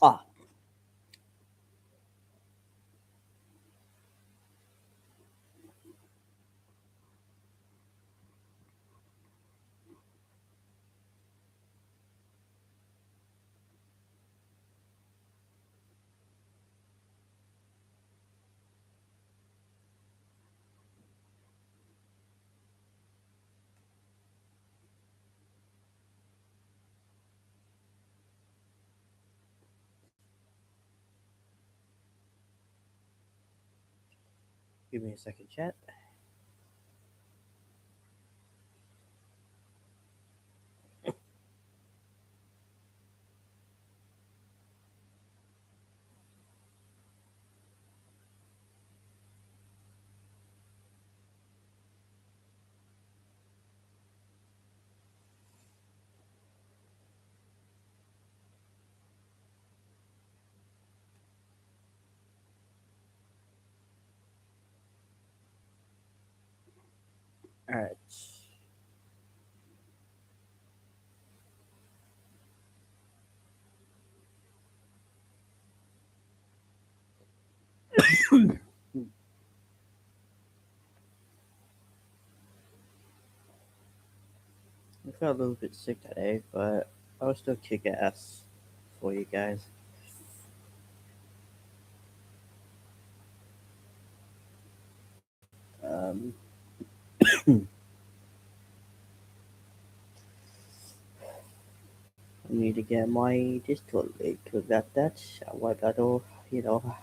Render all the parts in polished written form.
Ah, give me a second, chat. All right. I felt a little bit sick today, but I will still kick ass for you guys. Um, I need to get my Discord link to that. What that'll, you know,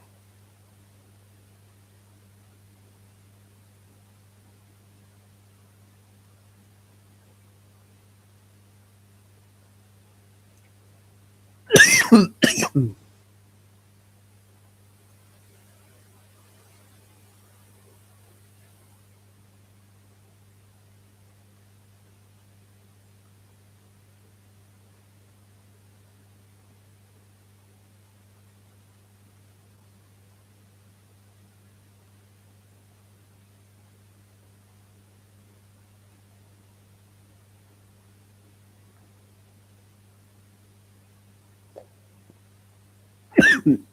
I'm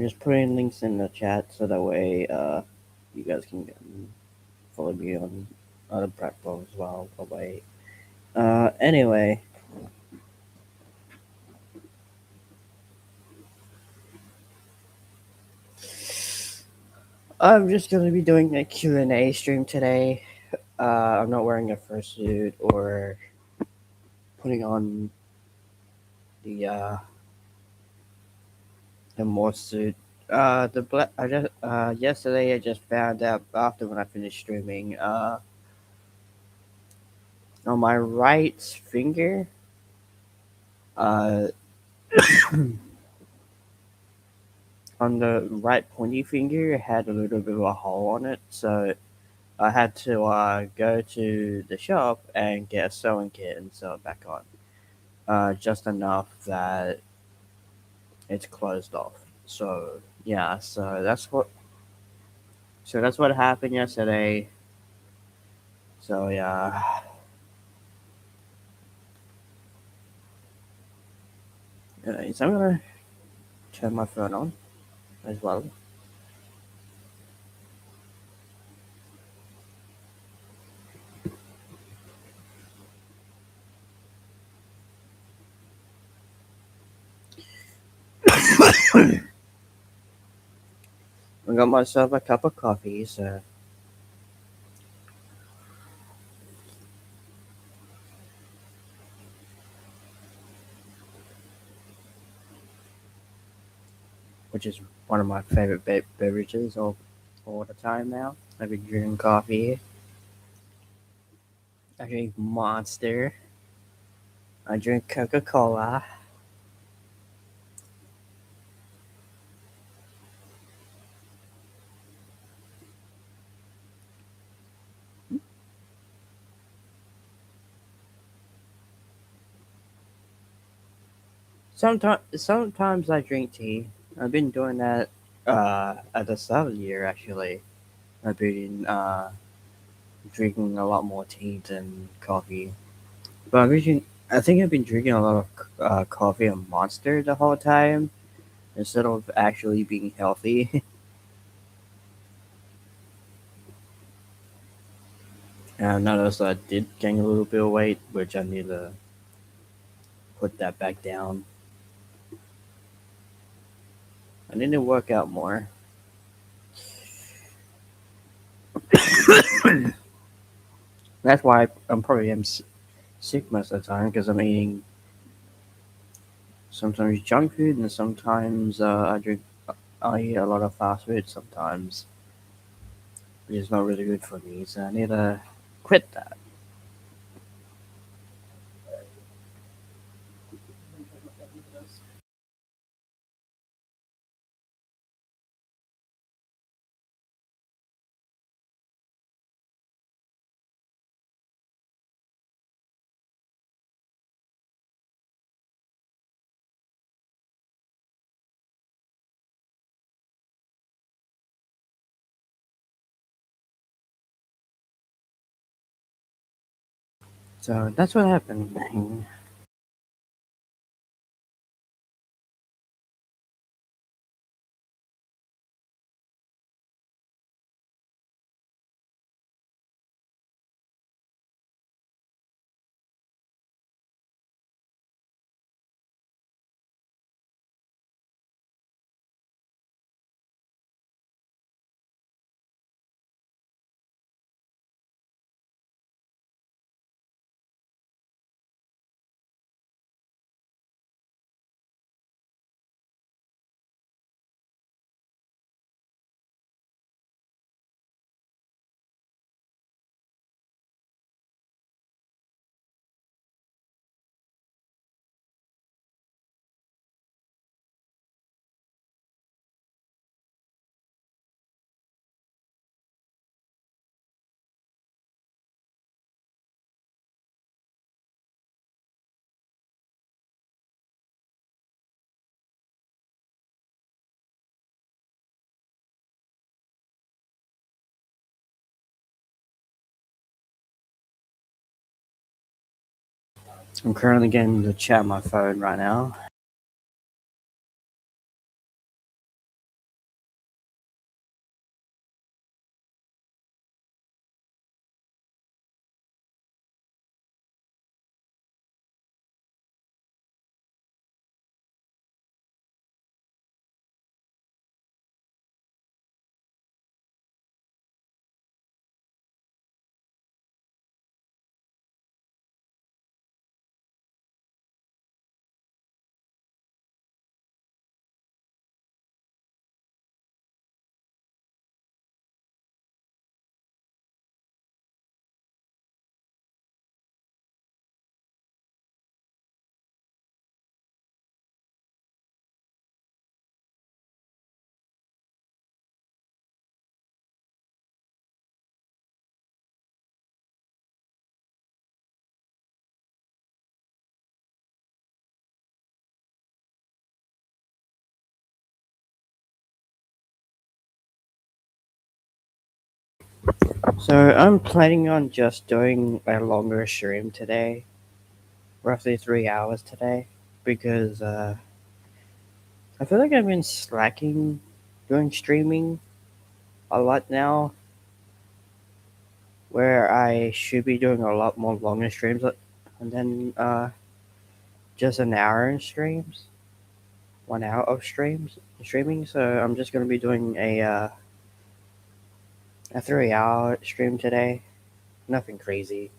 just putting links in the chat so that way you guys can follow me on other platforms as well. That way. Anyway, I'm just gonna be doing a Q&A stream today. I'm not wearing a fursuit or putting on the more suit. The black. I just yesterday I just found out after when I finished streaming. On my right finger. Uh, on the right pointy finger, it had a little bit of a hole on it, so I had to go to the shop and get a sewing kit and sew it back on. Just enough that it's closed off. So yeah, so that's what happened yesterday. So yeah, so I'm gonna turn my phone on as well, I got myself a cup of coffee, so which is one of my favorite beverages all the time now. I've been drinking coffee. I drink Monster. I drink Coca Cola. Sometimes I drink tea. I've been doing that at the start of the year actually. I've been drinking a lot more tea than coffee. But I think I've been drinking a lot of coffee and Monster the whole time instead of actually being healthy. And I noticed I did gain a little bit of weight, which I need to put that back down. I need to work out more. That's why I'm probably sick most of the time because I'm eating sometimes junk food and sometimes I eat a lot of fast food sometimes, which is not really good for me. So I need to quit that. So that's what happened. I'm currently getting the chat on my phone right now. So I'm planning on just doing a longer stream today, roughly 3 hours today, because I feel like I've been slacking doing streaming a lot now, where I should be doing a lot more longer streams and then just an hour in streams, 1 hour of streaming. So I'm just gonna be doing a 3 hour stream today. Nothing crazy.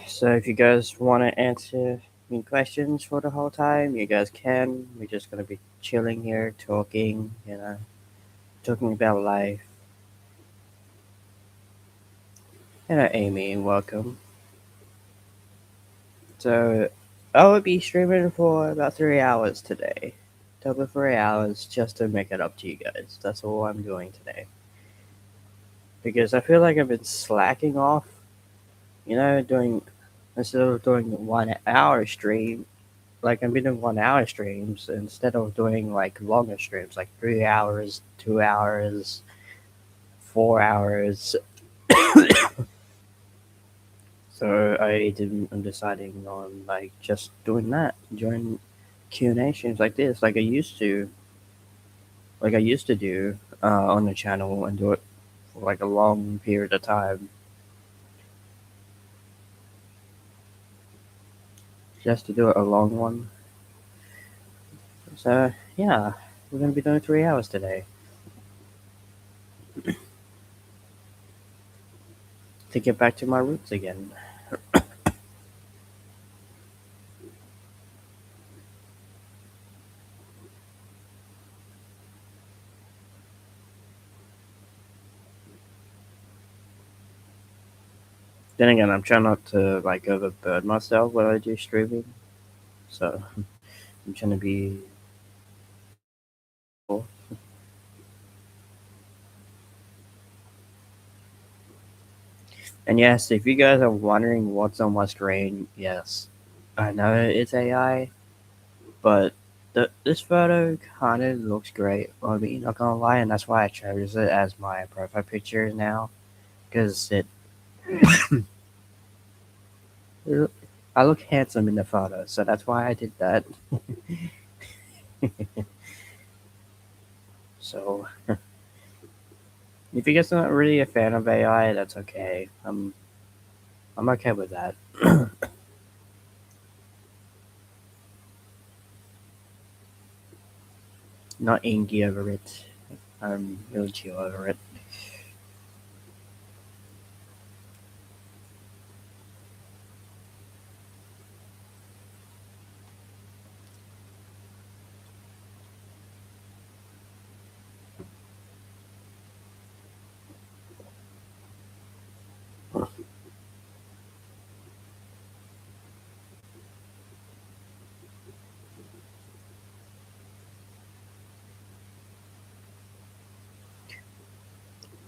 So if you guys want to answer me questions for the whole time, you guys can. We're just gonna be chilling here, talking, talking about life. Amy, welcome. So, I will be streaming for about 3 hours today. Total 3 hours just to make it up to you guys. That's all I'm doing today. Because I feel like I've been slacking off, doing instead of doing 1 hour stream, like I've been doing 1 hour streams instead of doing like longer streams, like 3 hours, 2 hours, 4 hours. So I'm deciding on like just doing that, doing Q&A streams like this, like I used to do on the channel and do it for like a long period of time, just to do it a long one. So yeah, we're gonna be doing 3 hours today to get back to my roots again. Then again, I'm trying not to like overburden myself when I do streaming, so I'm trying to be cool. And yes, if you guys are wondering what's on my screen, yes, I know it's AI, but this photo kind of looks great on me, not gonna lie, and that's why I chose it as my profile picture now, because I look handsome in the photo, so that's why I did that. So if you guys are not really a fan of AI, that's okay. I'm okay with that. Not angry over it. I'm really chill over it.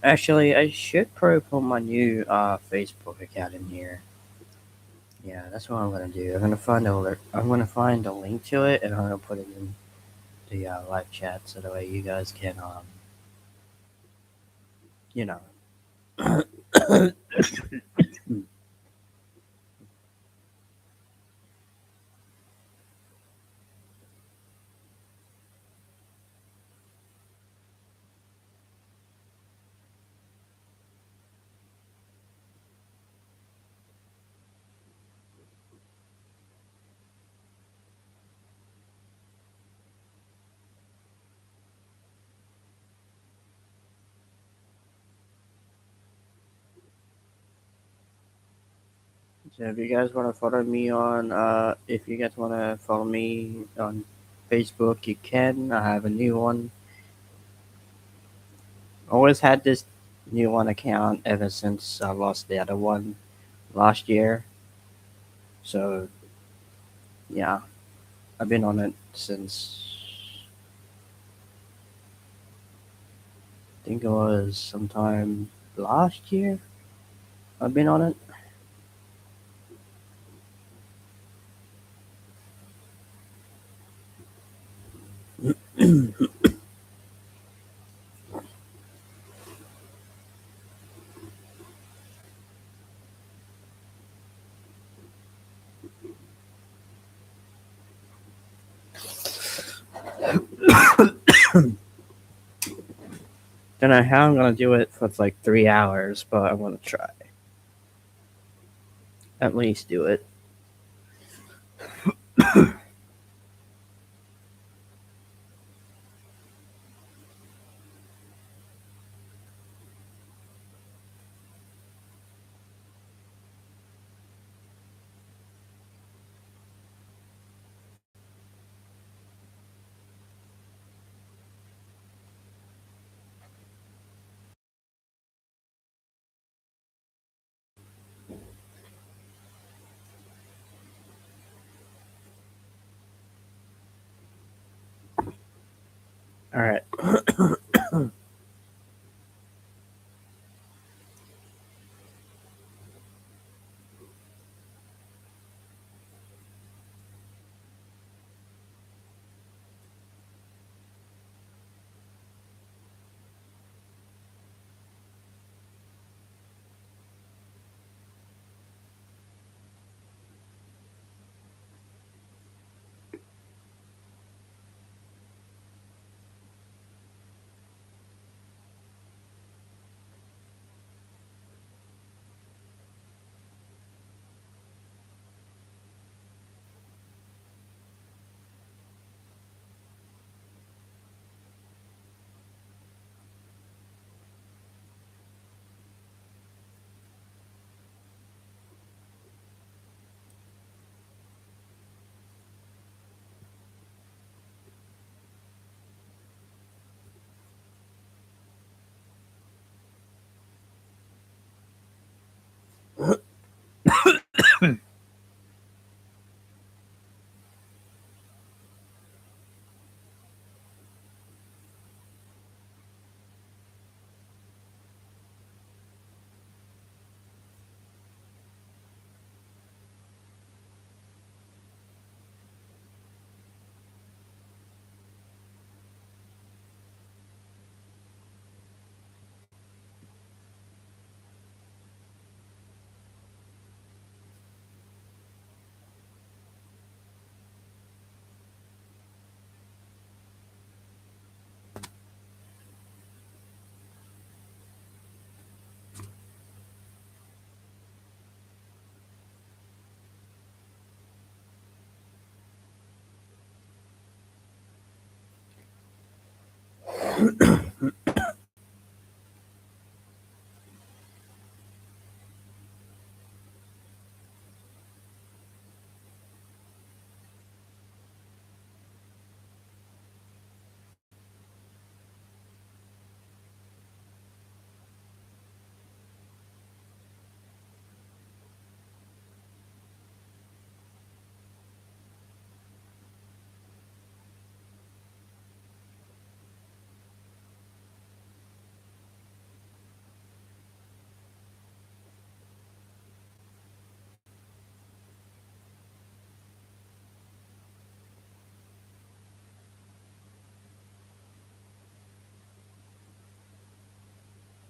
Actually, I should probably put my new Facebook account in here. Yeah, that's what I'm gonna do. I'm gonna find a link to it, and I'm gonna put it in the live chat, so that way you guys can you know. So if you guys want to follow me on, if you guys want to follow me on Facebook, you can. I have a new one. Always had this new one account ever since I lost the other one last year. So yeah, I've been on it since I think it was sometime last year. I've been on it. Don't know how I'm gonna do it for like 3 hours, but I'm gonna try. At least do it. All right.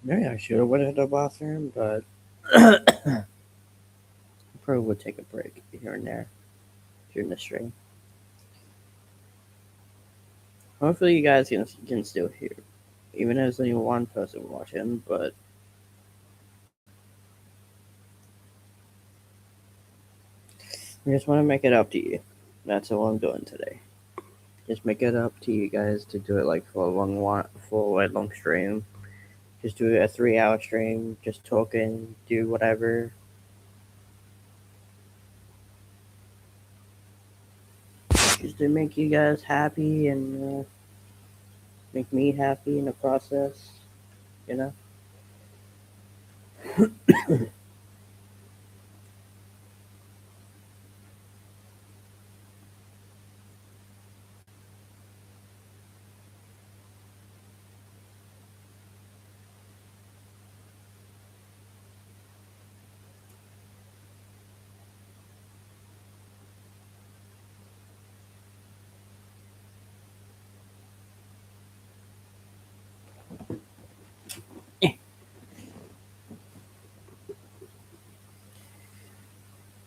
Maybe I should have went to the bathroom, but I probably would take a break here and there during the stream. Hopefully, you guys can still hear, even though there's only one person watching. But I just want to make it up to you. That's all I'm doing today. Just make it up to you guys to do it like for a long stream. Just do a 3 hour stream, just talking, do whatever. Just to make you guys happy and make me happy in the process, you know?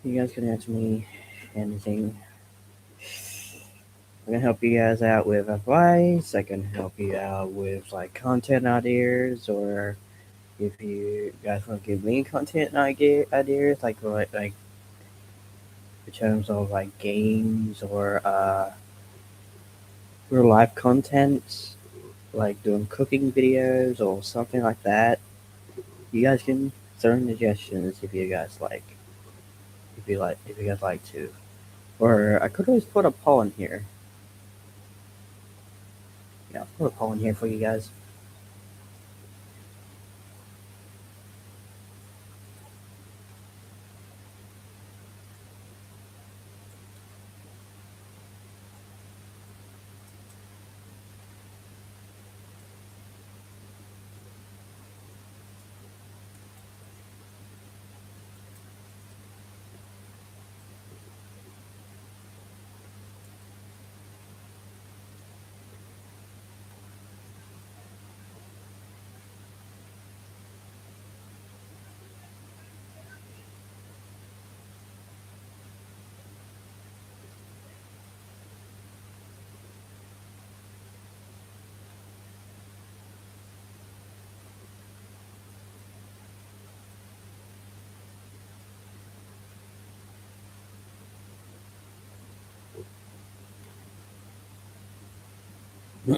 You guys can answer me anything. I can help you guys out with advice. I can help you out with like content ideas, or if you guys want to give me content ideas, like in terms of like games or real life content, like doing cooking videos or something like that. You guys can throw in suggestions if you guys like. If you guys like to. Or I could always put a poll in here. Yeah, I'll put a poll in here for you guys. All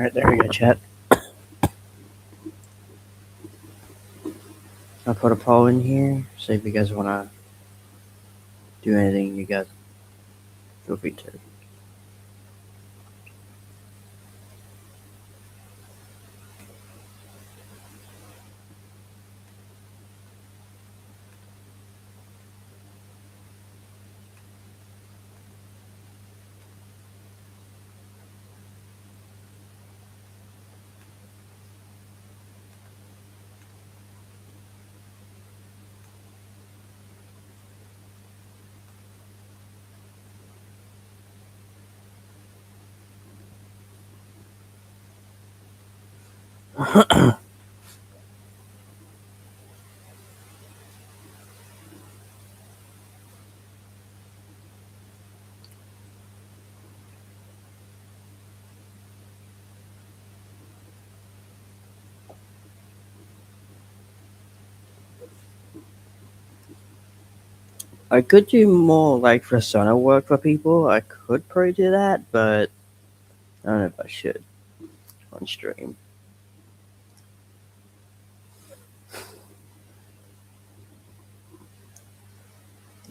right, there we go, chat. I'll put a poll in here. See if you guys want to do anything. You guys feel free to. I could do more like persona work for people. I could probably do that, but I don't know if I should on stream.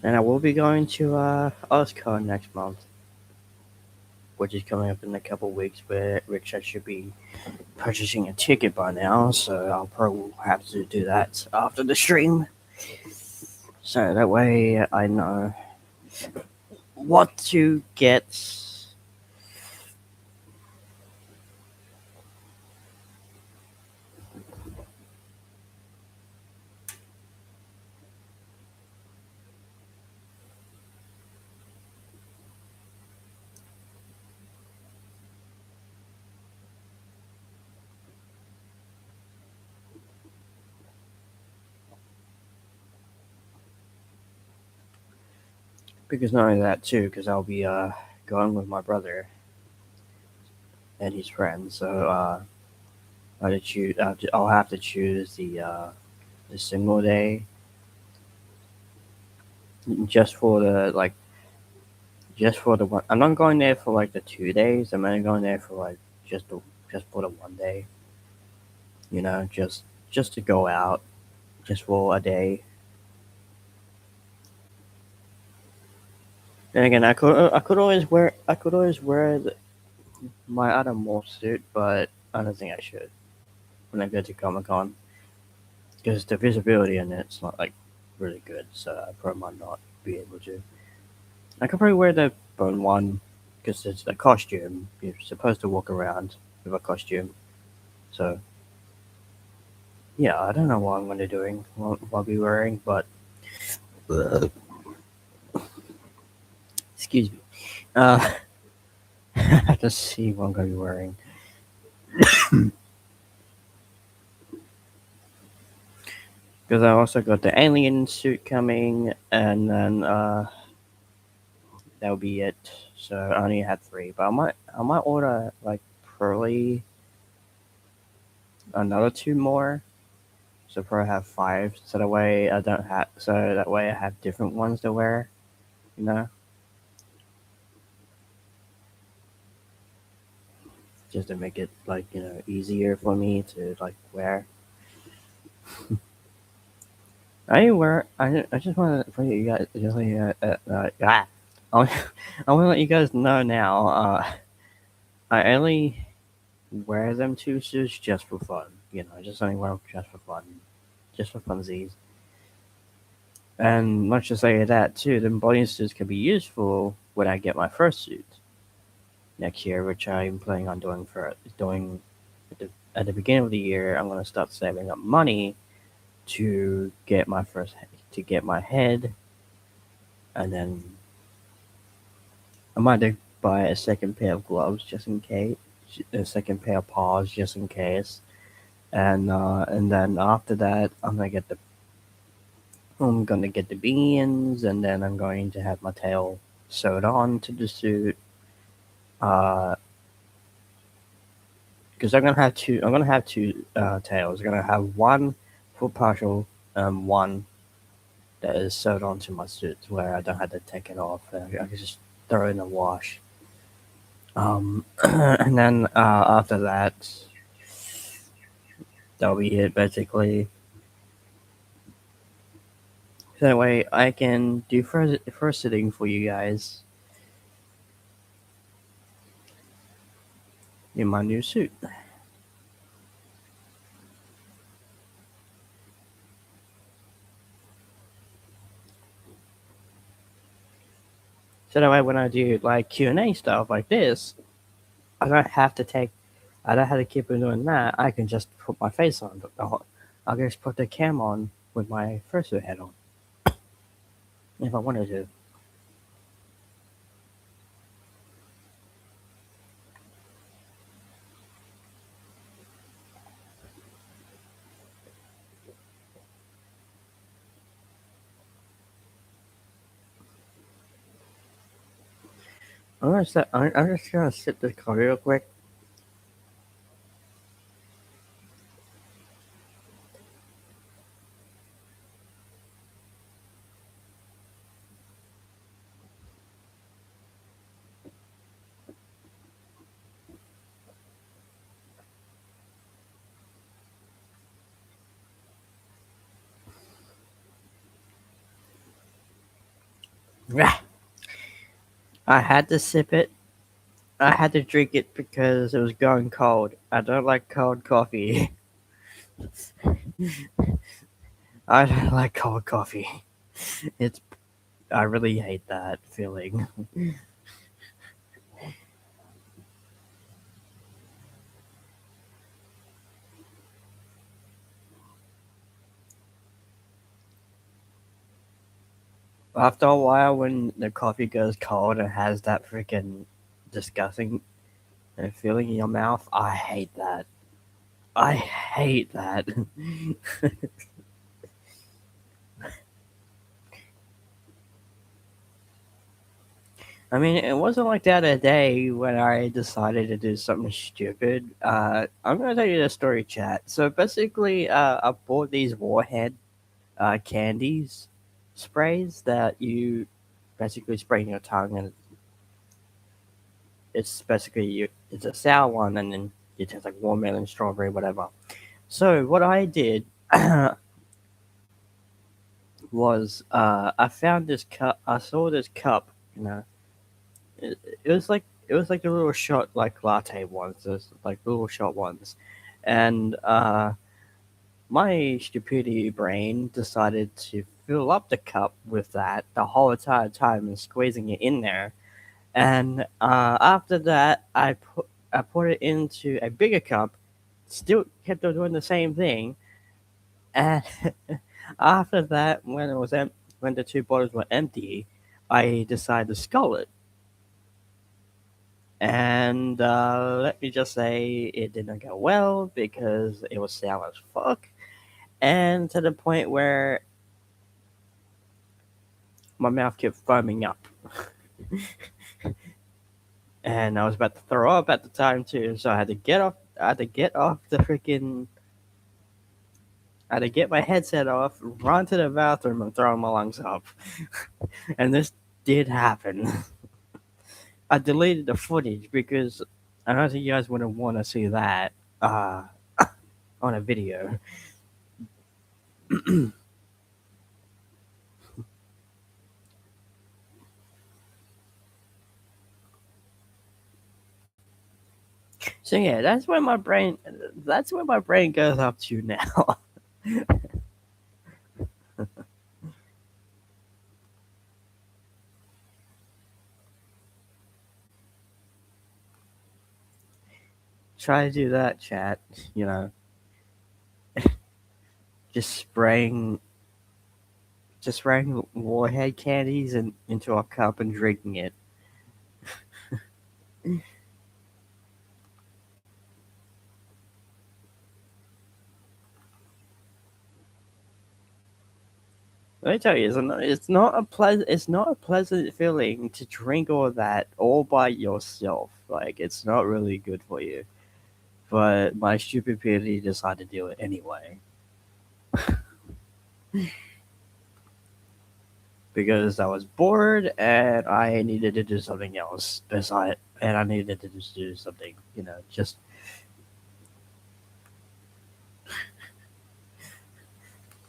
And I will be going to OzCon next month, which is coming up in a couple weeks, which I should be purchasing a ticket by now, so I'll probably have to do that after the stream. So that way I know what to get. Because not only that too, because I'll be going with my brother and his friends, so I'll have to choose the single day just for the like just for the one. I'm not going there for like the 2 days. I'm only going there for like just for the one day. You know, just to go out, just for a day. And again, I could always wear my other morph suit, but I don't think I should when I go to Comic Con because the visibility in it's not like really good. So I probably might not be able to. I could probably wear the bone one because it's a costume. You're supposed to walk around with a costume. So yeah, I don't know what I'm going to be doing, what I'll be wearing, but uh, excuse me. Uh, I have to see what I'm going to be wearing. Because I also got the alien suit coming, and then that'll be it. So I only had three, but I might order like probably another two more. So probably have five. So that way I have different ones to wear. You know, just to make it like easier for me to like wear. I just want to let you guys just let you, I want I want to let you guys know now. I only wear them two suits just for fun. You know, I just only wear them just for fun, just for funsies. And much to say that too, the bodysuits can be useful when I get my first suit next year, which I'm planning on doing at the beginning of the year. I'm gonna start saving up money to get my first to get my head, and then I might do. buy a second pair of gloves just in case, a second pair of paws just in case, and then after that, I'm gonna get the beans, and then I'm going to have my tail sewed on to the suit. Uh, because I'm gonna have two tails. I'm gonna have one full partial, one that is sewed onto my suit where I don't have to take it off. I can just throw it in the wash. And then after that, that'll be it basically. So that way I can do first sitting for you guys in my new suit. So that way when I do like Q&A stuff like this, I don't have to take I don't have to keep on doing that. I can just put my face on. I can just put the cam on with my fursuit head on if I wanted to. I'm just gonna sip this coffee real quick. I had to sip it. I had to drink it because it was going cold. I don't like cold coffee. I don't like cold coffee. It's I really hate that feeling. After a while, when the coffee goes cold and has that freaking disgusting feeling in your mouth, I hate that. I hate that. I mean, it wasn't like that a day when I decided to do something stupid. I'm gonna tell you the story, chat. So basically, I bought these Warhead candies sprays that you basically spray in your tongue, and it's basically it's a sour one, and then it tastes like watermelon, strawberry, whatever. So what I did was I found this cup. I saw this cup. You know, it was like the little shot like latte ones, those like little shot ones, and my stupidity brain decided to fill up the cup with that the whole entire time and squeezing it in there. And after that, I put it into a bigger cup, still kept on doing the same thing. And after that, when the two bottles were empty, I decided to scull it. And let me just say, it did not go well because it was sour as fuck, and to the point where my mouth kept foaming up, and I was about to throw up at the time too. So I had to get off. I had to get off the freaking. I had to get my headset off, run to the bathroom, and throw my lungs up. And this did happen. I deleted the footage because I don't think you guys wouldn't want to see that uh, on a video. So yeah, That's where my brain goes up to now. Try to do that, chat. You know, just spraying, just spraying warhead candies into a cup and drinking it. Let me tell you, it's not a pleasant feeling to drink all that all by yourself. Like it's not really good for you. But my stupidity decided to do it anyway because I was bored and I needed to do something else beside, and I needed to just do something, just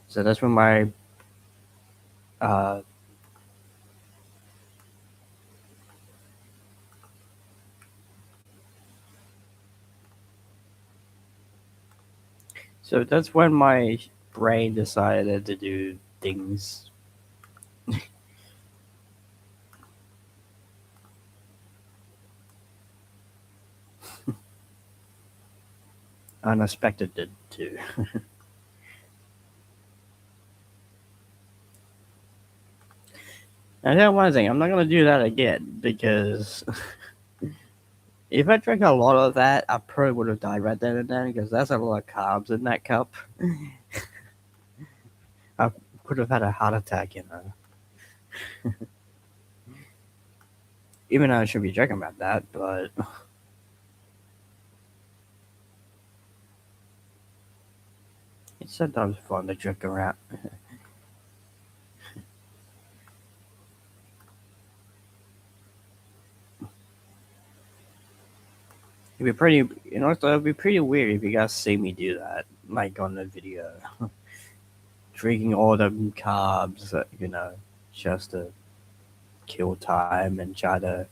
so that's when my uh so that's when my brain decided to do things unexpected to. And then one thing, I'm not gonna do that again because if I drank a lot of that, I probably would have died right then and then because that's a lot of carbs in that cup. I could have had a heart attack. Even though I should be joking about that, but it's sometimes fun to joke around. It'd be pretty weird if you guys see me do that, like on the video, drinking all the carbs, just to kill time and try to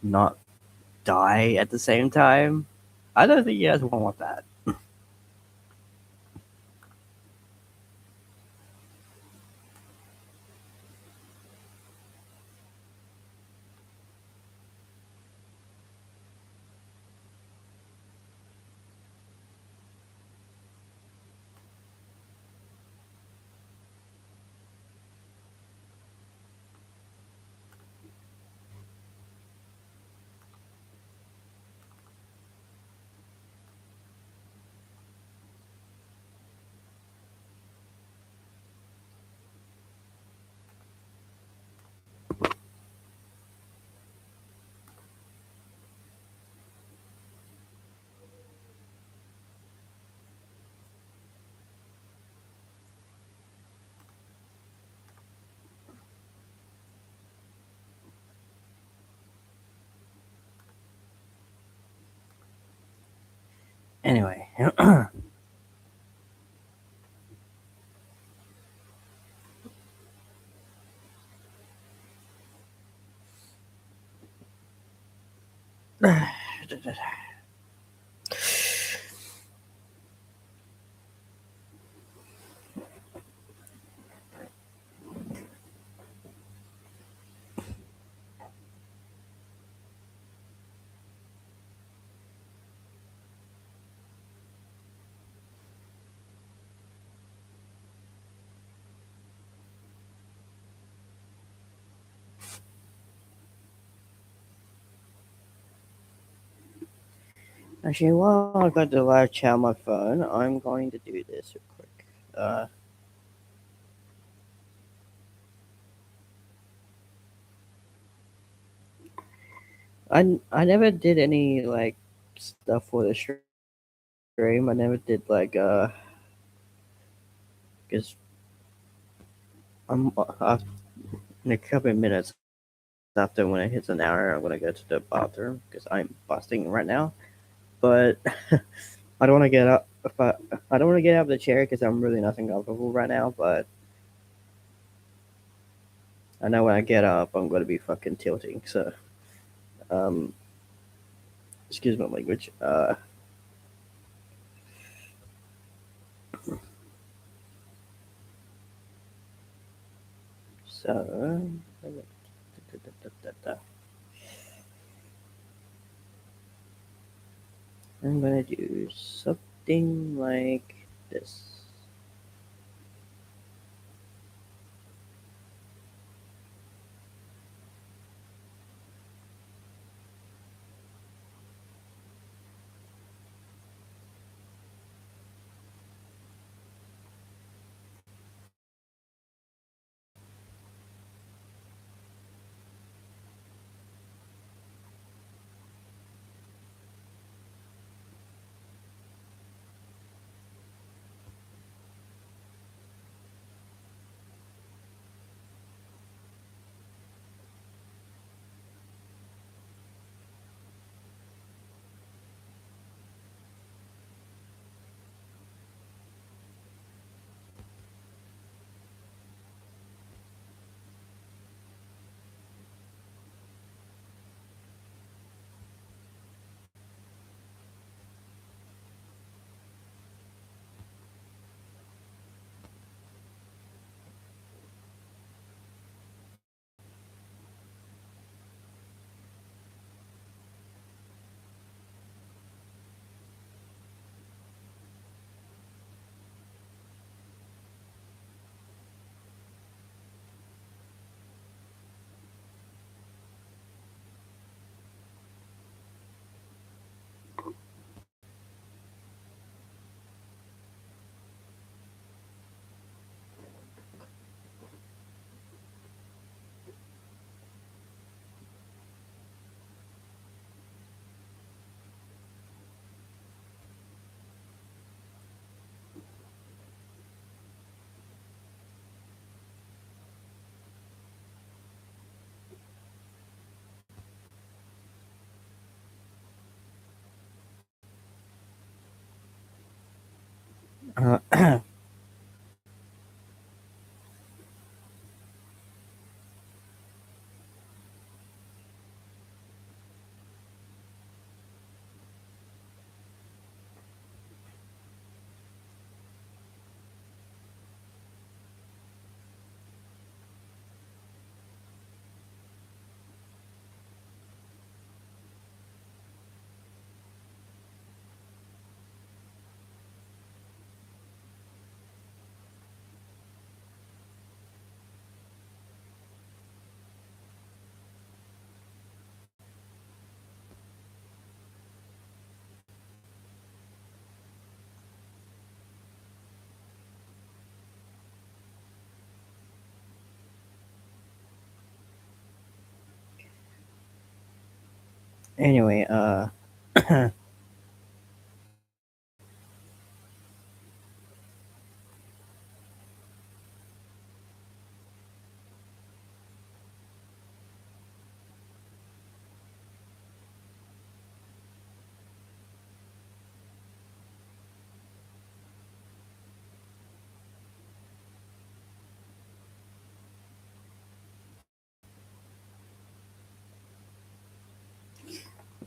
not die at the same time. I don't think you guys want that. Anyway, actually, while I got the live chat on my phone, I'm going to do this real quick. I never did any like stuff for the stream. I never did like because I'm in a couple of minutes after when it hits an hour, I'm gonna go to the bathroom because I'm busting right now. But I don't want to get up. If I don't want to get out of the chair because I'm really nothing comfortable right now. But I know when I get up, I'm gonna be fucking tilting. So, um, excuse my language. So I'm gonna do something like this. Uh, anyway,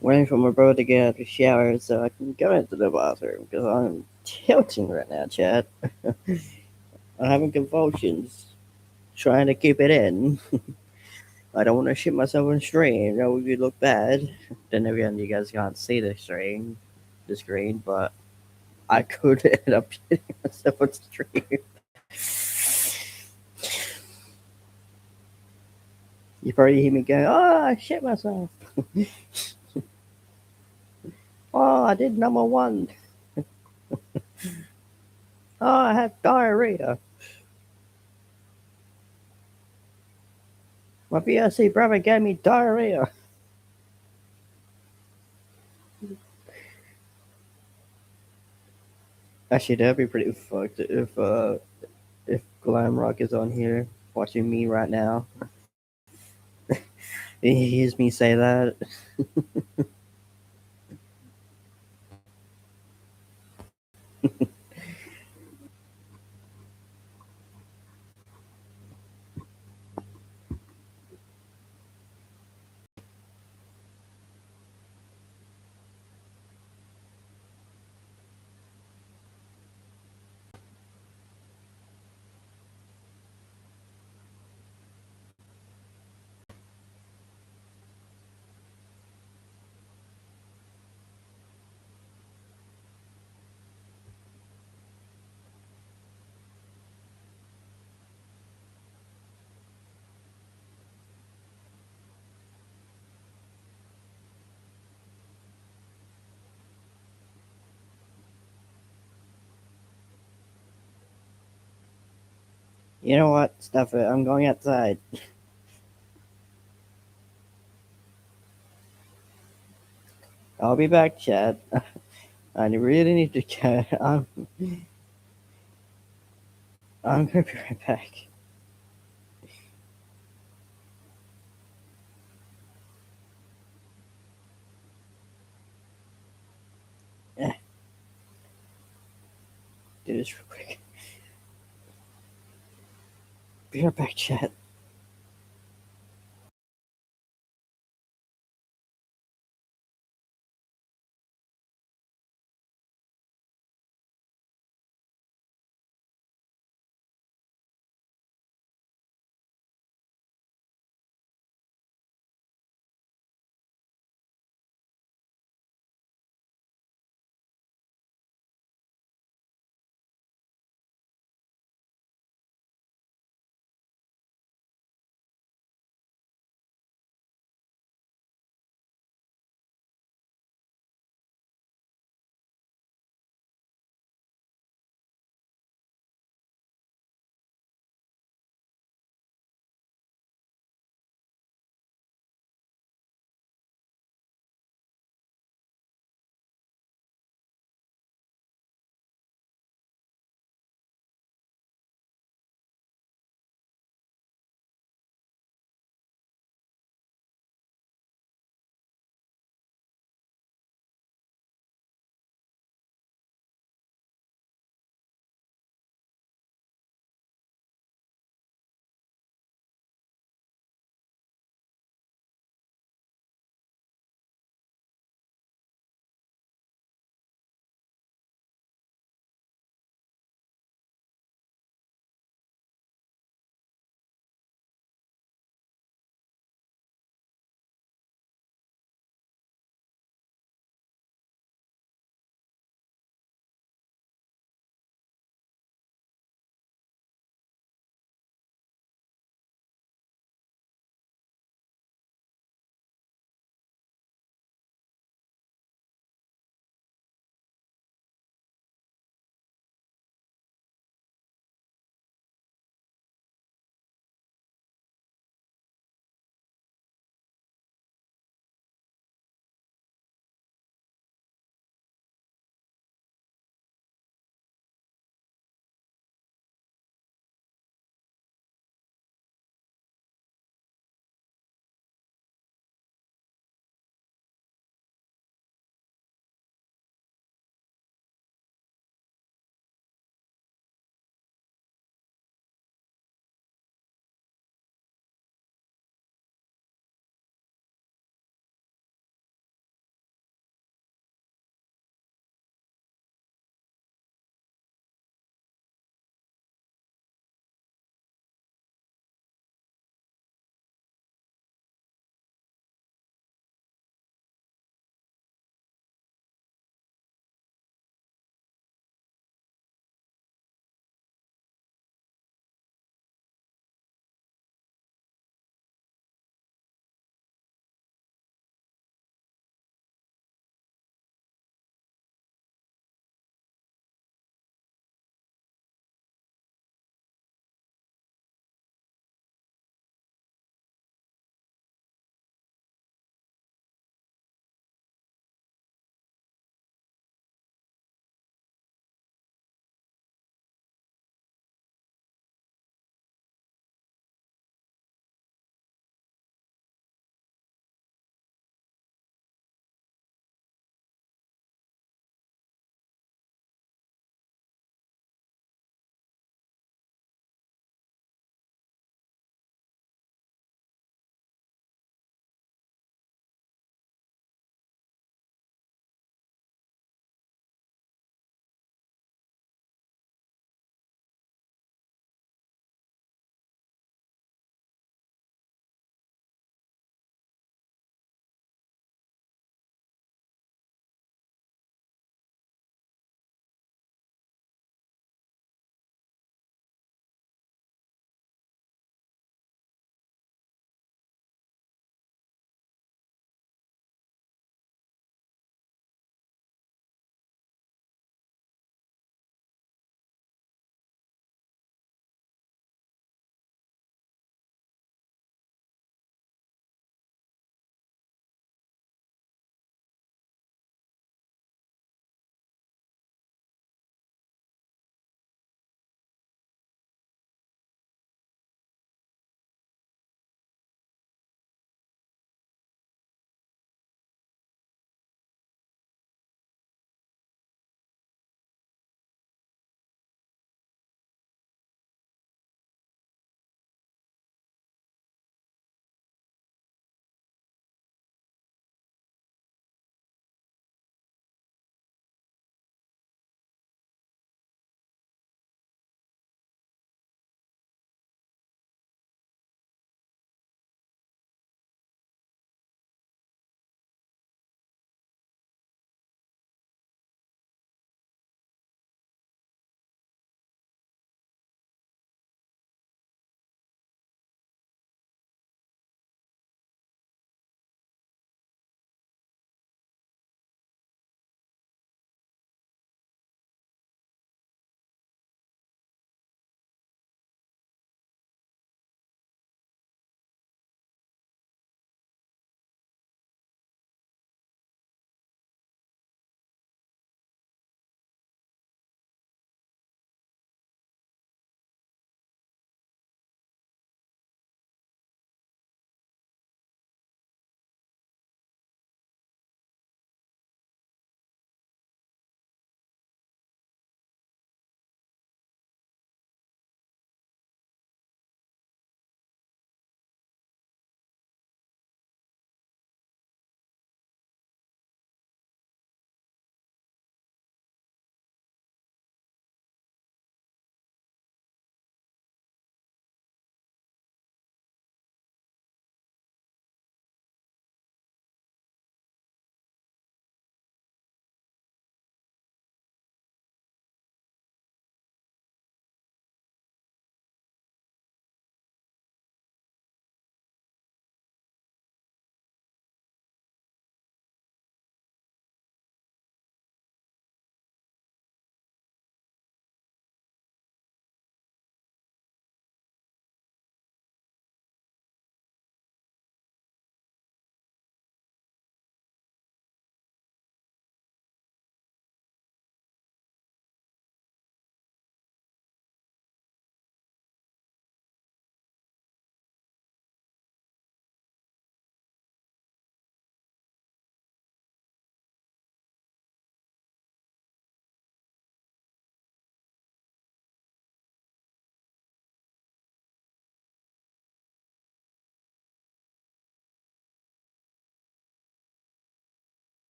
waiting for my brother to get out of the shower so I can go into the bathroom because I'm tilting right now, Chad. I'm having convulsions, trying to keep it in. I don't want to shit myself on stream. That would look bad. Then again, you guys can't see the screen, but I could end up shitting myself on stream. You probably hear me go, "Oh, I shit myself. Oh, I did number one. Oh, I had diarrhea. My BRC brother gave me diarrhea." Actually, that'd be pretty fucked if Glamrock is on here watching me right now. He hears me say that. You know what? Stuff it. I'm going outside. I'll be back, Chad. I really need to go. I'm gonna be right back. Eh, do this real quick. Be right back, Chad.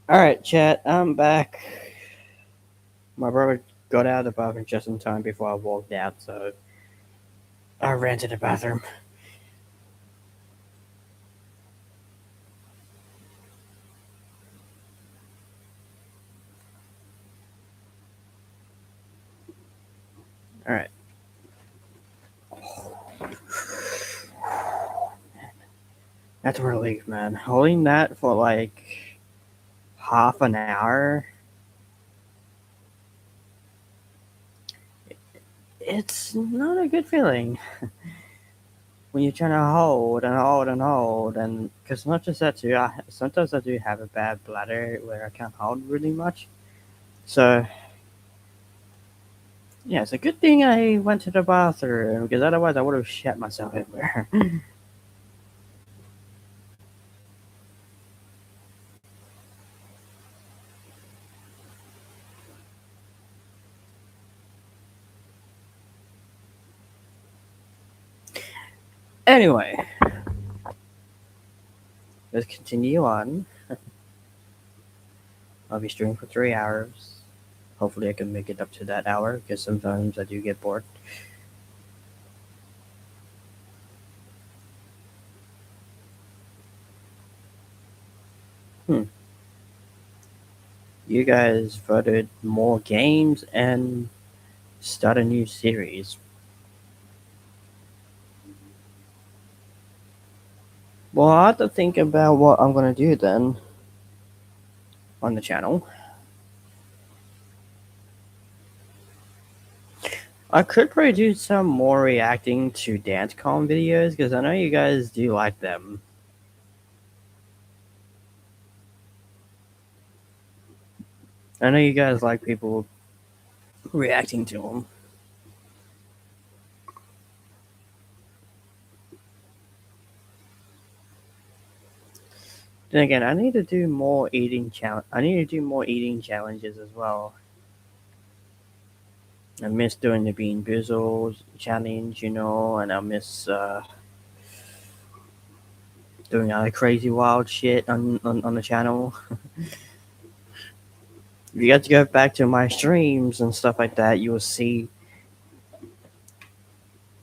Alright, chat, I'm back. My brother got out of the bathroom just in time before I walked out, so I ran to the bathroom. Alright. That's a relief, man. Holding that for like half an hour, it's not a good feeling. When you're trying to hold and hold and hold, and because not just that too, sometimes I do have a bad bladder where I can't hold really much. So yeah, it's a good thing I went to the bathroom because otherwise I would have shat myself everywhere. Anyway, let's continue on. I'll be streaming for 3 hours. Hopefully, I can make it up to that hour because sometimes I do get bored. Hmm. You guys voted more games and start a new series. Well, I have to think about what I'm gonna do then on the channel. I could probably do some more reacting to DanceCon videos because I know you guys do like them. I know you guys like people reacting to them. Then again, I need to do more eating challenge. I need to do more eating challenges as well. I miss doing the Bean Boozled challenge, and I miss doing other crazy wild shit on the channel. If you got to go back to my streams and stuff like that, you'll see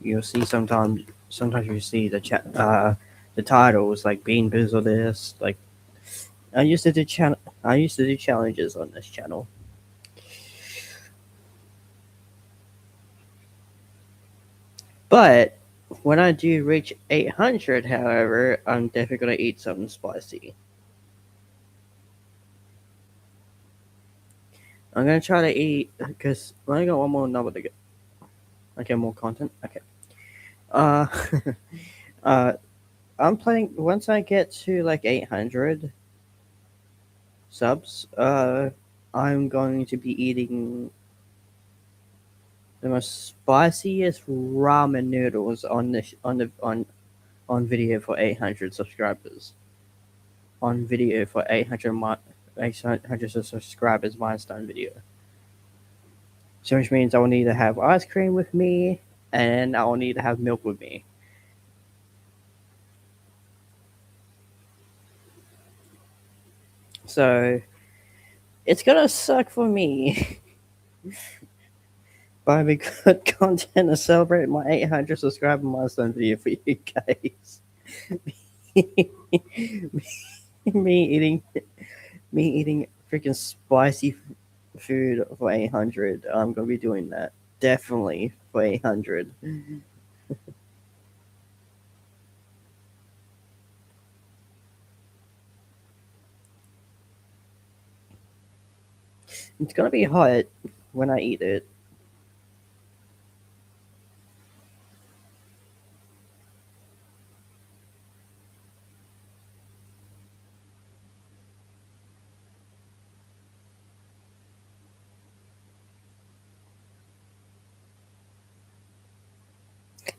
sometimes you see the titles like Bean Boozled this like I used to do challenges on this channel. But when I do reach 800, however, I'm definitely gonna eat something spicy. I'm gonna try to eat because I got one more number to get. Okay, more content. Okay. Uh, uh, I'm planning once I get to like 800 subs. I'm going to be eating the most spiciest ramen noodles on video for 800 subscribers. On video for 800 subscribers milestone video. So which means I will need to have ice cream with me, and I will need to have milk with me. So it's gonna suck for me. But it'll be good content to celebrate my 800 subscriber milestone video for you guys. me eating me eating freaking spicy food for 800. I'm gonna be doing that definitely for 800. It's gonna be hot when I eat it.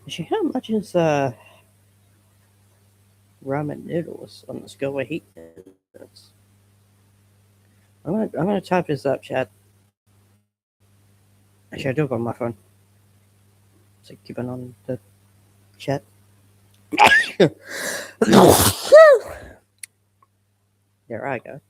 Actually, how much is ramen noodles on the scale of heatness? I'm gonna type this up, chat. Actually, I do it on my phone. So keep it on the chat. There I go.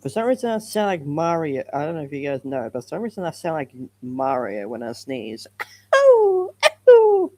For some reason, I sound like Mario. I don't know if you guys know, but for some reason, I sound like Mario when I sneeze. Oh, oh.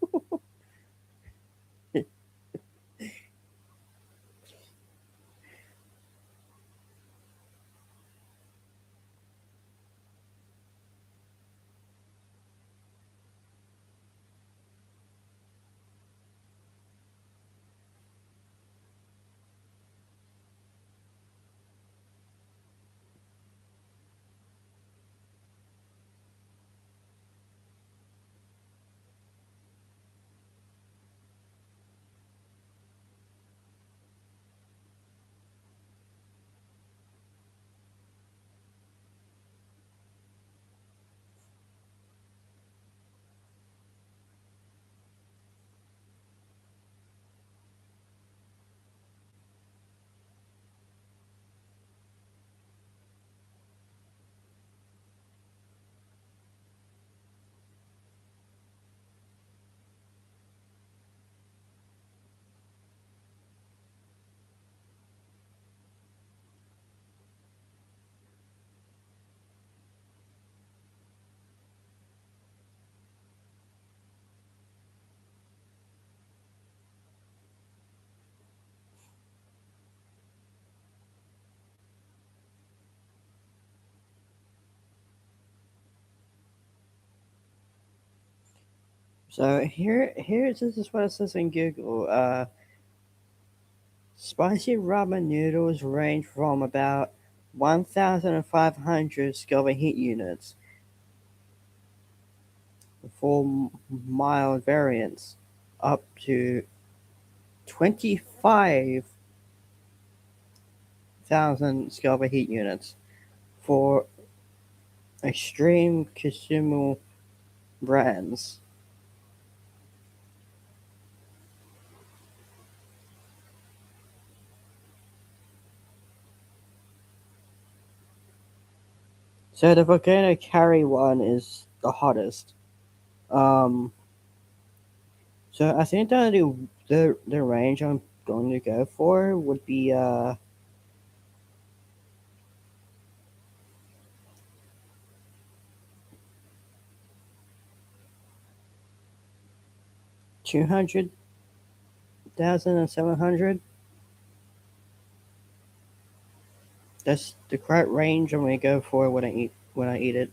So this is what it says in Google. Spicy ramen noodles range from about 1,500 Scoville heat units for mild variants, up to 25,000 Scoville heat units for extreme consumer brands. So the Volcano Carry one is the hottest. Um, so I think that the range I'm going to go for would be 200,700. That's the correct range I'm gonna go for when I eat it.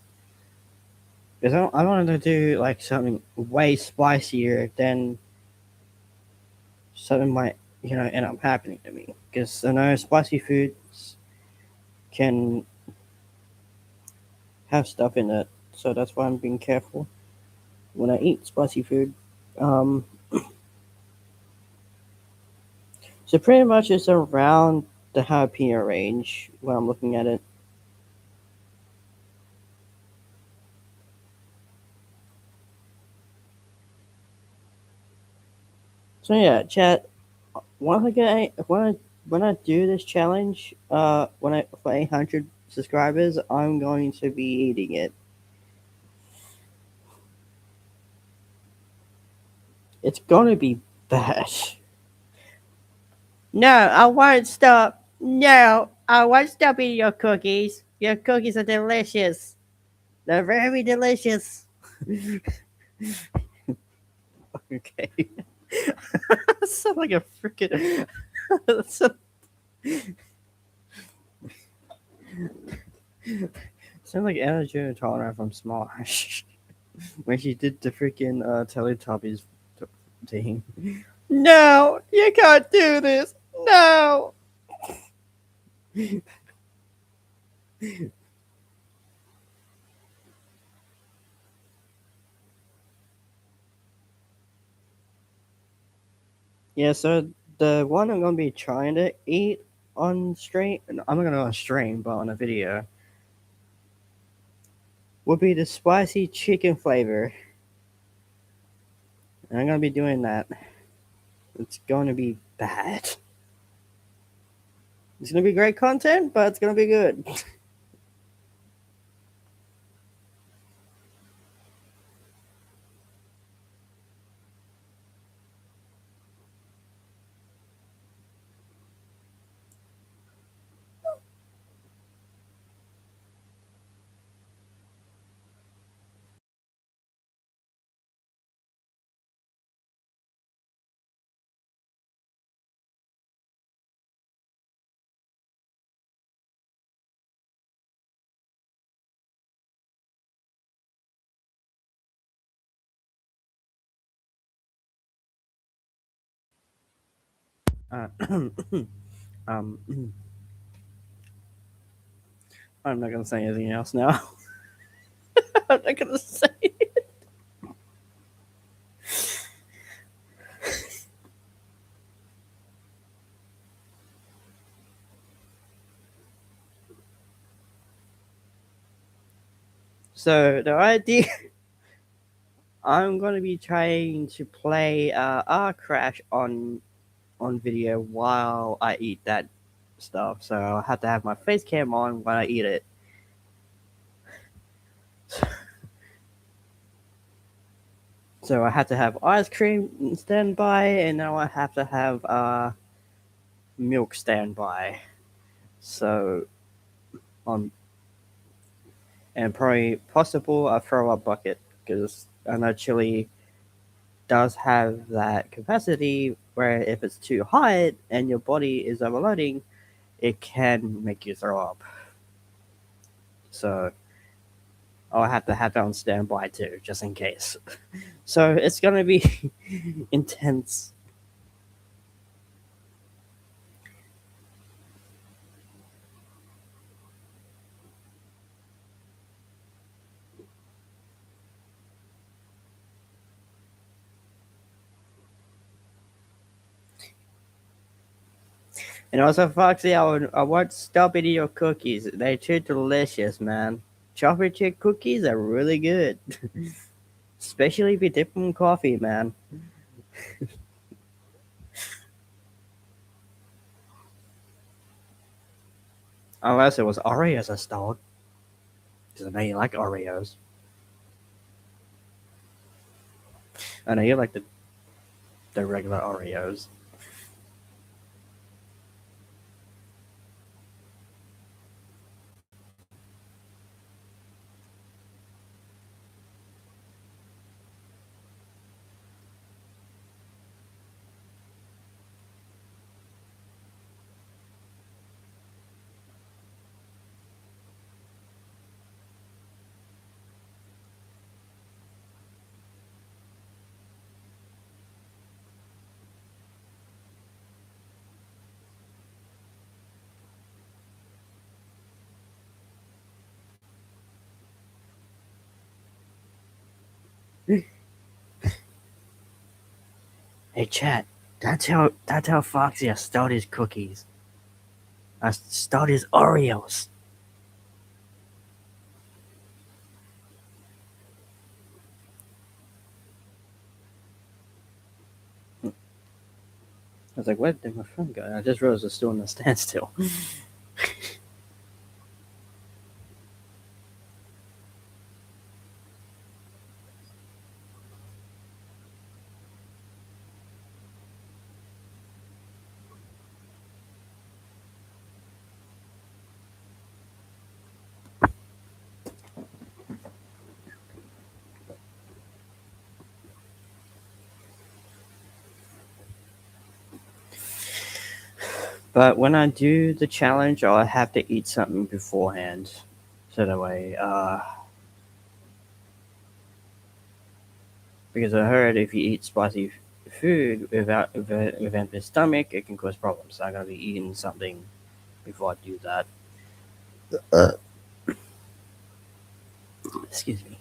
Because I don't want to do like something way spicier than something might end up happening to me. Because I know spicy foods can have stuff in it, so that's why I'm being careful when I eat spicy food. Um, so pretty much it's around the jalapeno range when I'm looking at it. So yeah, chat. When I do this challenge, when I for 800 subscribers, I'm going to be eating it. It's gonna be bad. No, I won't stop. No, I won't stop eating your cookies. Your cookies are delicious. They're very delicious. Okay. I sound like a freaking. sound sound like Anna June Turner from Smosh when she did the freaking Teletubbies thing. No, you can't do this. No. Yeah, so the one I'm gonna be trying to eat on stream, I'm not gonna on stream, but on a video, would be the spicy chicken flavor. And I'm gonna be doing that. It's gonna be bad. It's gonna be great content, but it's gonna be good. Uh, um, I'm not gonna say anything else now. I'm not gonna say. So the idea, I'm gonna be trying to play R Crash on video while I eat that stuff. So I'll have to have my face cam on when I eat it. So I have to have ice cream standby, and now I have to have milk standby. So on and probably possible a throw up bucket because I know chili does have that capacity where if it's too hot and your body is overloading, it can make you throw up. So I'll have to have that on standby too, just in case. So it's gonna be intense. And also, Foxy, I won't stop eating your cookies. They're too delicious, man. Chocolate chip cookies are really good, especially if you dip them in coffee, man. Unless it was Oreos I stole, because I know you like Oreos. I know you like the regular Oreos. Hey, chat. That's how Foxy I stole his cookies. I stole his Oreos. I was like, where did my phone go? I just realized it's still in a standstill. But when I do the challenge, I'll have to eat something beforehand. So that way, because I heard if you eat spicy food with empty stomach, it can cause problems. So I'm gonna be eating something before I do that. Uh, Excuse me.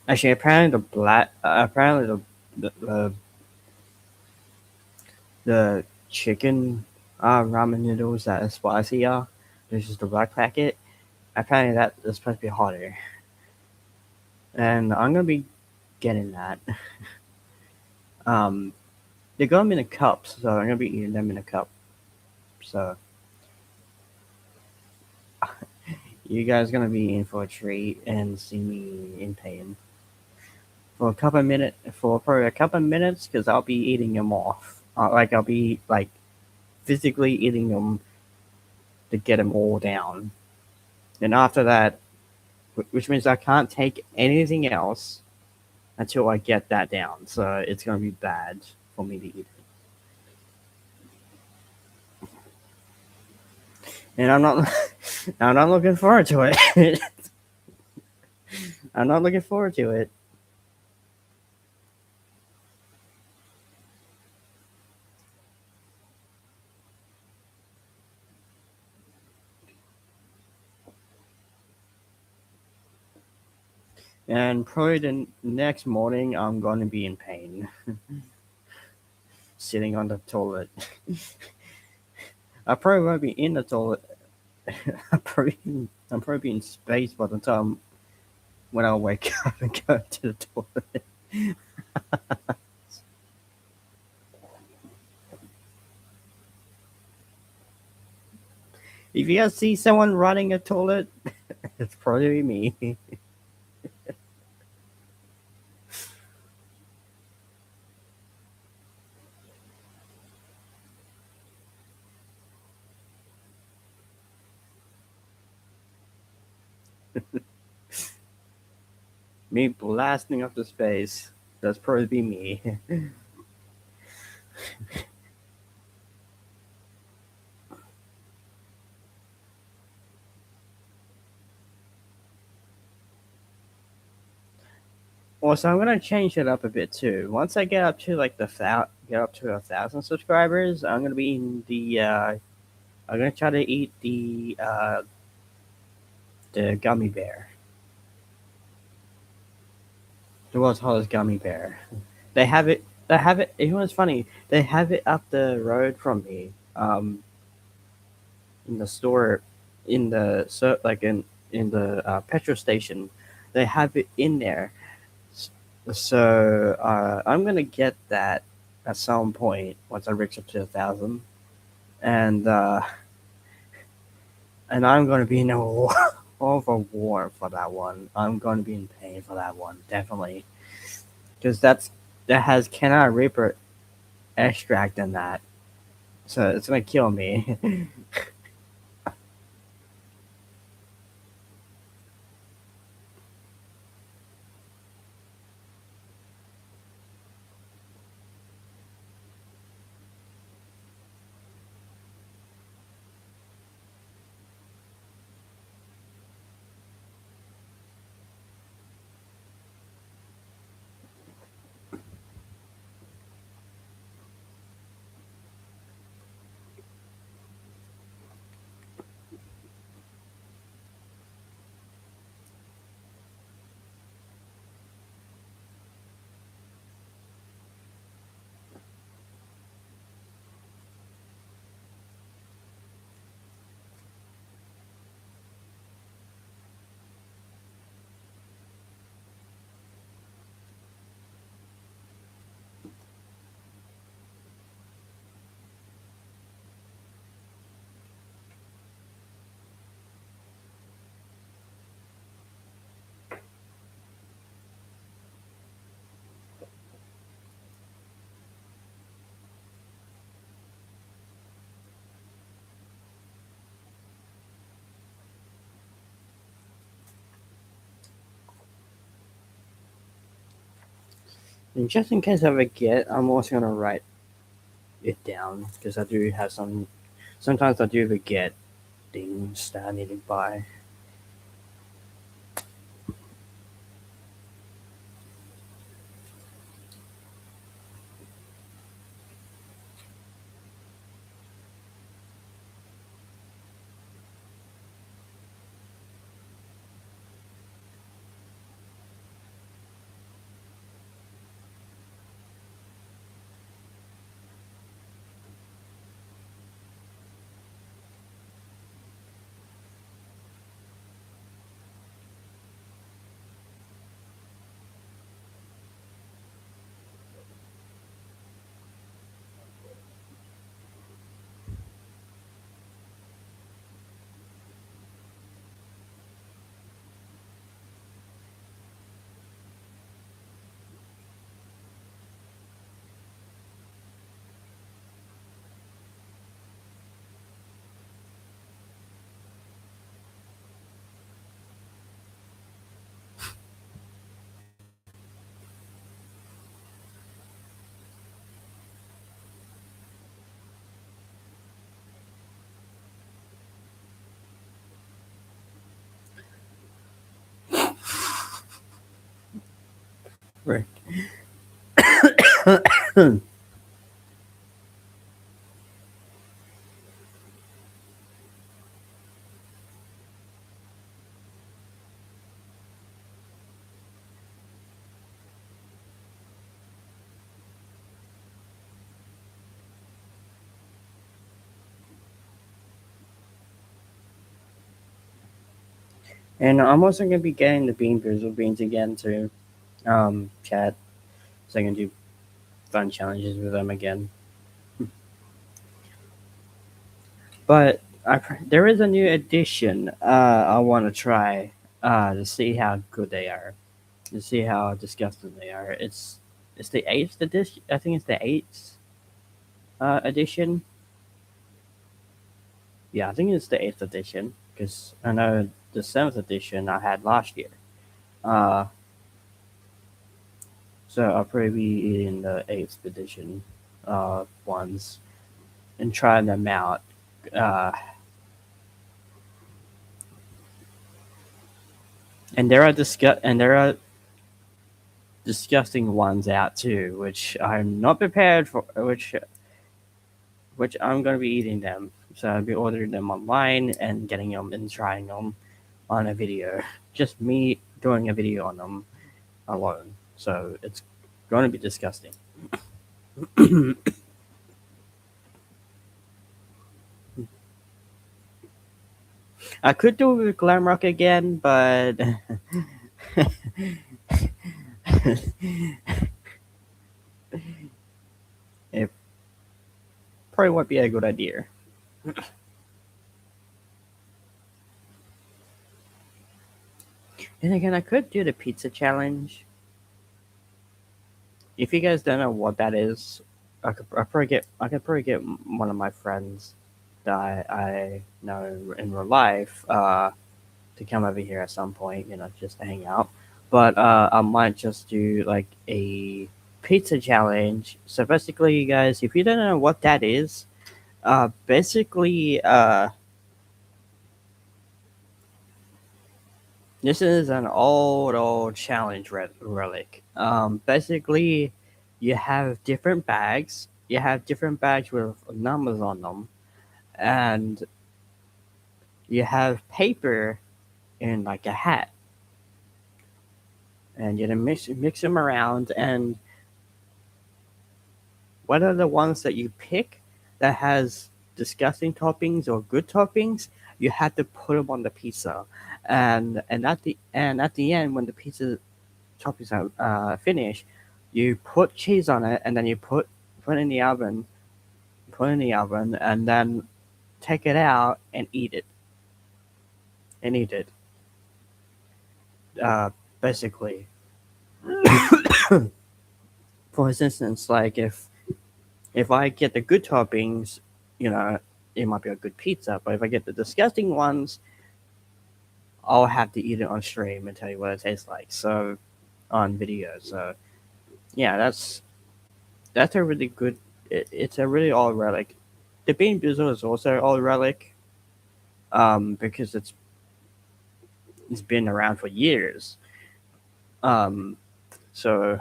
Actually, apparently the chicken ramen noodles that is spicy, this is the black packet. Apparently, that is supposed to be hotter, and I'm gonna be getting that. Um, they come in a cup, so I'm gonna be eating them in a cup. So you guys gonna be in for a treat and see me in pain for a couple of minutes for probably a couple of minutes because I'll be eating them off. Like I'll be like physically eating them to get them all down, and after that, which means I can't take anything else until I get that down. So it's gonna be bad for me to eat it, and I'm not. I'm not looking forward to it. I'm not looking forward to it. And probably the next morning, I'm going to be in pain, sitting on the toilet. I probably won't be in the toilet. I'm probably be in space by the time when I wake up and go to the toilet. If you guys see someone running a toilet, it's probably me. Me blasting up the space. That's probably be me. Also, I'm gonna change it up a bit too. Once I get up to like get up to 1,000 subscribers, I'm gonna be in the. I'm gonna try to eat the gummy bear, the world's hottest gummy bear. They have it. They have it. You know what's funny? They have it up the road from me. In the store, in the so like in the petrol station, they have it in there. So I'm gonna get that at some point once I reach up to 1,000, and and I'm gonna be in a war, over war for that one. I'm gonna be in pain for that one, definitely, because that has Canada Reaper extract in that, so it's gonna kill me. And just in case I forget, I'm also gonna write it down because I do have some. Sometimes I do forget things that I need to buy. Right. And I'm also gonna be getting the Bean Boozled beans again to chat, so I can do fun challenges with them again. But there is a new edition I want to try to see how good they are, to see how disgusting they are. It's the eighth edition. I think it's the eighth edition. Yeah, I think it's the eighth edition because I know the seventh edition I had last year. Uh, so I'll probably be eating the eighth edition ones and trying them out. Uh, and there are disgusting ones out too, which I'm not prepared for. Which I'm gonna be eating them. So I'll be ordering them online and getting them and trying them on a video. Just me doing a video on them alone. So it's going to be disgusting. I could do it with Glamrock again, but it probably won't be a good idea. And again, I could do the pizza challenge. If you guys don't know what that is, I could probably get one of my friends that I know in real life to come over here at some point, just to hang out. But I might just do like a pizza challenge. So basically, you guys, if you don't know what that is, basically, this is an old challenge relic. Basically, you have different bags. You have different bags with numbers on them, and you have paper in like a hat, and you mix them around. And what are the ones that you pick that has disgusting toppings or good toppings? You have to put them on the pizza, and at the end when the pizza toppings are finished, you put cheese on it, and then you put it in the oven, and then take it out and eat it, and eat it. Basically, for instance, like if I get the good toppings, you know, it might be a good pizza. But if I get the disgusting ones, I'll have to eat it on stream and tell you what it tastes like. So on video. So yeah, that's a really good. It's a really old relic. The Bean Boozle is also old relic, because it's been around for years. Um, so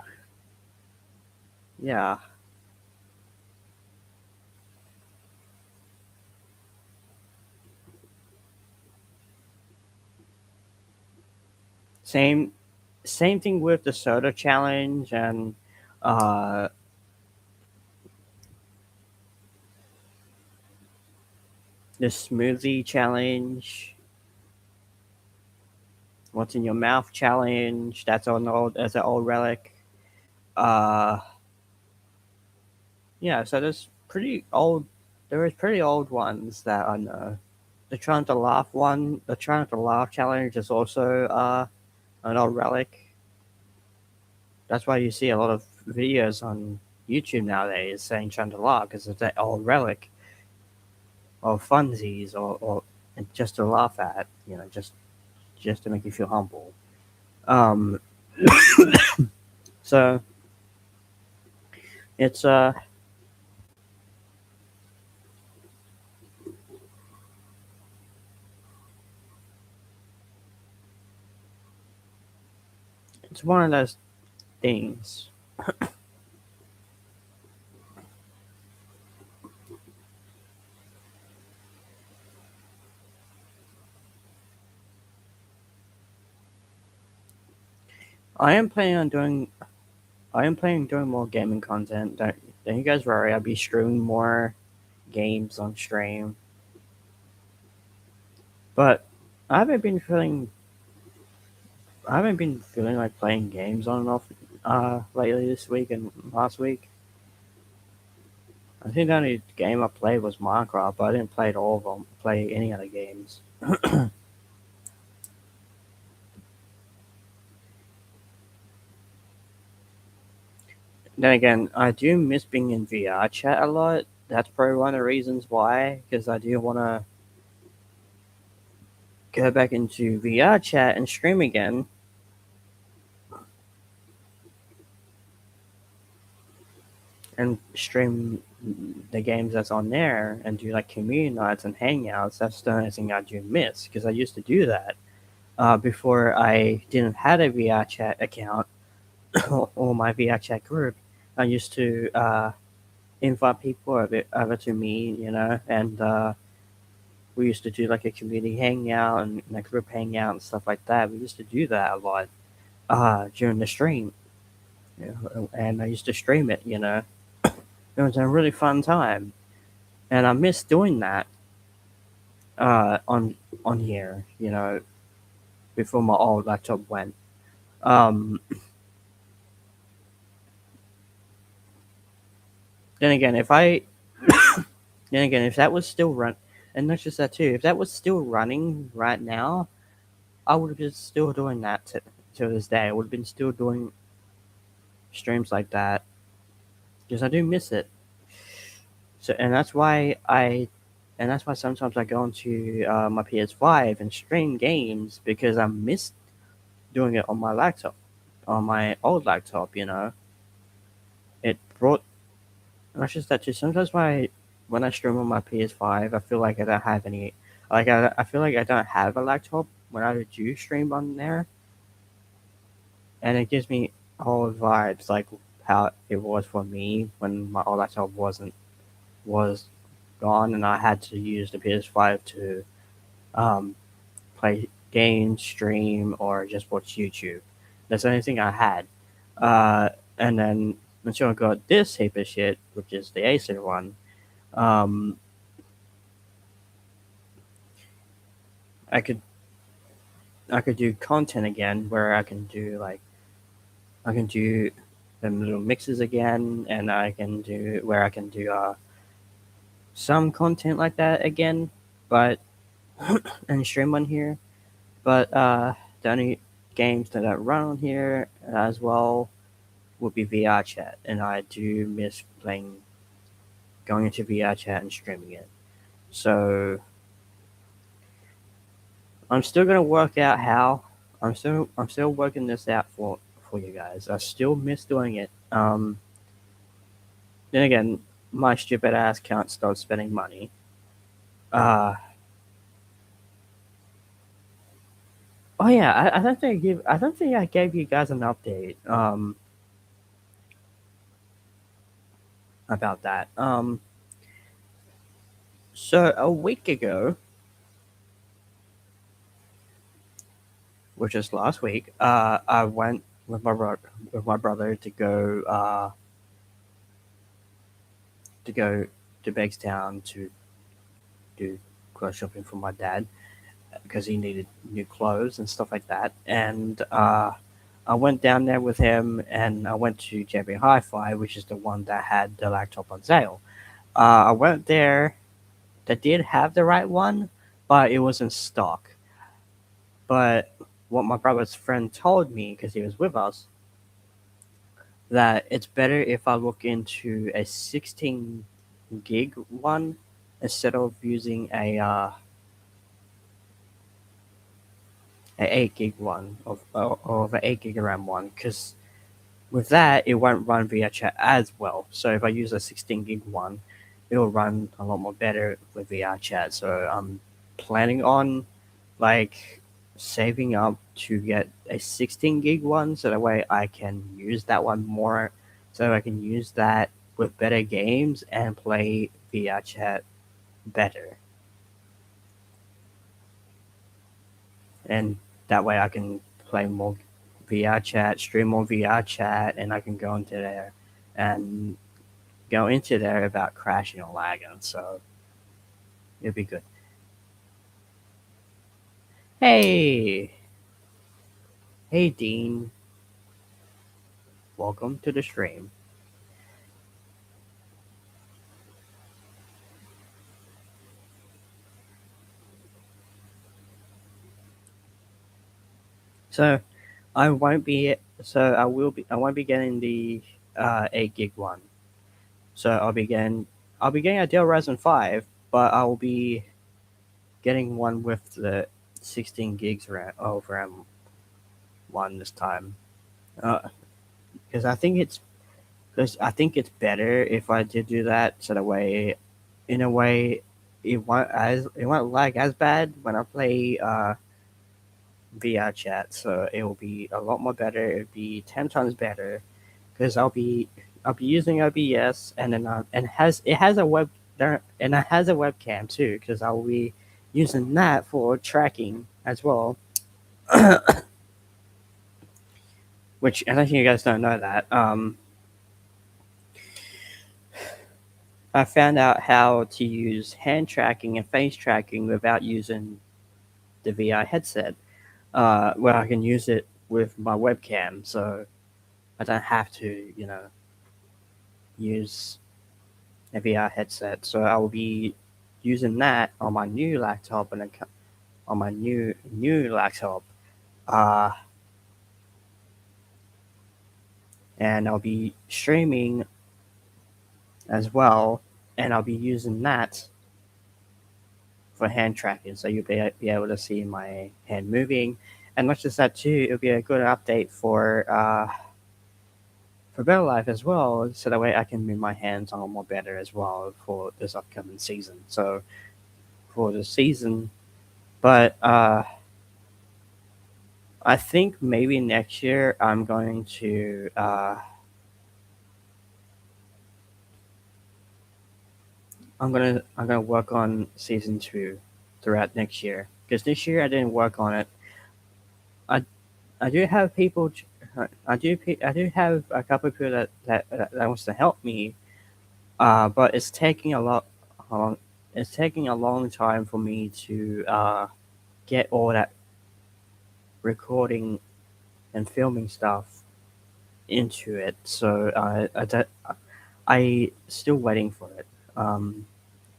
yeah, same same thing with the soda challenge and uh, the smoothie challenge. What's in your mouth challenge? That's an old relic. Uh, yeah, so there's pretty old. There is pretty old ones that I know. The trying to laugh one, the trying to laugh challenge is also an old relic. That's why you see a lot of videos on YouTube nowadays saying trying to laugh because it's that old relic of funsies or just to laugh at, just to make you feel humble. Um, so it's it's one of those things. I am planning on doing I am planning on doing more gaming content. Don't you guys worry. I'll be streaming more games on stream. But I haven't been feeling I haven't been feeling like playing games on and off lately this week and last week. I think the only game I played was Minecraft, but I didn't play all of them. Play any other games. Then again, I do miss being in VR chat a lot. That's probably one of the reasons why, because I do want to go back into VR chat and stream again and stream the games that's on there and do like community nights and hangouts. That's the only thing I do miss because I used to do that before I didn't have a VR chat account or my VR chat group. I used to invite people over to me, and we used to do like a community hangout and a group hangout and stuff like that. We used to do that a lot during the stream, and I used to stream it. It was a really fun time, and I miss doing that on here. Before my old laptop went. Um, then again, if I then again if that was still run, and not just that too, if that was still running right now, I would have been still doing that to this day. I would have been still doing streams like that because I do miss it. So, and that's why sometimes I go into my PS5 and stream games because I miss doing it on my laptop, on my old laptop. It brought not just that too. Sometimes when I stream on my PS5, I feel like I don't have any. Like I feel like I don't have a laptop when I do stream on there, and it gives me all the vibes like how it was for me when my old laptop was gone, and I had to use the PS5 to um, play games, stream, or just watch YouTube. That's the only thing I had. And then until I got this heap of shit, which is the Acer one, um, I could I could do content again where I can do them little mixes again, and I can do some content like that again, but and stream on here. But the only games that I run on here as well would be VR chat, and I do miss playing, going into VR chat and streaming it. So I'm still gonna work out how. I'm still working this out for you guys. I still miss doing it. Then again, my stupid ass can't start spending money. Uh, oh yeah, I don't think I don't think I gave you guys an update about that. So a week ago, which is last week, I went with with my brother to go to Bakestown to do clothes shopping for my dad because he needed new clothes and stuff like that. And I went down there with him, and I went to JB Hi-Fi, which is the one that had the laptop on sale. I went there. They did have the right one, but it was in stock. But what my brother's friend told me, because he was with us, that it's better if I look into a 16 gig one instead of using a 8 gig one of an 8 gig RAM one, because with that it won't run via chat as well. So if I use a 16 gig one, it'll run a lot more better with VR chat. So I'm planning on like saving up to get a 16 gig one, so that way I can use that one more, so I can use that with better games and play VR chat better. And that way I can play more VR chat, stream more VR chat, and I can and go into there without crashing or lagging. So it'll be good. Hey, hey Dean, welcome to the stream. So I won't be. So I will be. I won't be getting the 8 gig one. So I'll be getting a Dell Ryzen 5, but I'll be getting one with the 16 gigs RAM one this time. Because I think it's better if I did do that, so that way, in a way, it won't lag as bad when I play VR chat. So it will be a lot more better. It'll be 10 times better because I'll be using OBS, and then and it has a web there, and it has a webcam too, because I'll be using that for tracking as well. Which I think you guys don't know that. I found out how to use hand tracking and face tracking without using the VR headset, where I can use it with my webcam, so I don't have to, use a VR headset. So I will be using that on my new laptop on my new laptop, uh, and I'll be streaming as well, and I'll be using that for hand tracking, so you'll be able to see my hand moving. And not just that too, it'll be a good update for Better Life as well, so that way I can move my hands a lot more better as well for this upcoming season. So for the season, but I think maybe next year I'm gonna work on season two throughout next year, because this year I didn't work on it. I I do have people. I do have a couple of people that wants to help me. But it's taking a lot. Um, it's taking a long time for me to get all that recording and filming stuff into it. So I still waiting for it.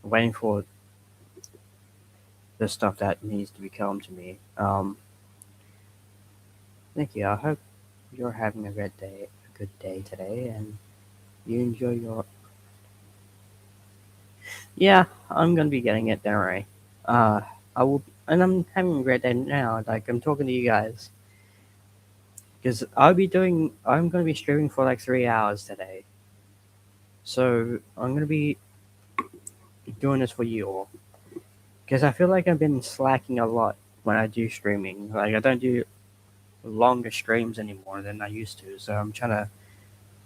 Waiting for the stuff that needs to become to me. Thank you. I hope you're having a good day today, and you enjoy your. Yeah, I'm gonna be getting it. Don't worry. Uh, I will, and I'm having a great day now. Like I'm talking to you guys, because I'm gonna be streaming for like 3 hours today, so I'm gonna be doing this for you all because I feel like I've been slacking a lot when I do streaming. Like I don't do longer streams anymore than I used to, so I'm trying to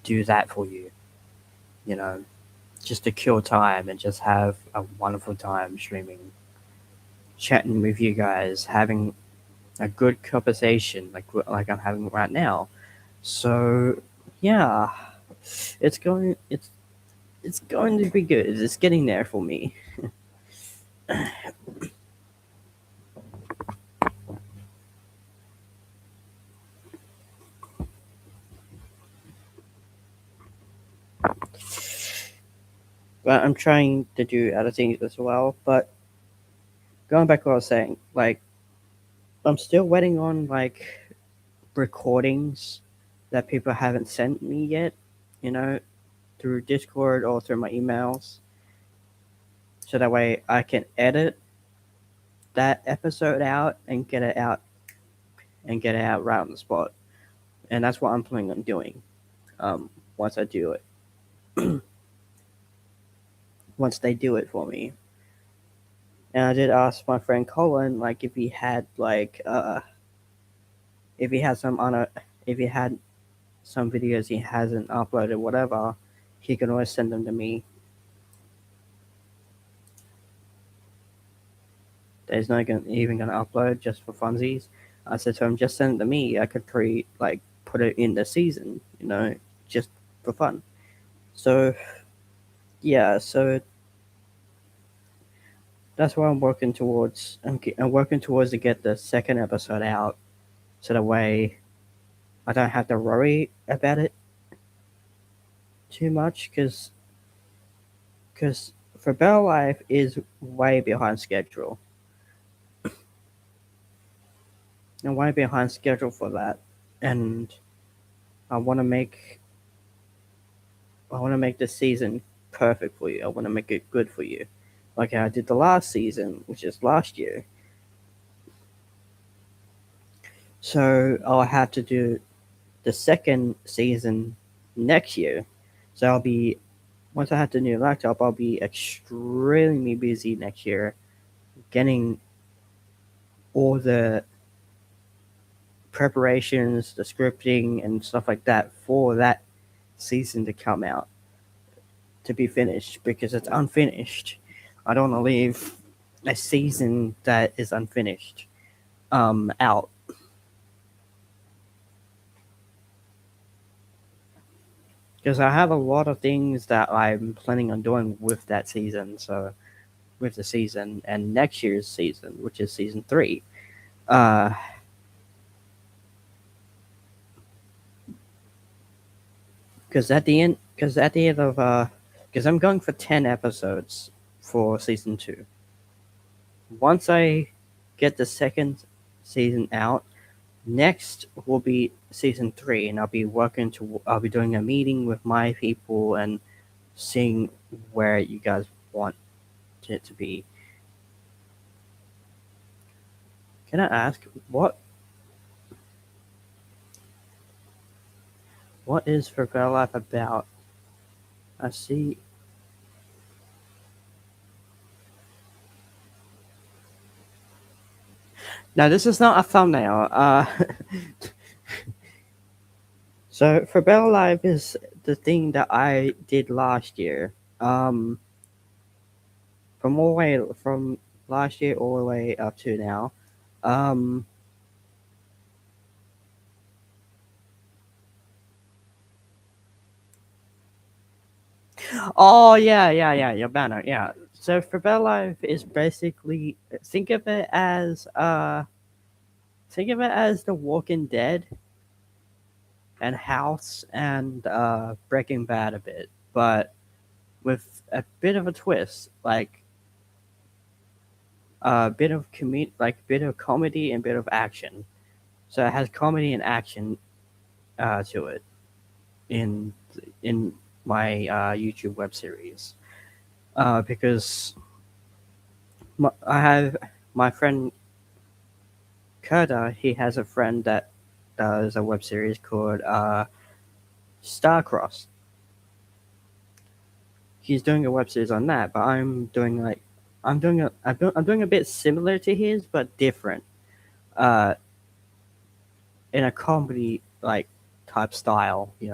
do that for you. You know, just to kill time and just have a wonderful time streaming, chatting with you guys, having a good conversation like I'm having right now. So yeah, it's going to be good. It's getting there for me. But I'm trying to do other things as well. But going back to what I was saying, like I'm still waiting on like recordings that people haven't sent me yet, you know, through Discord or through my emails. So that way I can edit that episode out and get it out right on the spot. And that's what I'm planning on doing. Once I do it. Once they do it for me. And I did ask my friend Colin like if he had if he had some on a if he had some videos he hasn't uploaded, whatever, he can always send them to me. That he's not even gonna upload just for funsies. I said to him, just send it to me. I could put it in the season, just for fun. So yeah, so that's what I'm working towards. I'm working towards to get the second episode out, so that way I don't have to worry about it too much, because for Bell Life is way behind schedule. I'm way behind schedule for that, and I want to make the season perfect for you. I want to make it good for you, like I did the last season, which is last year. So I'll have to do the second season next year. So I'll be once I have the new laptop, I'll be extremely busy next year getting all the preparations, the scripting, and stuff like that for that season to come out, to be finished, because it's unfinished. I don't want to leave a season that is unfinished out. Because I have a lot of things that I'm planning on doing with that season. So with the season and next year's season, which is season 3. Uh, because at the end of because I'm going for 10 episodes for season 2. Once I get the second season out, next will be season 3, and I'll be doing a meeting with my people and seeing where you guys want it to be. Can I ask what is Forgot Life about? I see. Now this is not a thumbnail. So Forbella Live is the thing that I did last year. From last year all the way up to now. Um, oh yeah, your banner, yeah. So Forbella Live is basically think of it as The Walking Dead and House and Breaking Bad a bit, but with a bit of a twist, like a bit of comedy and bit of action. So it has comedy and action to it in in my YouTube web series. Because I have my friend Kurta, he has a friend that there's a web series called Starcross. He's doing a web series on that, but I'm doing a bit similar to his, but different. Uh, in a comedy like type style, in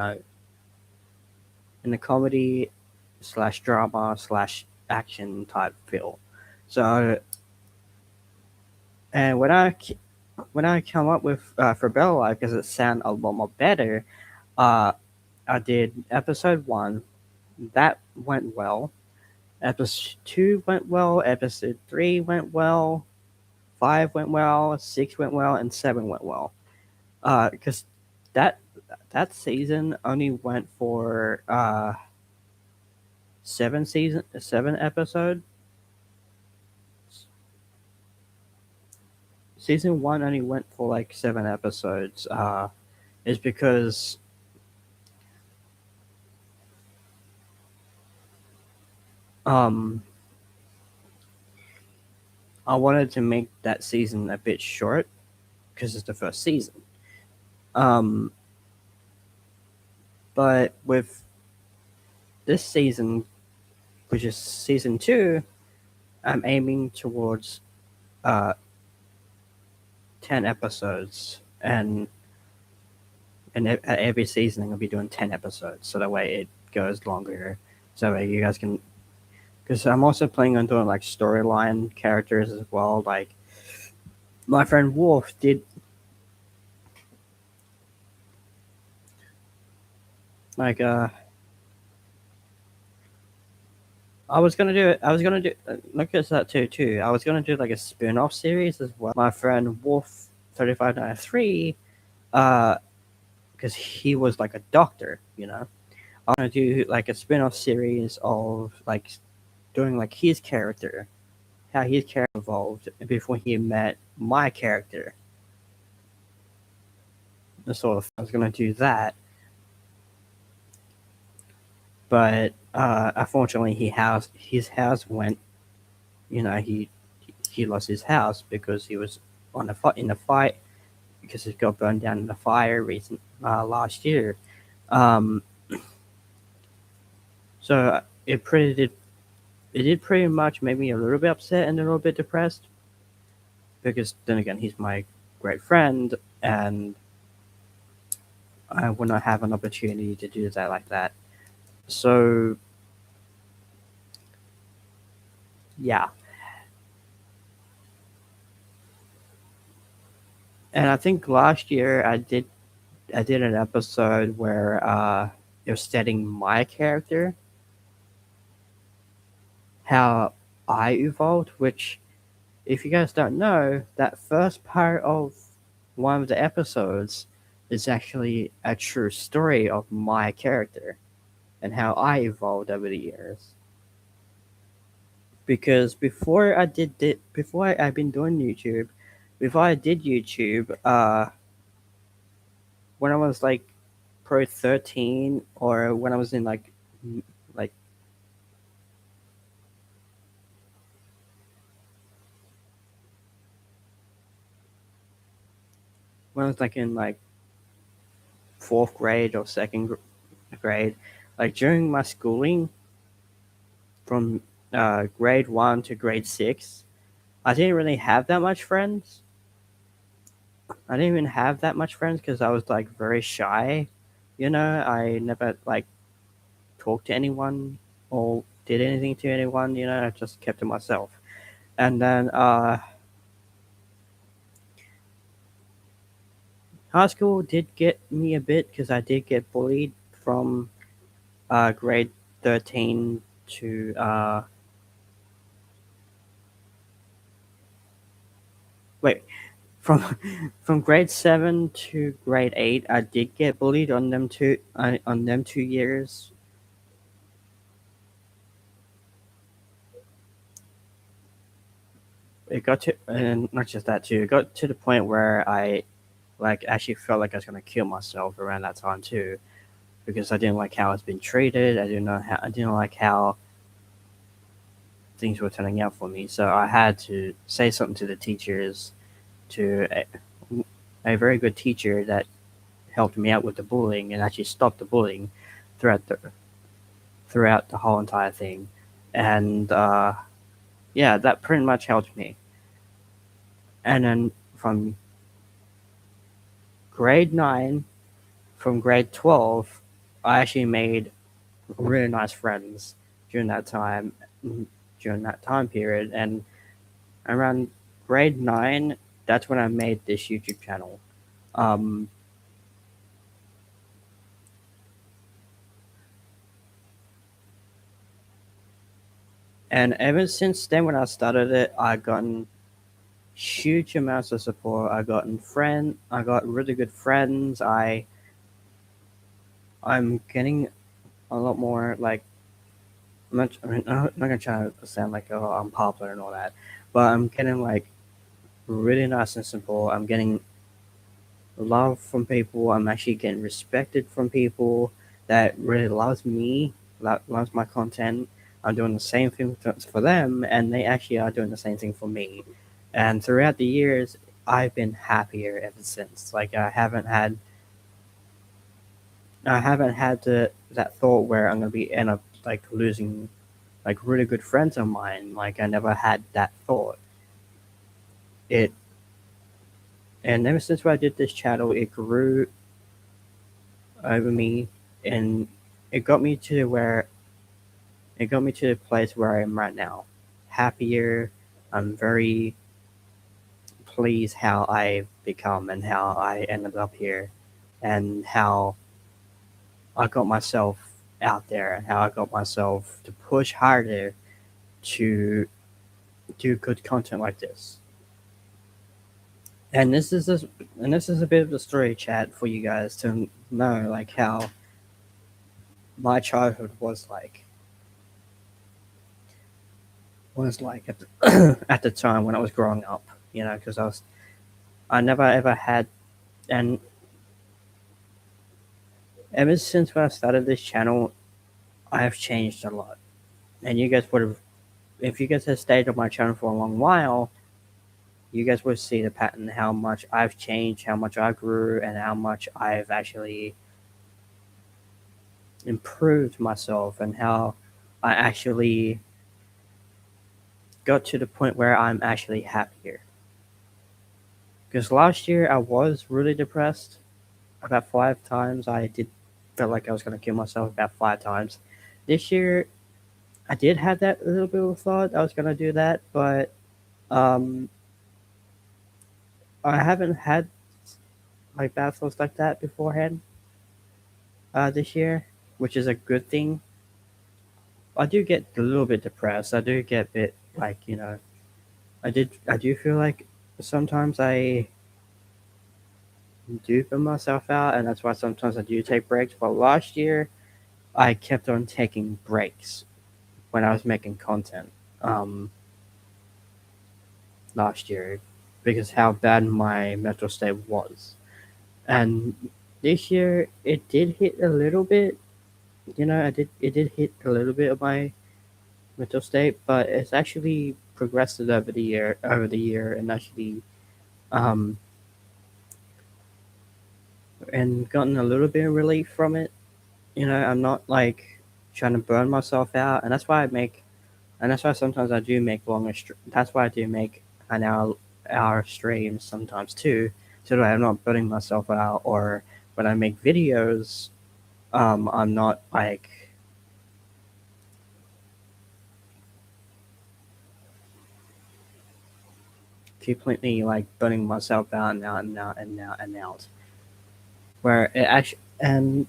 a comedy slash drama slash action type feel. So, and when I come up with for Bella Life, because it sound a lot more better, uh, I did episode 1. That went well. Episode 2 went well. Episode 3 went well. 5 went well. 6 went well, and 7 went well. Because that that season only went for 7 episode. Season 1 only went for like 7 episodes. Is because um I wanted to make that season a bit short because it's the first season. Um, but with this season, which is season 2, I'm aiming towards uh 10 episodes, and at every season I'm gonna be doing 10 episodes, so that way it goes longer. So that you guys can, because I'm also planning on doing like storyline characters as well. Like my friend Wolf did, like I was gonna do it. I was gonna do look at that too. I was gonna do like a spin-off series as well. My friend Wolf 3593, because he was like a doctor. I want to do like a spin-off series of like doing like his character, how his character evolved before he met my character. The sort of I was gonna do that, but unfortunately, his house went. He lost his house because he was on a fight in a fight because it got burned down in a fire last year. Um, so it did pretty much make me a little bit upset and a little bit depressed because then again he's my great friend and I would not have an opportunity to do that like that. So yeah, and I think last year I did an episode where it was setting my character, how I evolved, which if you guys don't know, that first part of one of the episodes is actually a true story of my character and how I evolved over the years. Because before I've been doing YouTube, before I did YouTube, when I was like pro 13 or when I was in like when I was like in like fourth grade or grade, like during my schooling from grade 1 to grade 6, I didn't really have that much friends. I didn't even have that much friends because I was like very shy. I never like talked to anyone or did anything to anyone. I just kept to myself. And then high school did get me a bit because I did get bullied from grade 13 to wait from from grade 7 to grade 8. I did get bullied on them 2 years. It got to, and not just that too, it got to the point where I like actually felt like I was gonna kill myself around that time too, because I didn't like how I was being treated. I didn't like how things were turning out for me. So I had to say something to the teachers, to a very good teacher that helped me out with the bullying and actually stopped the bullying throughout the whole entire thing. And yeah, that pretty much helped me. And then grade 9, from grade 12, I actually made really nice friends during that time, during that time period. And around grade 9, that's when I made this YouTube channel. Um, and ever since then, when I started it, I gotten huge amounts of support. I got really good friends. I'm getting a lot more like I'm not gonna try to sound like, oh, I'm popular and all that, but I'm getting like really nice and simple. I'm getting love from people. I'm actually getting respected from people that really loves me, loves my content. I'm doing the same thing for them, and they actually are doing the same thing for me. And throughout the years, I've been happier ever since. Like I haven't had that thought where I'm gonna be end up like losing like really good friends of mine. Like I never had that thought. It and ever since I did this channel, it grew over me, and it got me to where it got me to the place where I am right now. Happier. I'm very pleased how I've become and how I ended up here, and how I got myself out there, and how I got myself to push harder to do good content like this. And this is a bit of a story chat for you guys to know like how my childhood was like at the, at the time when I was growing up. You know, because I never ever had, and ever since when I started this channel, I have changed a lot. And you guys would have, if you guys have stayed on my channel for a long while, you guys would see the pattern, how much I've changed, how much I grew, and how much I've actually improved myself, and how I actually got to the point where I'm actually happier. Because last year I was really depressed. About 5 times I did felt like I was gonna kill myself about 5 times. This year I did have that little bit of thought I was gonna do that, but um, I haven't had like bad thoughts like that beforehand this year, which is a good thing. I do get a little bit depressed. I do get a bit like I do feel like sometimes I do put myself out, and that's why sometimes I do take breaks. But last year I kept on taking breaks when I was making content. Um, Last year because how bad my mental state was. And this year it did hit a little bit. It did hit a little bit of my mental state, but it's actually progressed over the year, and actually um and gotten a little bit of relief from it. I'm not like trying to burn myself out, and that's why sometimes I do make that's why I do make an hour streams sometimes too, so that I'm not burning myself out. Or when I make videos, I'm not like completely like burning myself out and out and out and out and out. Where it actually and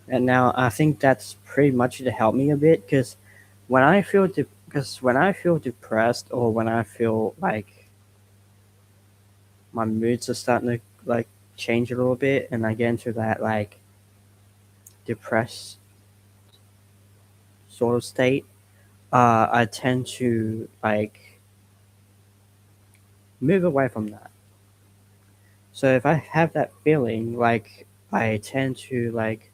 now I think that's pretty much to help me a bit, because when I feel depressed, or when I feel like my moods are starting to like change a little bit, and I get into that like depressed sort of state, I tend to like move away from that. So if I have that feeling, like I tend to like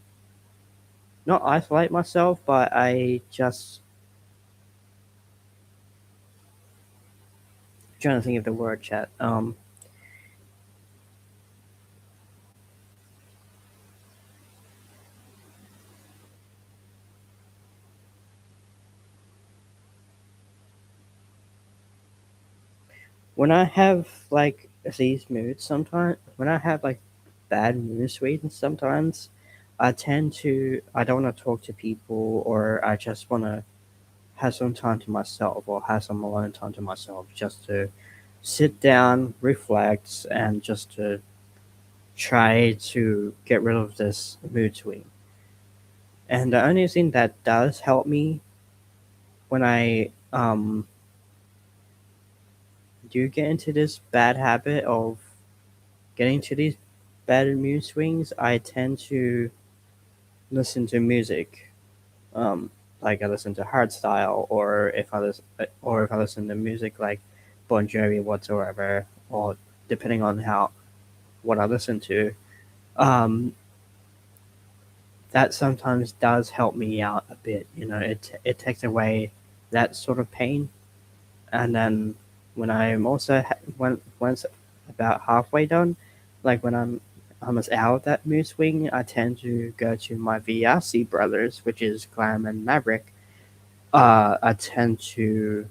not isolate myself, but I just trying to think of the word chat. When I have like these moods, sometimes when I have like bad mood swings, sometimes I don't want to talk to people, or I just want to have some time to myself, or have some alone time to myself, just to sit down, reflect, and just to try to get rid of this mood swing. And the only thing that does help me when I do get into this bad habit of getting to these bad mood swings, I tend to listen to music. Um, like I listen to hardstyle, or if I listen to music like Bon Jovi whatsoever, or depending on how what I listen to, um, that sometimes does help me out a bit. It takes away that sort of pain. And then when I'm also when once about halfway done, like when I'm almost out of that mood swing, I tend to go to my VRC brothers, which is Glam and Maverick. I tend to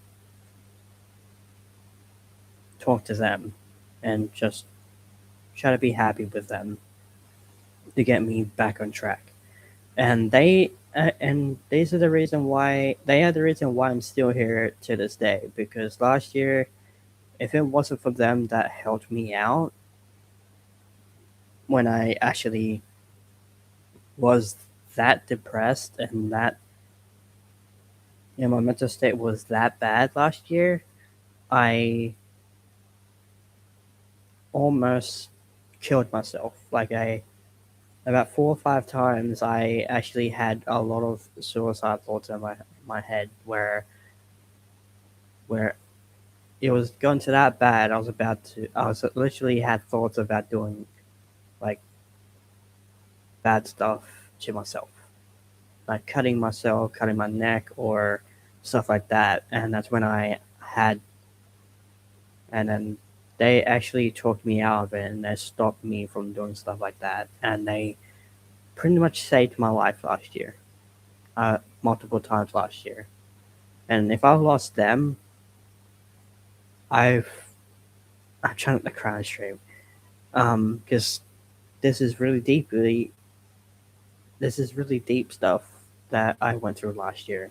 talk to them and just try to be happy with them to get me back on track. And these are the reason why they are the reason why I'm still here to this day. Because last year, if it wasn't for them that helped me out when I actually was that depressed, and that my mental state was that bad last year, I almost killed myself. Like I About 4 or 5 times, I actually had a lot of suicide thoughts in my head, where it was going to that bad. I was literally had thoughts about doing like bad stuff to myself, like cutting myself, cutting my neck, or stuff like that. And that's when and then they actually talked me out of it, and they stopped me from doing stuff like that. And they pretty much saved my life last year, multiple times last year. And if I lost them, I've I'm trying to cry straight, because this is really this is really deep stuff that I went through last year.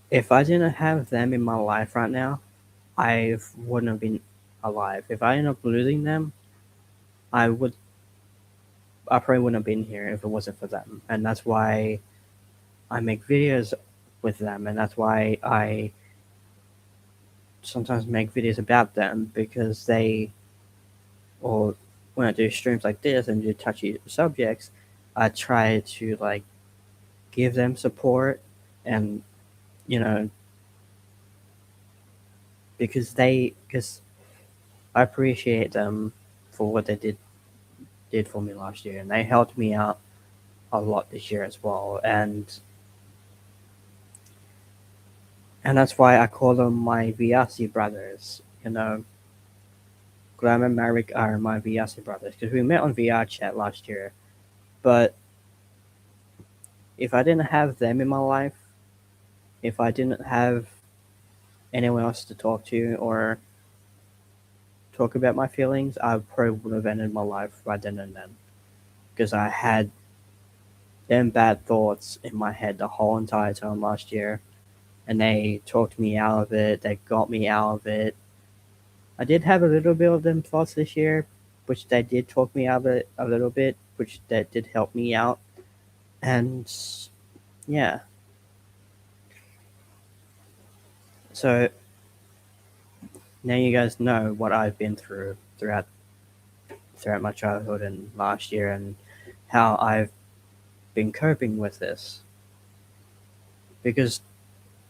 If I didn't have them in my life right now, I wouldn't have been alive. If I ended up losing them, I would I probably wouldn't have been here if it wasn't for them. And that's why I make videos with them, and that's why I sometimes make videos about them, because or when I do streams like this and do touchy subjects, I try to like give them support, and you know because I appreciate them for what they did for me last year, and they helped me out a lot this year as well. And that's why I call them my Viasi brothers. Graham and Marek are my Viasi brothers, because we met on VR chat last year. But if I didn't have them in my life, if I didn't have anyone else to talk to or talk about my feelings, I probably would have ended my life right then and then. Because I had them bad thoughts in my head the whole entire time last year, and they talked me out of it. They got me out of it. I did have a little bit of them thoughts this year, which they did talk me out of it a little bit, which that did help me out. And yeah, so now you guys know what I've been through throughout my childhood and last year, and how I've been coping with this. Because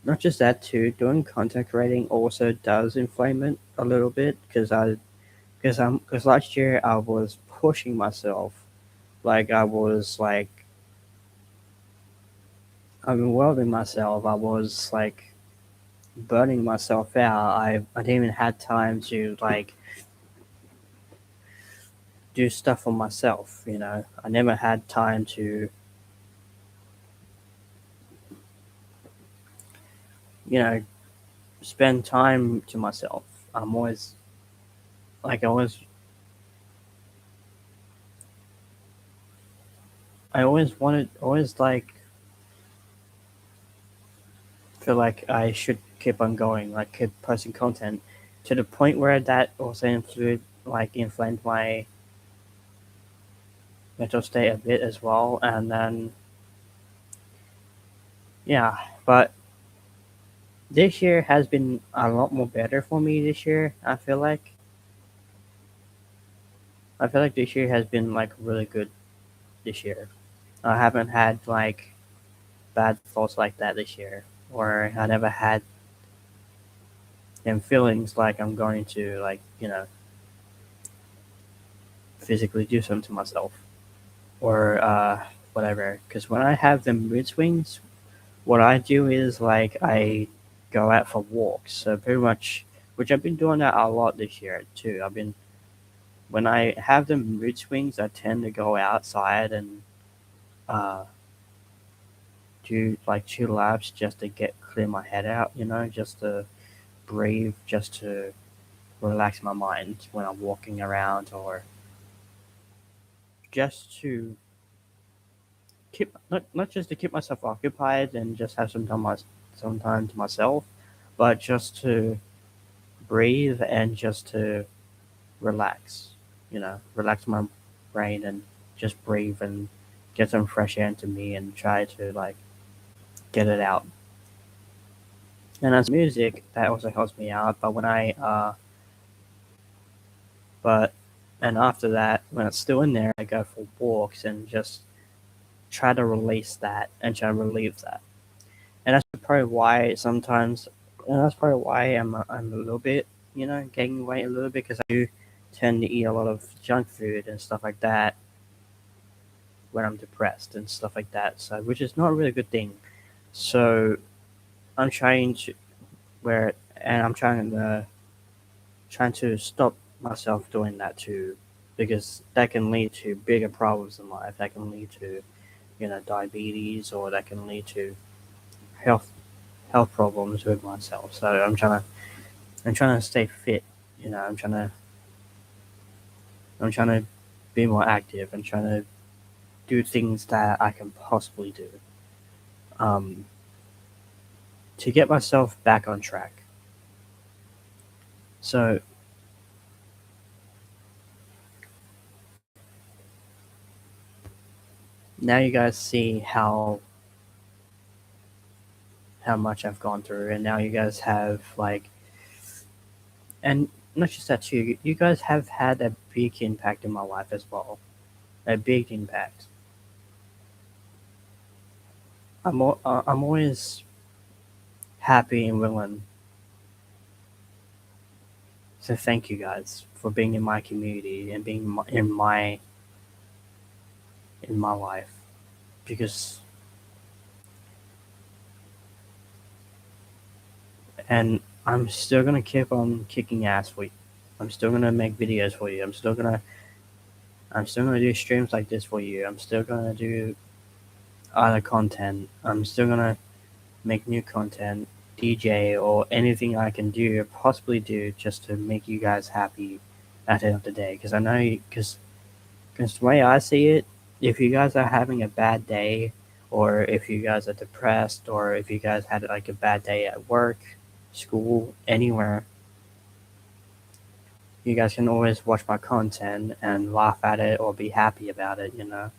not just that too, doing content creating also does inflame it a little bit, because last year I was pushing myself, like I was like overwhelming myself. I was like burning myself out. I didn't even had time to like do stuff for myself. I never had time to you know spend time to myself. I'm always like I always wanted always like feel like I should keep on going, like keep posting content to the point where that also inflamed my mental state a bit as well. And then yeah, but this year has been a lot more better for me this year. I feel like this year has been like really good this year. I haven't had like bad thoughts like that this year, or I never had them feelings like I'm going to like physically do something to myself or whatever. Because when I have the mood swings, what I do is like I go out for walks. So pretty much, which I've been doing that a lot this year too. I've been when I have the mood swings, I tend to go outside and uh, do like 2 laps just to get clear my head out. Just to breathe, just to relax my mind when I'm walking around, or just to keep not just to keep myself occupied and just have some time to myself, but just to breathe and just to relax. Relax my brain and just breathe and get some fresh air into me and try to like get it out. And as music, that also helps me out. But and after that, when it's still in there, I go for walks and just try to release that and try to relieve that. And that's probably why sometimes, and that's probably why I'm a little bit, gaining weight a little bit because I do tend to eat a lot of junk food and stuff like that when I'm depressed and stuff like that. So, which is not a really good thing. So I'm trying to where, and I'm trying to stop myself doing that too, because that can lead to bigger problems in life. That can lead to, diabetes, or that can lead to health health problems with myself. So I'm trying to stay fit. You know, I'm trying to be more active and trying to do things that I can possibly do um, to get myself back on track. So now you guys see how much I've gone through, and now you guys have like, and not just that too. You guys have had a big impact in my life as well. A big impact. I'm always happy and willing to thank you guys for being in my community and being in my life, because and I'm still gonna keep on kicking ass for you. I'm still gonna make videos for you. I'm still gonna do streams like this for you. I'm still gonna do other content. I'm still gonna make new content, DJ, or anything I can do, or possibly do, just to make you guys happy at the end of the day. Because I know, because the way I see it, if you guys are having a bad day, or if you guys are depressed, or if you guys had like a bad day at work, school, anywhere, you guys can always watch my content and laugh at it or be happy about it. And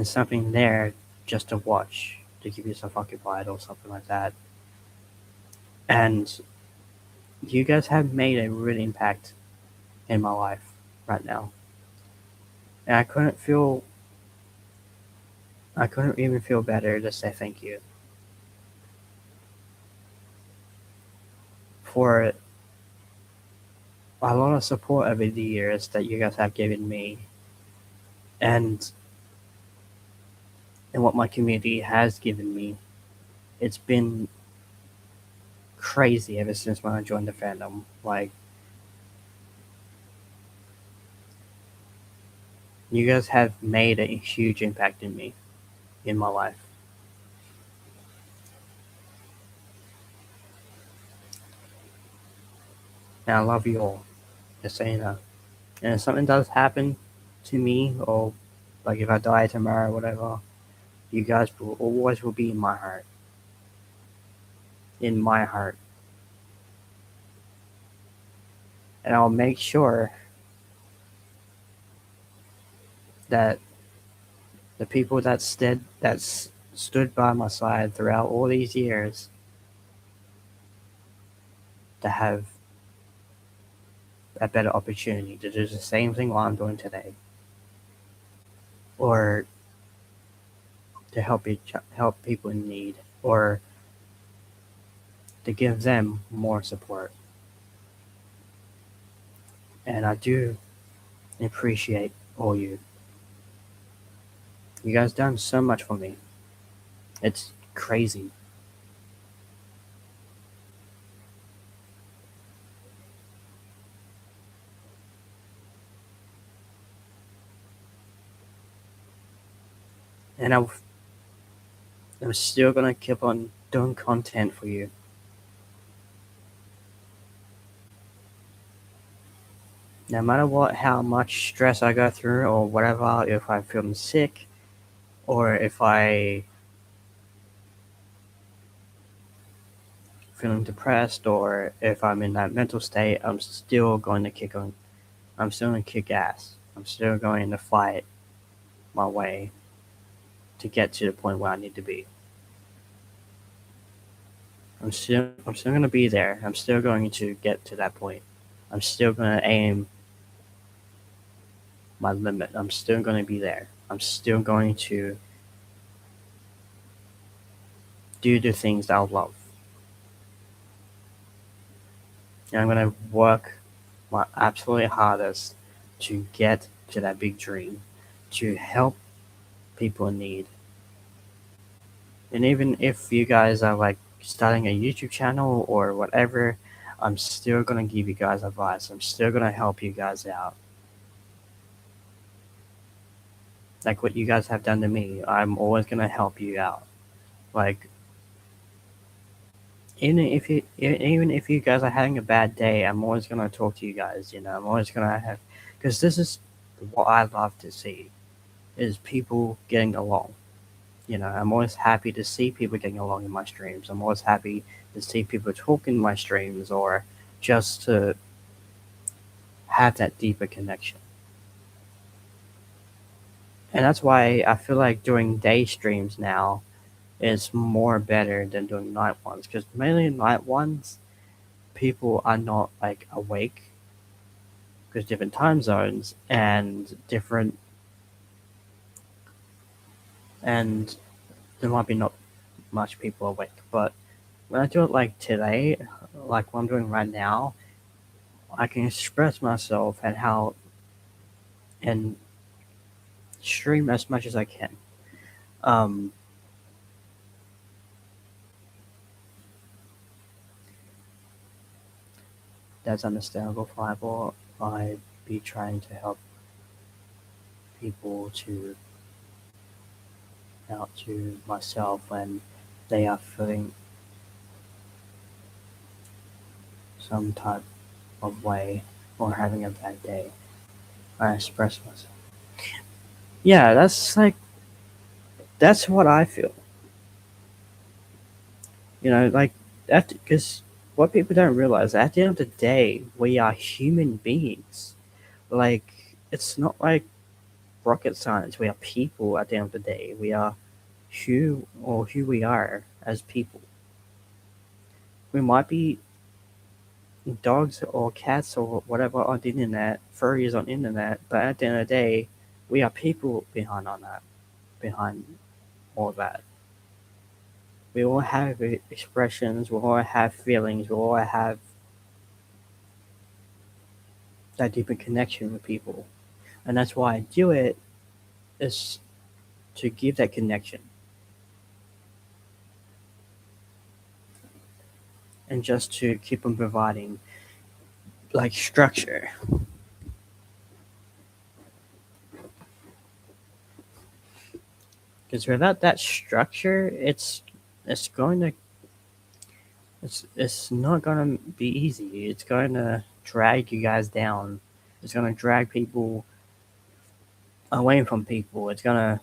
something there just to watch to keep yourself occupied or something like that. And you guys have made a real impact in my life right now. And I couldn't even feel better to say thank you for a lot of support over the years that you guys have given me, and what my community has given me. It's been crazy ever since when I joined the fandom. Like, you guys have made a huge impact in me, in my life. And I love you all. Just so you know. And if something does happen to me, or like if I die tomorrow or whatever, you guys will always will be in my heart. In my heart. And I'll make sure that the people that stood by my side throughout all these years to have a better opportunity to do the same thing while I'm doing today, or to help people in need, or to give them more support. And I do appreciate all you. You guys done so much for me. It's crazy. And I'm still gonna keep on doing content for you. No matter what, how much stress I go through, or whatever, if I feel sick, or if I feeling depressed, or if I'm in that mental state, I'm still going to kick on. I'm still going to kick ass. I'm still going to fight my way to get to the point where I need to be. I'm still going to be there. I'm still going to get to that point. I'm still going to aim my limit. I'm still going to be there. I'm still going to do the things that I love. And I'm going to work my absolute hardest to get to that big dream, to help people in need. And even if you guys are like starting a YouTube channel or whatever, I'm still going to give you guys advice. I'm still going to help you guys out. Like what you guys have done to me, I'm always going to help you out. Like, even if you guys are having a bad day, I'm always going to talk to you guys, you know. I'm always going to have, because this is what I love to see, is people getting along. You know, I'm always happy to see people getting along in my streams. I'm always happy to see people talk in my streams, or just to have that deeper connection. And that's why I feel like doing day streams now is more better than doing night ones, because mainly night ones, people are not like awake, because different time zones and different, and there might be not much people awake. But when I do it like today, like what I'm doing right now, I can express myself and how, and stream as much as I can. Um, that's understandable, Fireball. I'd be trying to help people to out to myself when they are feeling some type of way or having a bad day. I express myself. Yeah, that's what I feel. You know, like that, because what people don't realize, at the end of the day, we are human beings. Like, it's not like rocket science. We are people at the end of the day. We are who we are as people. We might be dogs or cats or whatever on the internet, furries on the internet, but at the end of the day, we are people behind all that. We all have expressions, we all have feelings, we all have that deeper connection with people. And that's why I do it, is to give that connection and just to keep on providing like structure. Because without that structure, it's going to it's not going to be easy. It's going to drag you guys down. It's gonna drag people away from people. It's gonna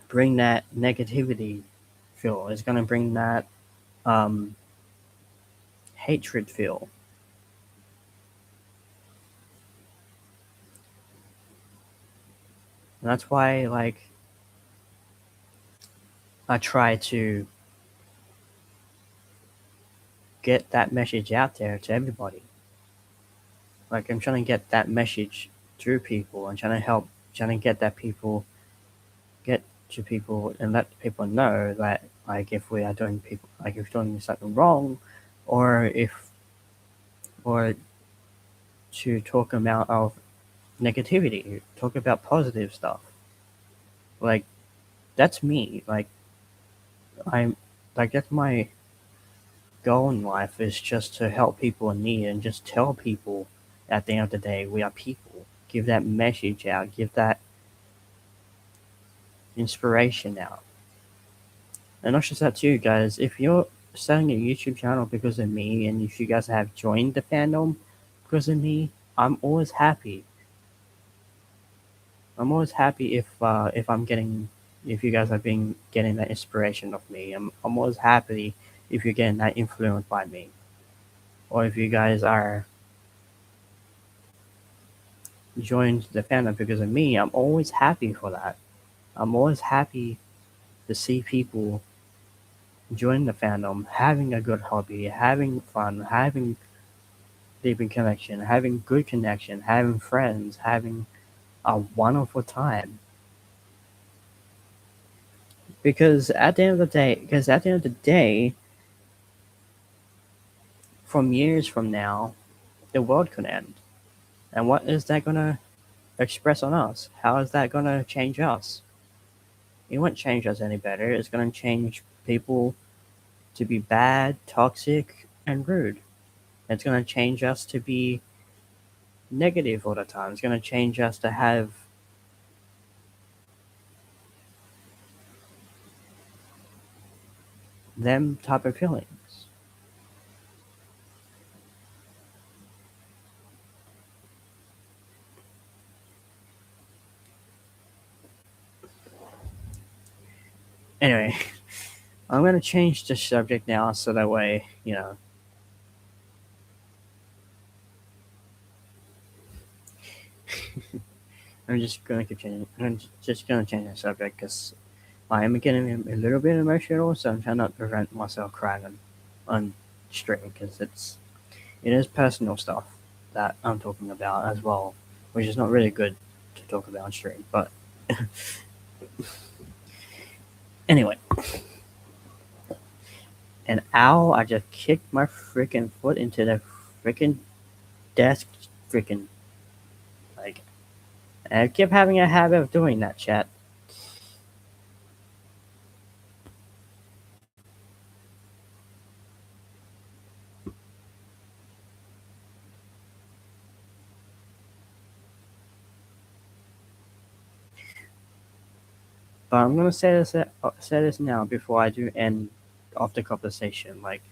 bring that negativity feel. It's gonna bring that um, hatred feel. And that's why, like, I try to get that message out there to everybody. Like, I'm trying to get that message through people. I'm trying to help, trying to get that people get to people and let people know that, like, if we are doing people, like, if we're doing something wrong, or if, or to talk about of negativity, talk about positive stuff. Like, that's me. Like, I'm, like, that's my goal in life, is just to help people in need and just tell people at the end of the day we are people. Give that message out, give that inspiration out. And not just that too, guys. If you're starting a YouTube channel because of me, and if you guys have joined the fandom because of me, I'm always happy. I'm always happy if I'm getting, if you guys are being getting that inspiration of me. I'm always happy if you're getting that influence by me, or if you guys are joined the fandom because of me. I'm always happy for that. I'm always happy to see people join the fandom, having a good hobby, having fun, having deep connection, having good connection, having friends, having a wonderful time. Because at the end of the day, from years from now, the world could end. And what is that gonna express on us? How is that gonna change us? It won't change us any better. It's gonna change people to be bad, toxic, and rude. It's gonna change us to be negative all the time. It's gonna change us to have them type of feelings. Anyway, I'm gonna change the subject now so that way, I'm just gonna continue. I'm just gonna change the subject because I am getting a little bit emotional, so I'm trying not to prevent myself crying on stream because it is personal stuff that I'm talking about as well, which is not really good to talk about on stream. But anyway, an owl, I just kicked my freaking foot into the freaking desk, freaking like. And I keep having a habit of doing that, chat. But I'm gonna say this now before I do end off the conversation. Like,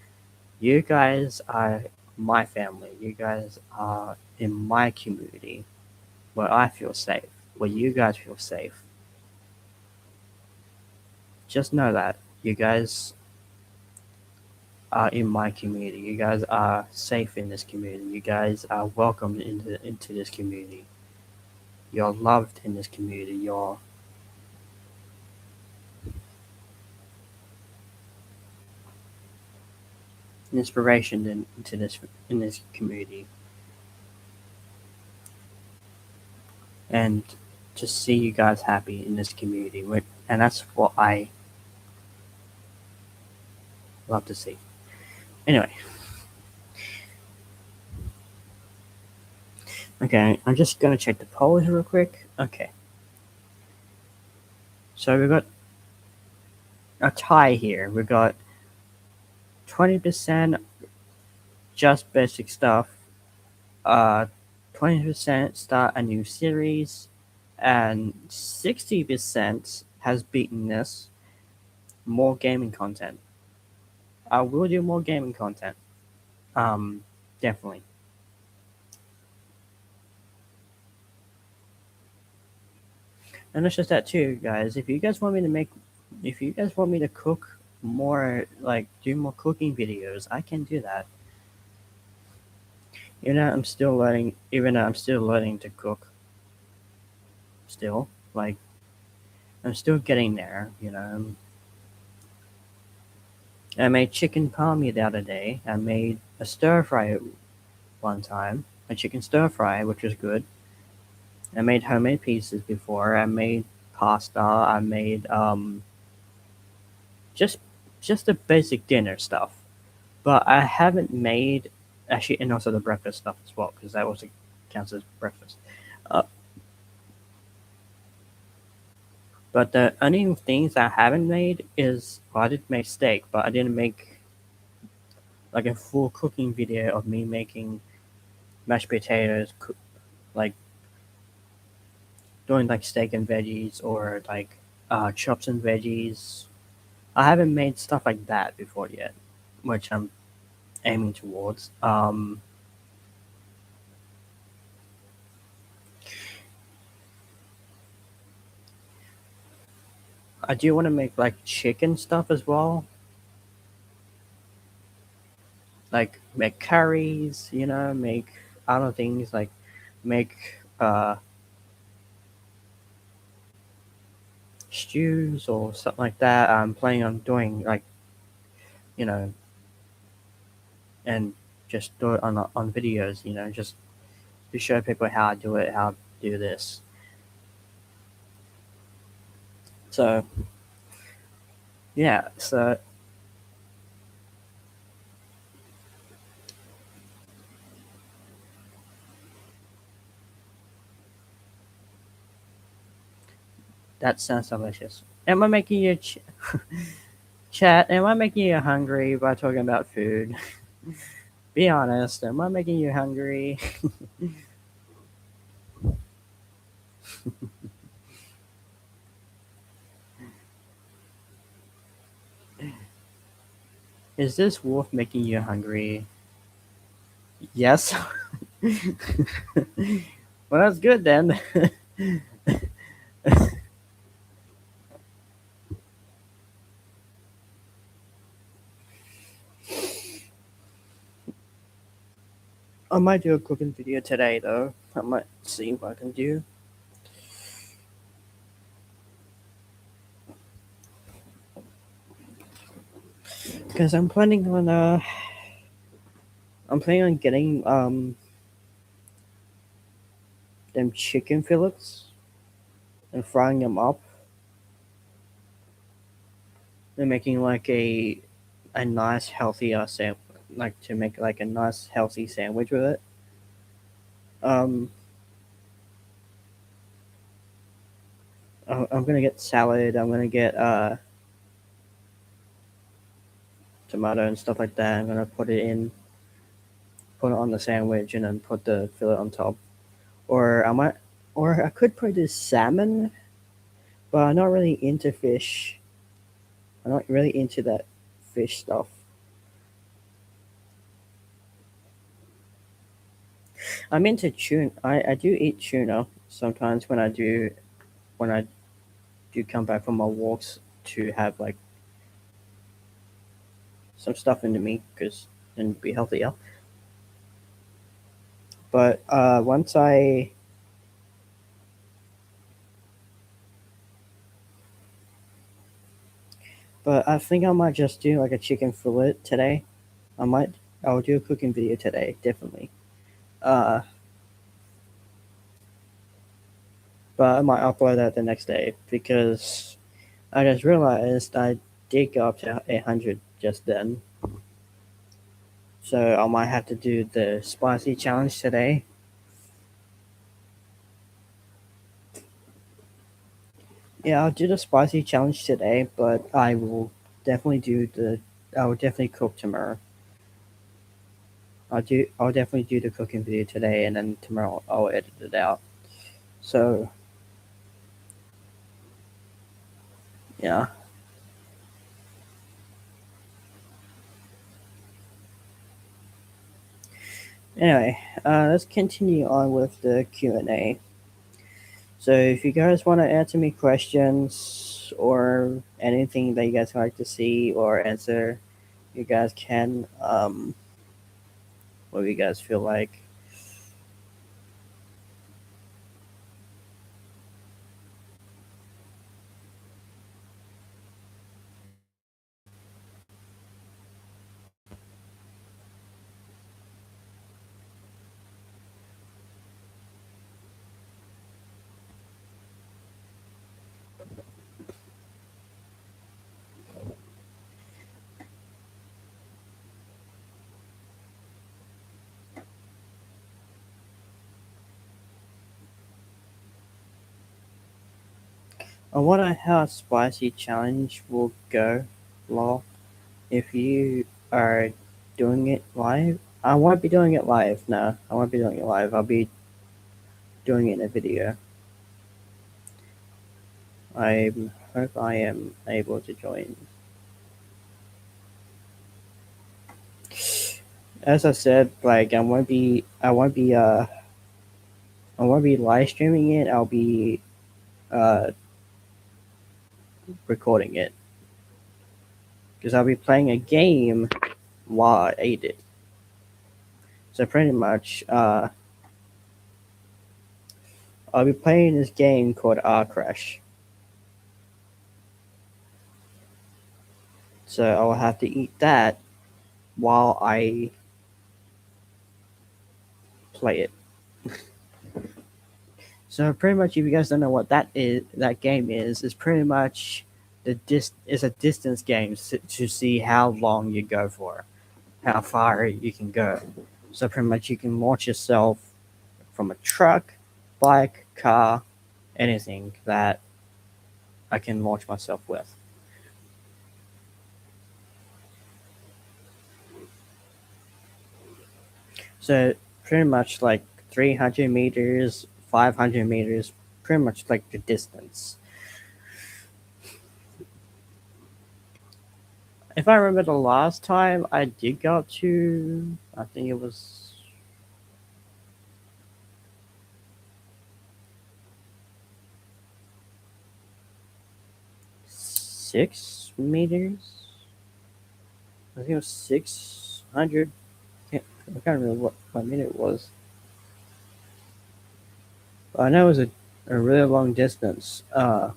you guys are my family. You guys are in my community where I feel safe, where you guys feel safe. Just know that you guys are in my community. You guys are safe in this community. You guys are welcomed into this community. You're loved in this community. You're an inspiration in this community. And to see you guys happy in this community, and that's what I love to see. Anyway, okay, I'm just gonna check the polls real quick. Okay, so we got a tie here. We got 20% just basic stuff, 20% start a new series, and 60% has beaten this. More gaming content. I will do more gaming content. Definitely. And it's just that too, guys. If you guys want me to cook more, like do more cooking videos, I can do that. Even though I'm still learning to cook. Still, like I'm still getting there. I made chicken palmy the other day. I made a stir fry one time, a chicken stir fry, which was good. I made homemade pieces before. I made pasta. I made just just the basic dinner stuff. But I haven't made actually, and also the breakfast stuff as well, because that also counts as breakfast. Uh, but the only things I haven't made is, well, I did make steak, but I didn't make like a full cooking video of me making mashed potatoes, like doing like steak and veggies or like chops and veggies. I haven't made stuff like that before yet, which I'm aiming towards. I do want to make like chicken stuff as well, like make curries, make other things like make stews or something like that. I'm planning on doing like you know, and just do it on videos, just to show people how I do it, how I do this. So yeah, so that sounds delicious. Am I making you chat? Am I making you hungry by talking about food? Be honest. Am I making you hungry? Is this wolf making you hungry? Yes. Well, that's good then. I might do a cooking video today, though. I might see what I can do. Because I'm planning on getting them chicken fillets and frying them up and making like a nice healthy like to make like a nice healthy sandwich with it. Um, I'm gonna get salad. I'm gonna get tomato and stuff like that. I'm gonna put it on the sandwich, and then put the fillet on top. Or or I could put this salmon, but I'm not really into fish. I'm not really into that fish stuff. I'm into tuna. I do eat tuna sometimes when I do come back from my walks to have like some stuff into me because and be healthier. But I think I might just do like a chicken fillet today. I might I'll do a cooking video today, definitely. Uh, but I might upload that the next day because I just realized I did go up to 800 just then. So I might have to do the spicy challenge today. Yeah, I'll do the spicy challenge today, but I will definitely cook tomorrow. I'll definitely do the cooking video today, and then tomorrow I'll edit it out. So yeah. Anyway, let's continue on with the Q&A. So if you guys want to answer me questions or anything that you guys like to see or answer, you guys can. What do you guys feel like? I wonder how spicy challenge will go, Law. If you are doing it live, I won't be doing it live. No, I won't be doing it live. I'll be doing it in a video. I hope I am able to join. As I said, like I won't be live streaming it. I'll be uh, recording it because I'll be playing a game while I ate it. So pretty much, I'll be playing this game called R Crash. So I'll have to eat that while I play it. So pretty much, if you guys don't know what that game is pretty much it's a distance game to see how long you go for, how far you can go. So pretty much, you can launch yourself from a truck, bike, car, anything that I can launch myself with. So pretty much like 300 meters, 500 meters, pretty much like the distance. If I remember the last time I did go up to, I think it was 6 meters. I think it was 600. I can't remember what minute it was. But I know it was a really long distance. I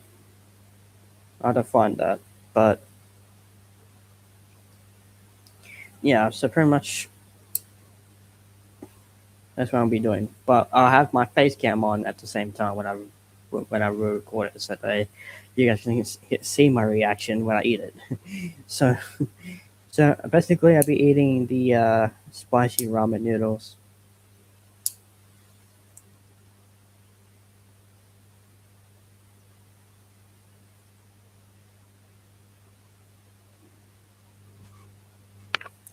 had to find that. But yeah, so pretty much that's what I'll be doing. But I'll have my face cam on at the same time when I record it, so that you guys can see my reaction when I eat it. so so basically, I'll be eating the spicy ramen noodles.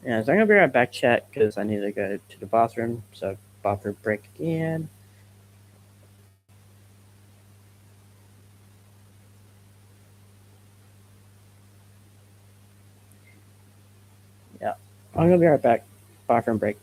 Yeah, so I'm gonna be right back, chat, because I need to go to the bathroom. So bathroom break again. Yeah, I'm gonna be right back. Bathroom break.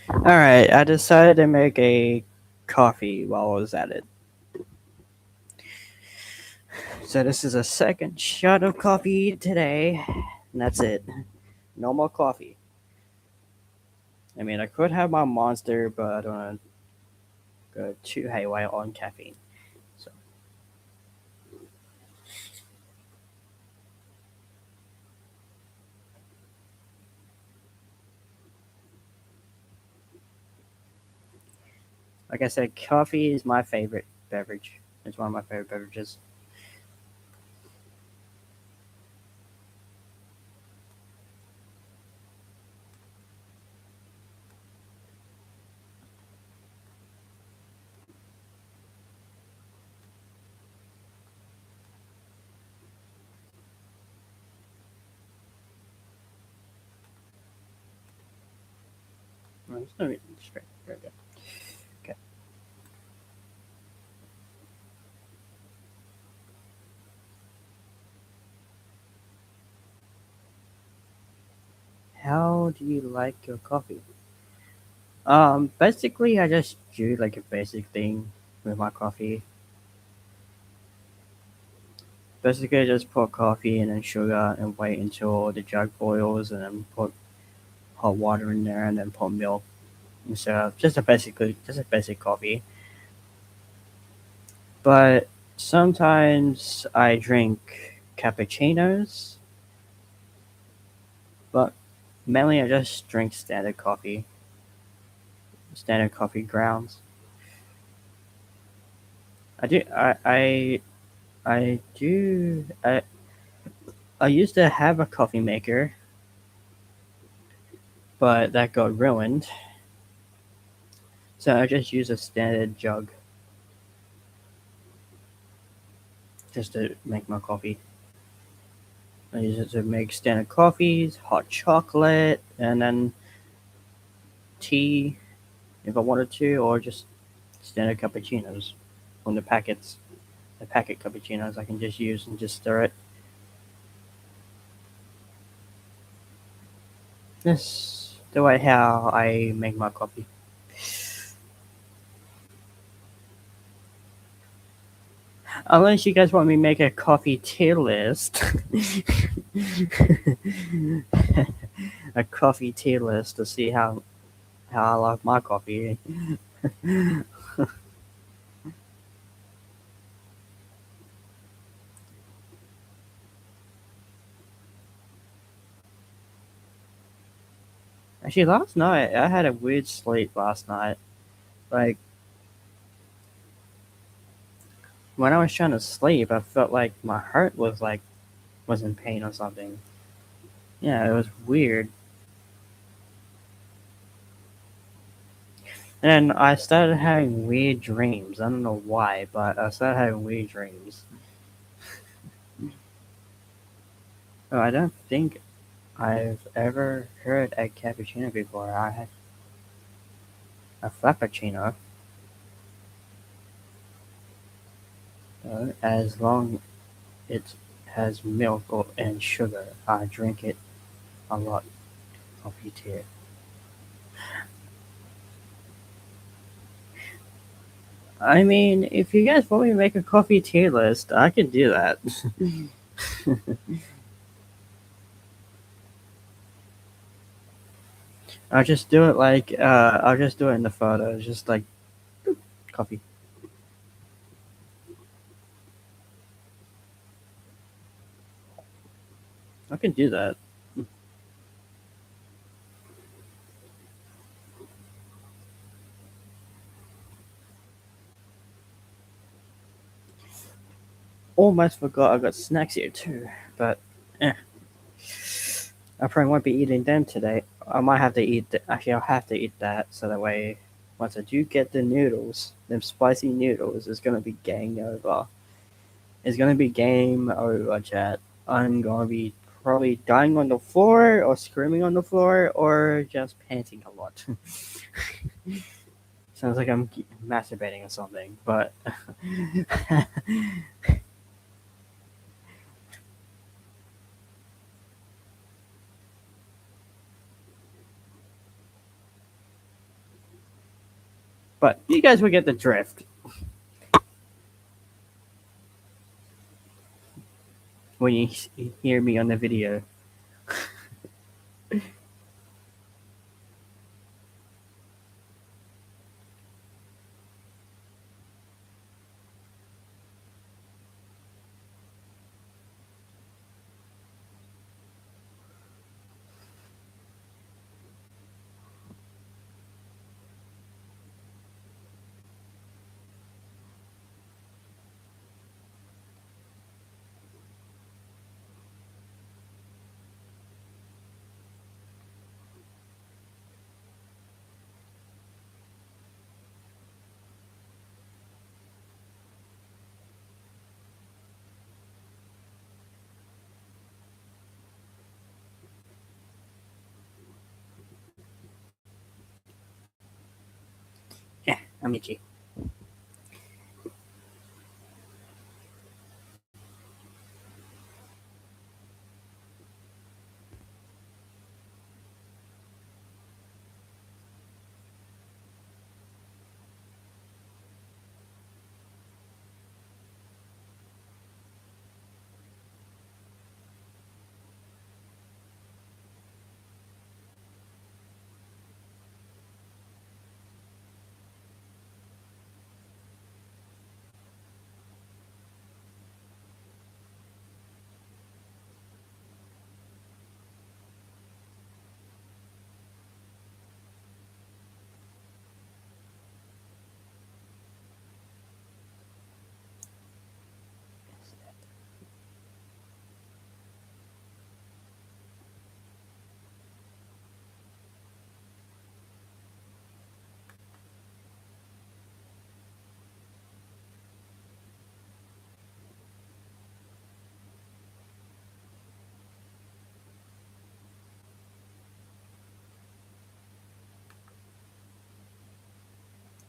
Alright, I decided to make a coffee while I was at it. So this is a second shot of coffee today, and that's it. No more coffee. I mean, I could have my monster, but I don't want to go too haywire on caffeine. So, like I said, coffee is my favorite beverage. It's one of my favorite beverages. Oh, there's no reason to straight. There we go. Okay. How do you like your coffee? Basically, I just do like a basic thing with my coffee. Basically, I just put coffee and then sugar and wait until the jug boils and then put hot water in there and then put milk and syrup. Just a basic coffee. But sometimes I drink cappuccinos, but mainly I just drink standard coffee grounds. I do I do I used to have a coffee maker, but that got ruined. So I just use a standard jug just to make my coffee. I use it to make standard coffees, hot chocolate, and then tea if I wanted to, or just standard cappuccinos from the packets. The packet cappuccinos I can just use and just stir it. That's the way how I make my coffee. Unless you guys want me to make a coffee tier list. A coffee tier list to see how I like my coffee. Actually, last night I had a weird sleep last night. Like when I was trying to sleep, I felt like my heart was in pain or something. Yeah, it was weird. And then I started having weird dreams. I don't know why, but I started having weird dreams. Oh, I don't think I've ever heard a cappuccino before. I had a frappuccino. As long it has milk and sugar, I drink it a lot. Coffee tea. I mean, if you guys want me to make a coffee tier list, I can do that. I'll just do it in the photos, just like coffee. I can do that. Almost forgot I got snacks here too, but eh, I probably won't be eating them today. I might have to actually, I'll have to eat that so that way, once I do get the noodles, them spicy noodles, it's gonna be game over. It's gonna be game over, chat. I'm gonna be probably dying on the floor, or screaming on the floor, or just panting a lot. Sounds like I'm masturbating or something, but But you guys will get the drift when you hear me on the video. Yeah, I'm itchy.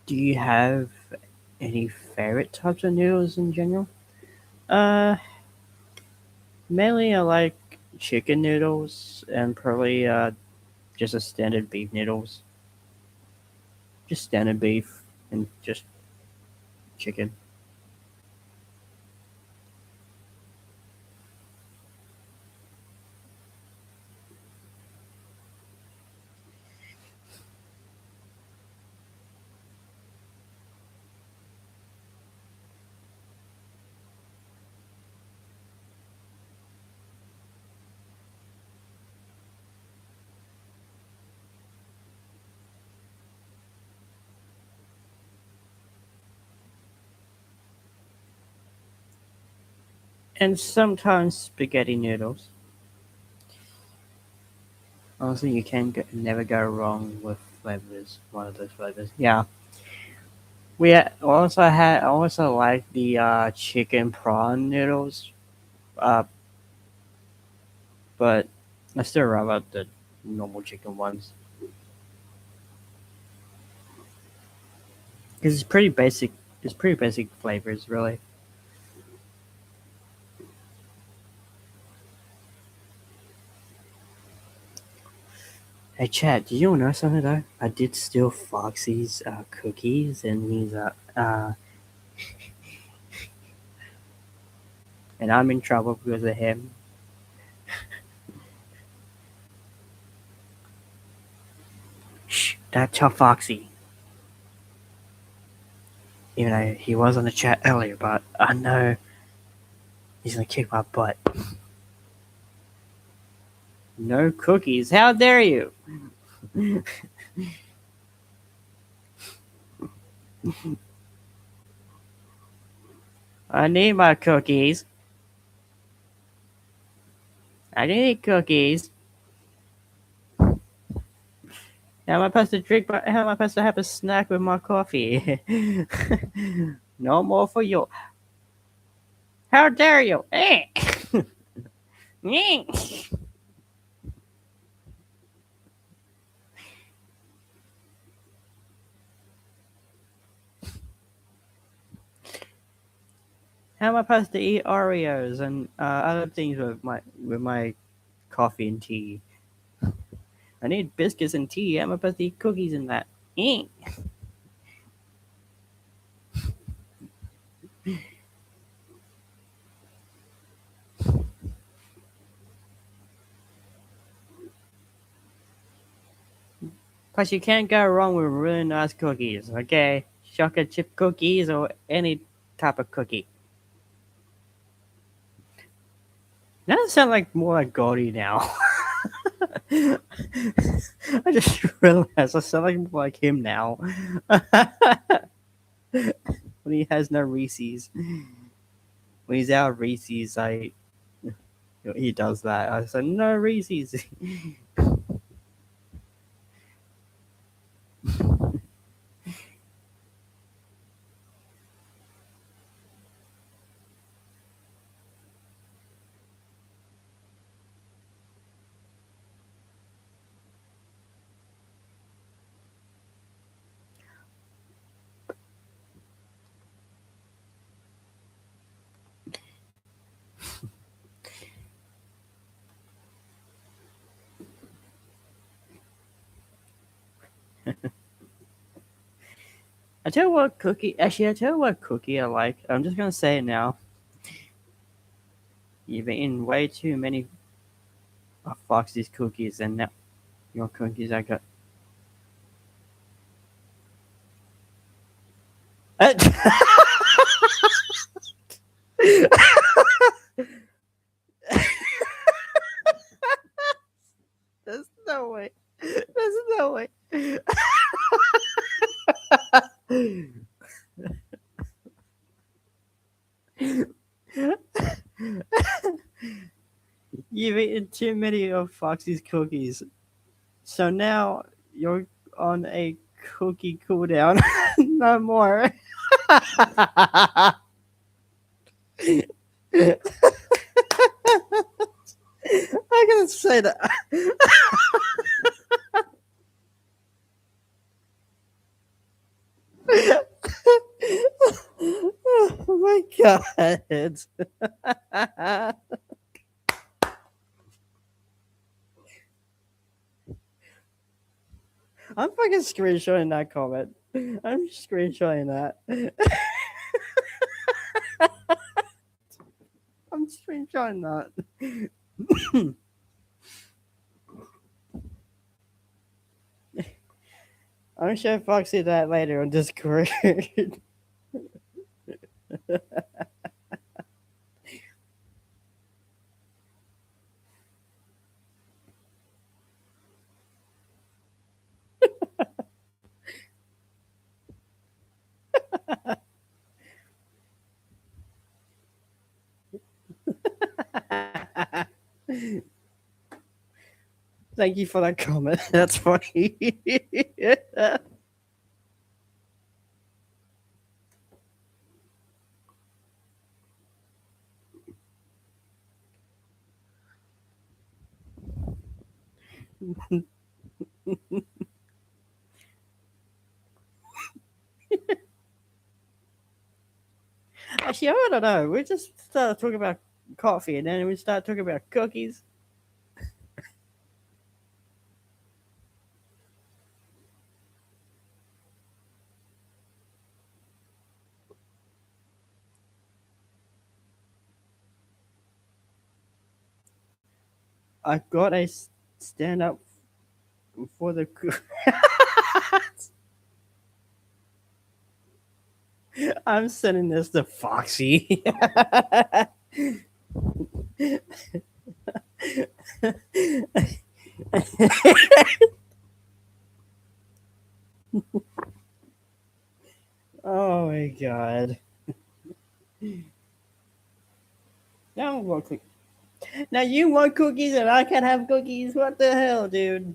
Do you have any favorite types of noodles in general? Uh, Mainly I like chicken noodles and probably just a standard beef noodles. Just standard beef and just chicken. And sometimes spaghetti noodles. Honestly, you can never go wrong with flavors. One of those flavors. Yeah. I also like the chicken prawn noodles. Uh, but I still rather the normal chicken ones because it's pretty basic. It's pretty basic flavors, really. Hey, Chad, did you know something though? I did steal Foxy's cookies, and I'm in trouble because of him. Shh, don't tell Foxy. Even though he was on the chat earlier, but I know he's gonna kick my butt. No cookies? How dare you? I need my cookies. I need cookies. How am I supposed to drink? How am I supposed to have a snack with my coffee? No more for you. How dare you? How am I supposed to eat Oreos and other things with my coffee and tea? I need biscuits and tea. How am I supposed to eat cookies and that? Plus, you can't go wrong with really nice cookies, okay? Chocolate chip cookies or any type of cookie. Now it sound like more like Gordy now. I just realized I sound like more like him now. When he has no Reese's. When he's out of Reese's, he does that. I said, no Reese's. I tell you what cookie, actually, I tell you what cookie I like. I'm just going to say it now. You've eaten way too many of Foxy's cookies, and now your cookies I got. There's no way. There's no way. You've eaten too many of Foxy's cookies. So now you're on a cookie cooldown. No more. I gotta say that. Oh my god. I'm fucking screenshotting that comment. I'm screenshotting that. I'm screenshotting that. I'm gonna show Foxy that later on Discord. Thank you for that comment. That's funny. Actually, I don't know. We just started talking about coffee, and then we started talking about cookies. I got a stand up for the. I'm sending this to Foxy. Oh my god. Now, now you want cookies and I can't have cookies? What the hell, dude?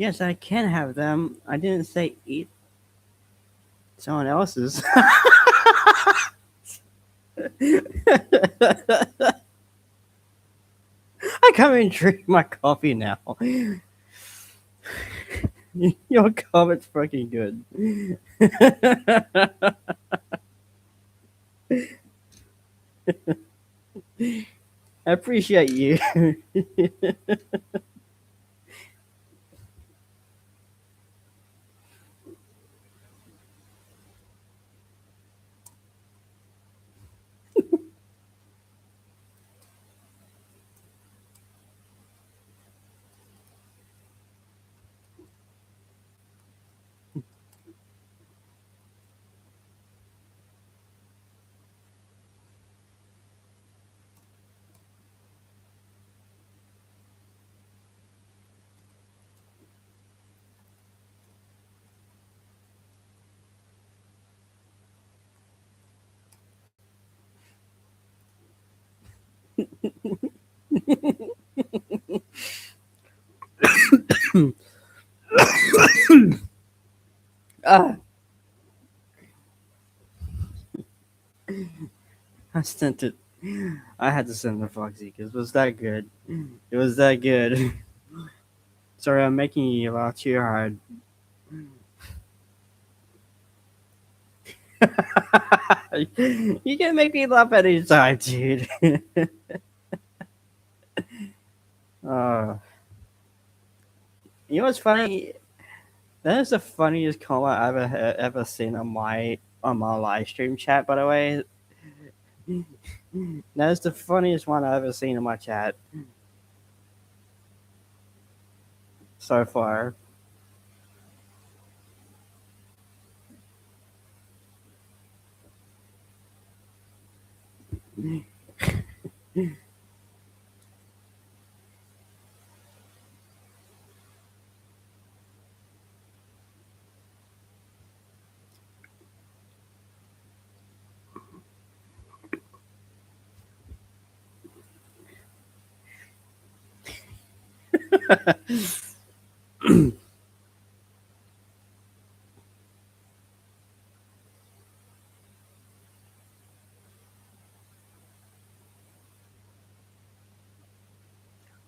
Yes, I can have them. I didn't say eat someone else's. I come and drink my coffee now. Your comment's fucking good. I appreciate you. Ah, I sent it. I had to send the Foxy because it was that good. It was that good. Sorry, I'm making you laugh too hard. You can make me laugh any time, dude. uh, you know what's funny? That is the funniest comment I've ever seen on my live stream chat. By the way, that is the funniest one I've ever seen in my chat so far.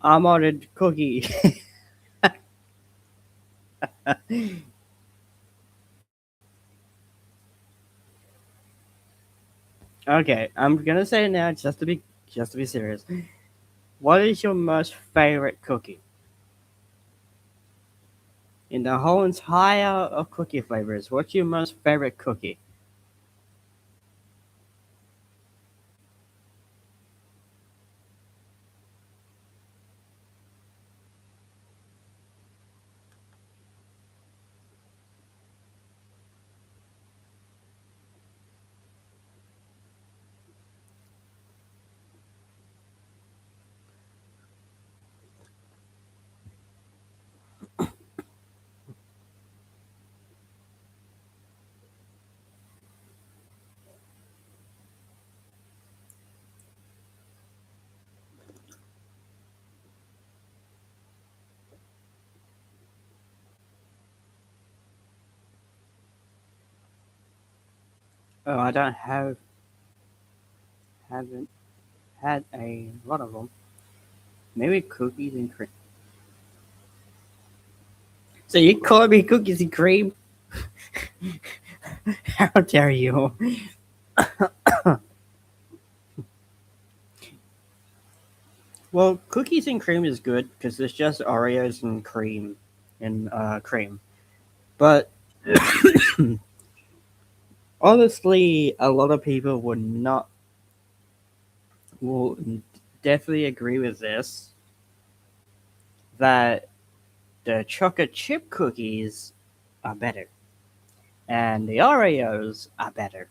I'm on a cookie. Okay, I'm gonna say it now just to be serious. What is your most favorite cookie in the whole entire of cookie flavors? What's your most favorite cookie? Oh, I don't haven't had a lot of them. Maybe cookies and cream. So you call me cookies and cream? How dare you? Well, cookies and cream is good because it's just Oreos and cream. But honestly, a lot of people will definitely agree with this that the chocolate chip cookies are better and the Oreos are better,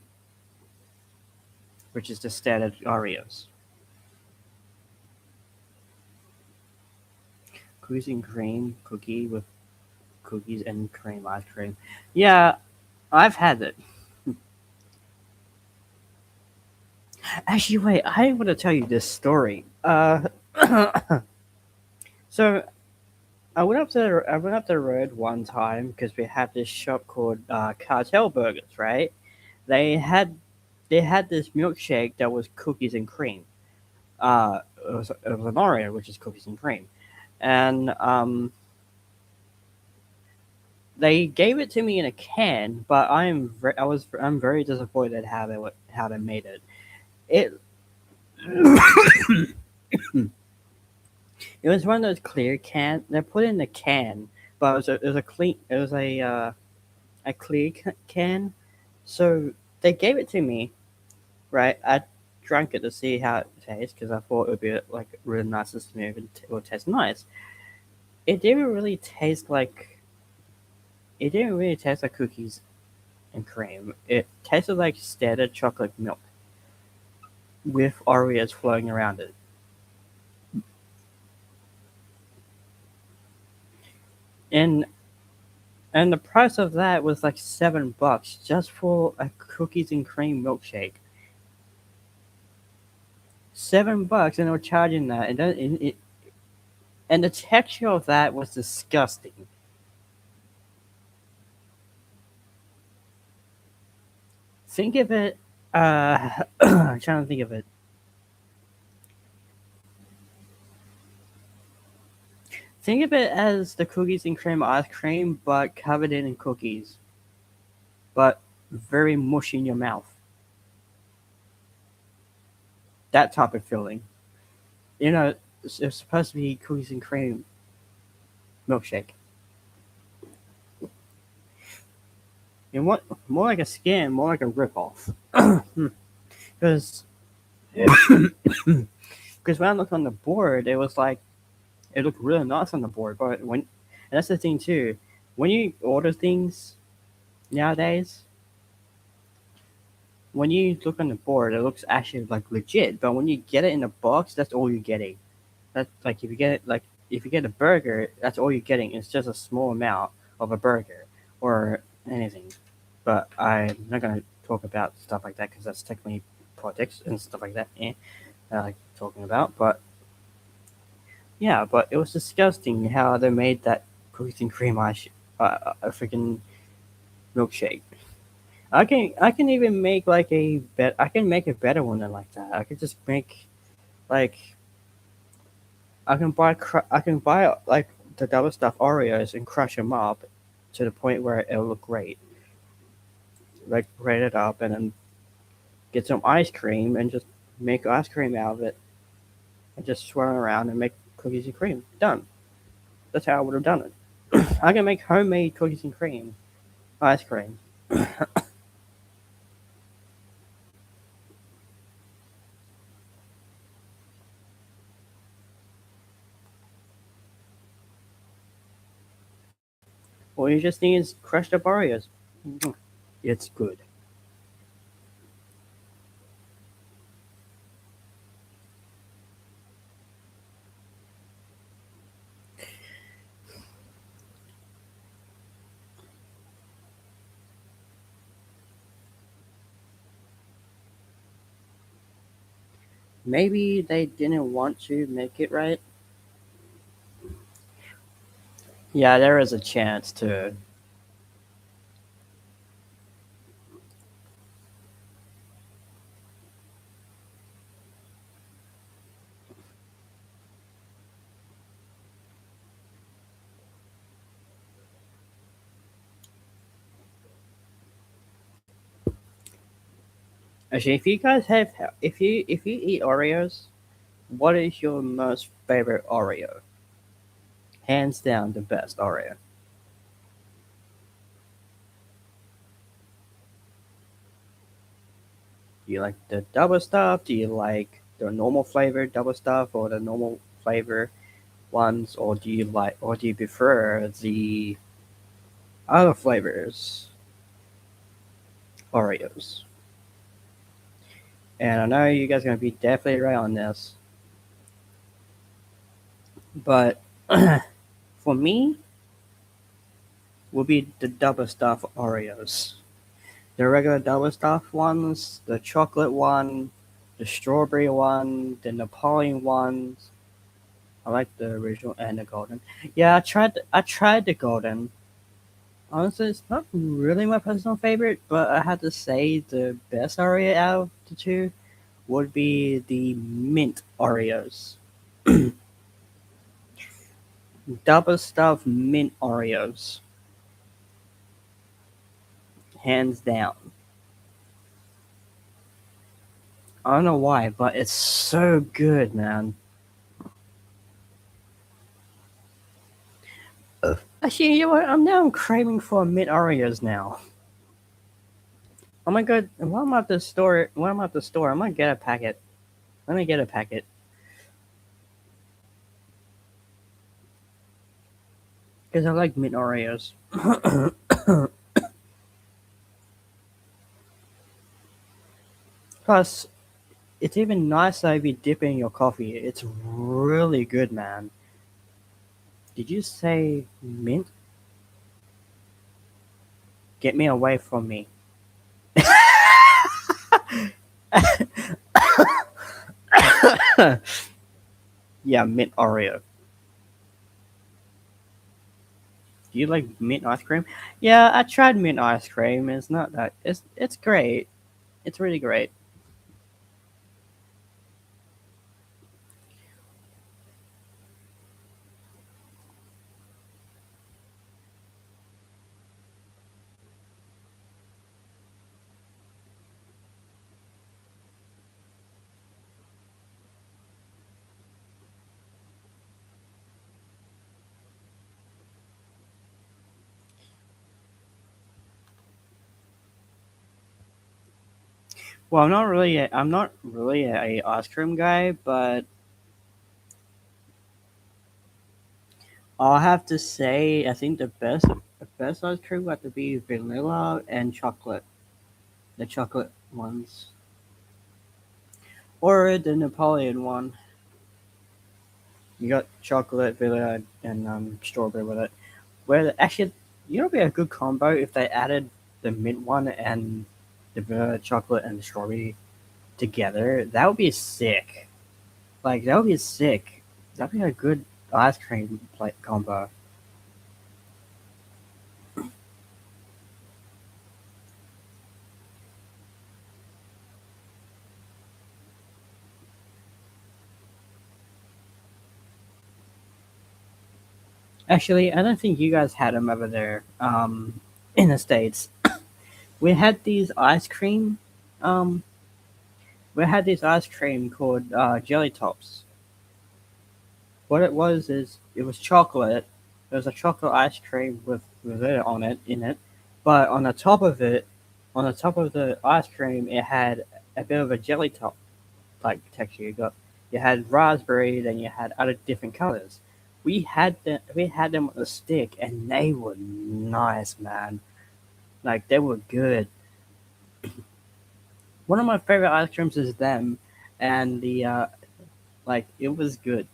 which is the standard Oreos. Cookies and cream cookie with cookies and cream ice cream. Yeah, I've had it. Actually, wait, I want to tell you this story. So I went up the road one time because we had this shop called Cartel Burgers, right? They had they had this milkshake that was cookies and cream. It was an Oreo, which is cookies and cream, and they gave it to me in a can. But I'm very disappointed how they made it. It it was one of those clear can. They put it in a can, but it was a clean. It was a clear can. So they gave it to me, right? I drank it to see how it tastes because I thought it would be like really nice and smooth and it would taste nice. It didn't really taste like it didn't really taste like cookies and cream. It tasted like standard chocolate milk with Oreos flowing around it. And and the price of that was like $7 just for a cookies and cream milkshake. $7, and they were charging that, and the texture of that was disgusting. Think of it. I'm trying to think of it. Think of it as the cookies and cream ice cream, but covered in cookies, but very mushy in your mouth. That type of feeling. It's supposed to be cookies and cream milkshake. And what more like a scam, more like a ripoff. Because because when I looked on the board, it was like it looked really nice on the board. But when and that's the thing too, when you order things nowadays, when you look on the board, it looks actually like legit. But when you get it in the box, that's all you're getting. That's like if you get a burger, that's all you're getting. It's just a small amount of a burger or anything. But I'm not gonna talk about stuff like that because that's technically politics and stuff like that. I like talking about, but yeah, but it was disgusting how they made that cookies and cream ice, a freaking milkshake. I can even make like I can make a better one than like that. I could just make like I can buy like the double stuffed Oreos and crush them up to the point where it'll look great. Like grate it up and then get some ice cream and just make ice cream out of it and just swirl it around and make cookies and cream. Done. That's how I would have done it. I can make homemade cookies and cream ice cream. All you just need is crushed up Oreos. It's good. Maybe they didn't want to make it right. Yeah, there is a chance to. Actually, if you eat Oreos, what is your most favorite Oreo? Hands down, the best Oreo. Do you like the double stuff? Do you like the normal flavor double stuff or the normal flavor ones, or do you prefer the other flavors Oreos? And I know you guys are gonna be definitely right on this, but for me, will be the double stuff Oreos. The regular double stuff ones, the chocolate one, the strawberry one, the Napoleon ones. I like the original and the golden. Yeah, I tried the golden. Honestly, it's not really my personal favorite, but I had to say the best Oreo out of the two would be the mint Oreos. Double stuffed mint Oreos, hands down. I don't know why, but it's so good, man. Actually, you know what? I'm craving for mint Oreos now. Oh my god! While I'm at the store, I'm gonna get a packet. Let me get a packet because I like mint Oreos. Plus, it's even nicer if you dip it in your coffee. It's really good, man. Did you say mint? Get me away from me. Yeah, mint Oreo. Do you like mint ice cream? Yeah, I tried mint ice cream. It's not that. It's great. It's really great. Well, I'm not really a ice cream guy, but I'll have to say I think the best ice cream got to be vanilla and chocolate. The chocolate ones, or the Napoleon one. You got chocolate, vanilla, and strawberry with it. Actually, you know, it'd be a good combo if they added the mint one and the vanilla chocolate and the strawberry together. That would be sick. Like that would be sick. That'd be a good ice cream plate combo. Actually, I don't think you guys had them over there in the states. We had these ice cream. Um, we had this ice cream called Jelly Tops. What it was is it was chocolate. There was a chocolate ice cream with it on it in it, but on the top of the ice cream, it had a bit of a jelly top like texture. You had raspberry, then you had other different colors. We had them on a stick, and they were nice, man. Like they were good. One of my favorite ice creams is them, and the like it was good.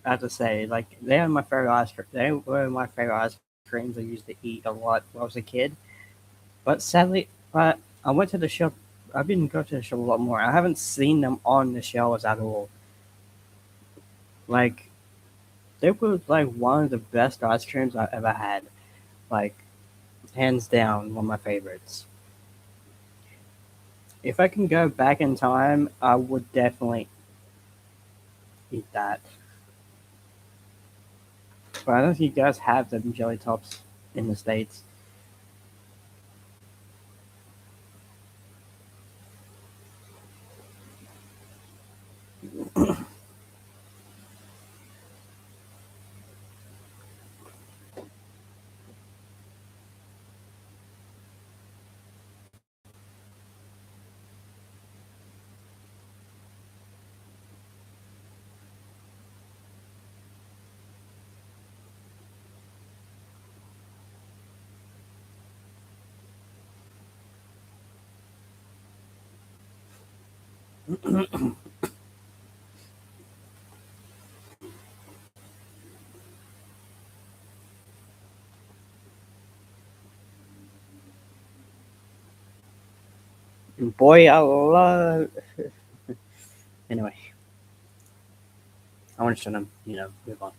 I have to say, like they are my favorite ice cream. They were my favorite ice creams I used to eat a lot when I was a kid. But sadly, I went to the shop. I've been going to the shop a lot more. I haven't seen them on the shelves at all. Like they were like one of the best ice creams I ever had. Like hands down, one of my favorites. If I can go back in time, I would definitely eat that. But I don't think you guys have them jelly tops in the states. Boy, I love. Anyway, I want to move on.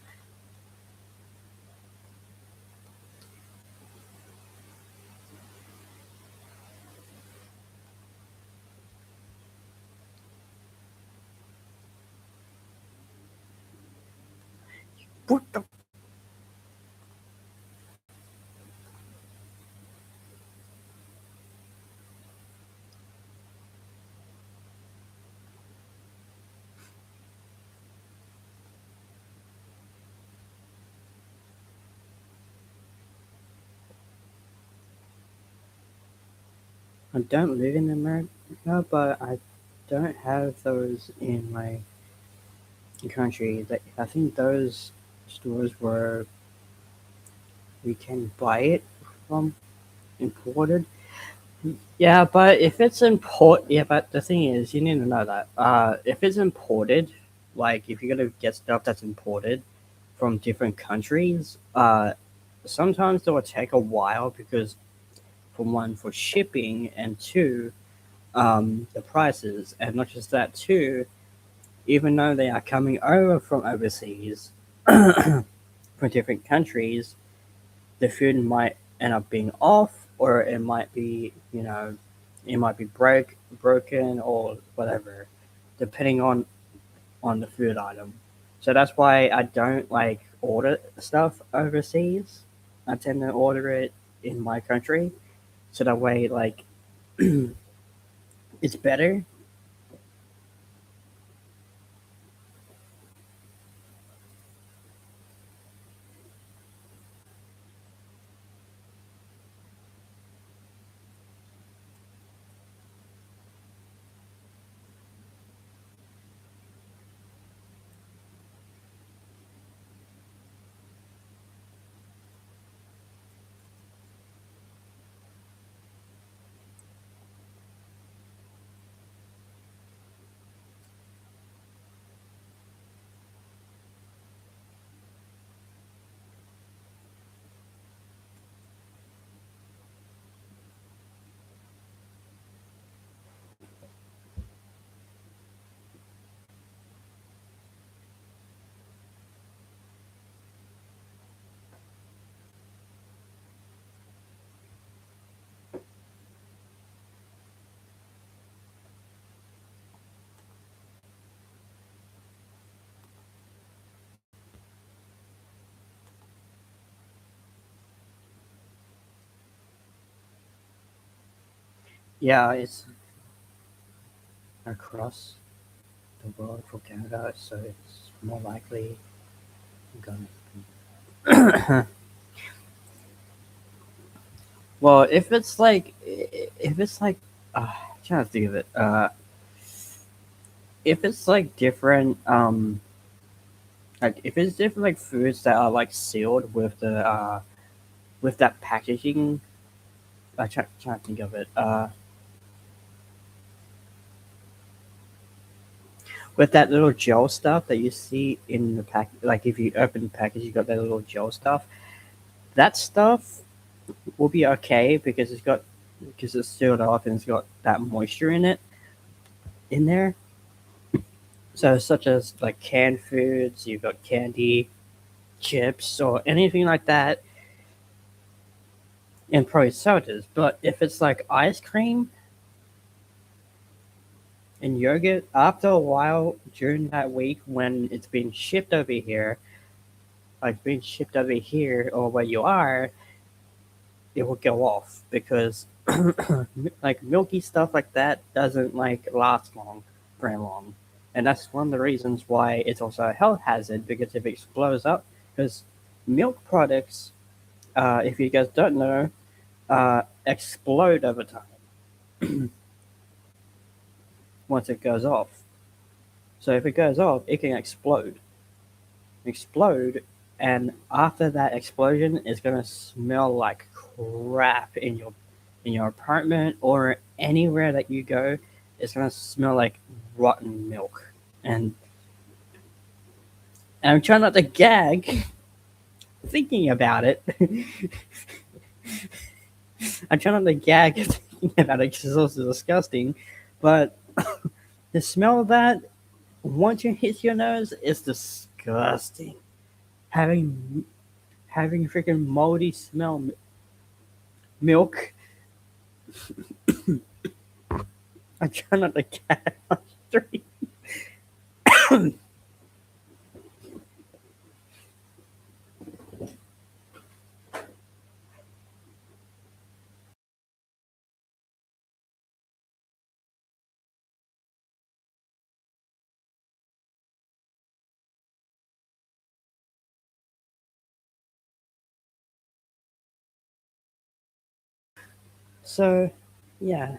What the? I don't live in America, but I don't have those in my country. I think those stores where we can buy it from imported. Yeah, but if it's yeah, but the thing is, you need to know that if it's imported, like if you're gonna get stuff that's imported from different countries, sometimes it will take a while because for one, for shipping, and two, the prices, and not just that, too, even though they are coming over from overseas, from different countries, the food might end up being off, or it might be, it might be broken or whatever, depending on the food item. So that's why I don't like order stuff overseas. I tend to order it in my country, so that way, like, it's better. Yeah, it's across the world for Canada, so it's more likely gonna be. Well, if it's like, I'm trying to think of it. If it's like different, like if it's different like foods that are like sealed with that packaging. Trying to think of it. With that little gel stuff that you see in the pack, like if you open the package, you got that little gel stuff. That stuff will be okay because it's sealed off and it's got that moisture in there. So such as like canned foods, you've got candy, chips, or anything like that, and probably sodas. But if it's like ice cream and yogurt, after a while during that week when it's being shipped over here, like being shipped over here or where you are, it will go off because like milky stuff like that doesn't like last very long, and that's one of the reasons why it's also a health hazard because if it explodes up, because milk products, if you guys don't know, explode over time once it goes off. So if it goes off, it can explode, and after that explosion, it's gonna smell like crap in your apartment or anywhere that you go. It's gonna smell like rotten milk, and, I'm trying not to gag thinking about it. I'm trying not to gag thinking about it because it's also disgusting, but the smell of that once it hits your nose is disgusting. Having having freaking moldy smell milk. I try not to cat on the street. So, yeah.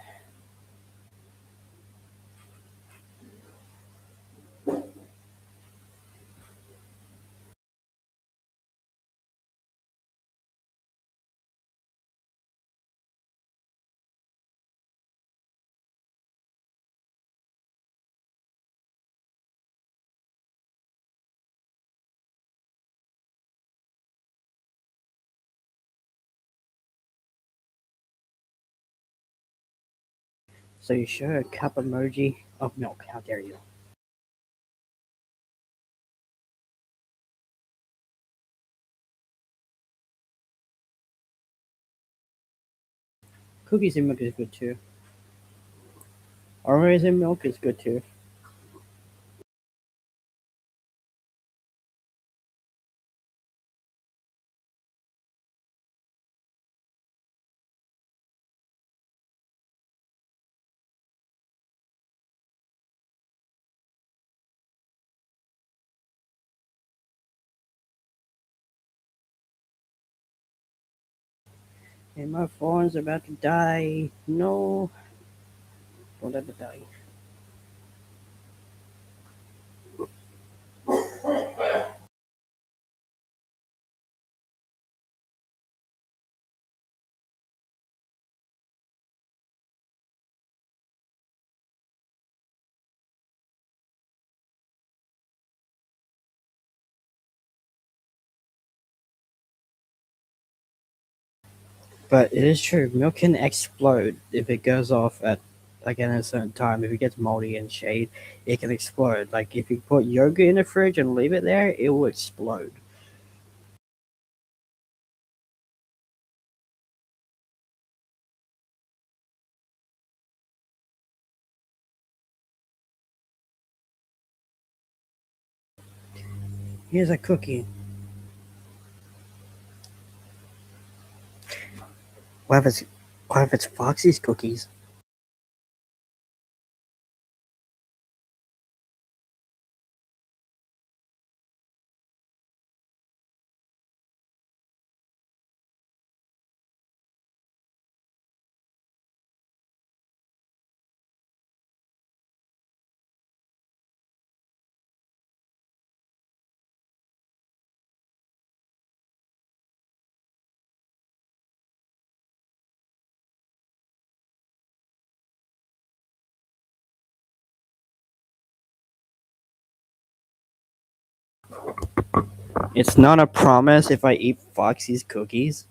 So you show a cup emoji of milk. How dare you? Cookies and milk is good too. Orange and milk is good too. And my phone's about to die. No, don't let it die. But it is true, milk can explode if it goes off at like at a certain time. If it gets moldy and shade, it can explode. Like if you put yogurt in the fridge and leave it there, it will explode. Here's a cookie. What if it's Foxy's cookies? It's not a promise if I eat Foxy's cookies.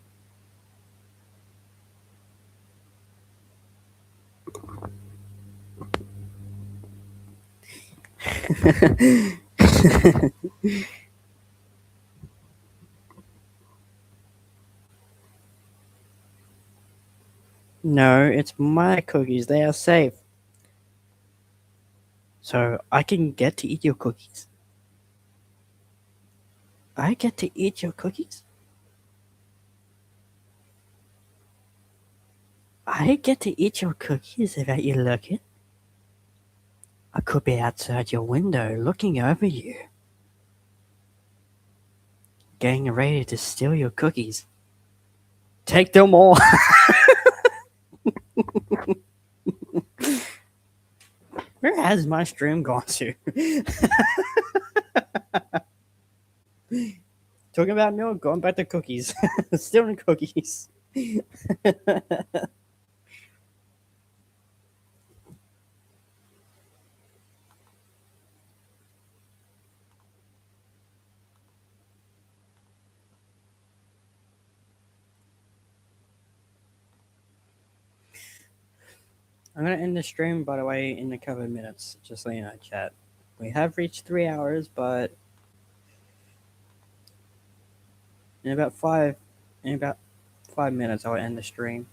No, it's my cookies. They are safe. So I can get to eat your cookies. I get to eat your cookies? I get to eat your cookies if you look it. I could be outside your window looking over you, getting ready to steal your cookies. Take them all. Where has my stream gone to? Talking about milk, going back to cookies. Stealing cookies. I'm gonna end the stream, by the way, in a couple of minutes. Just so you know, chat. We have reached 3 hours, but in about in about 5 minutes I'll end the stream.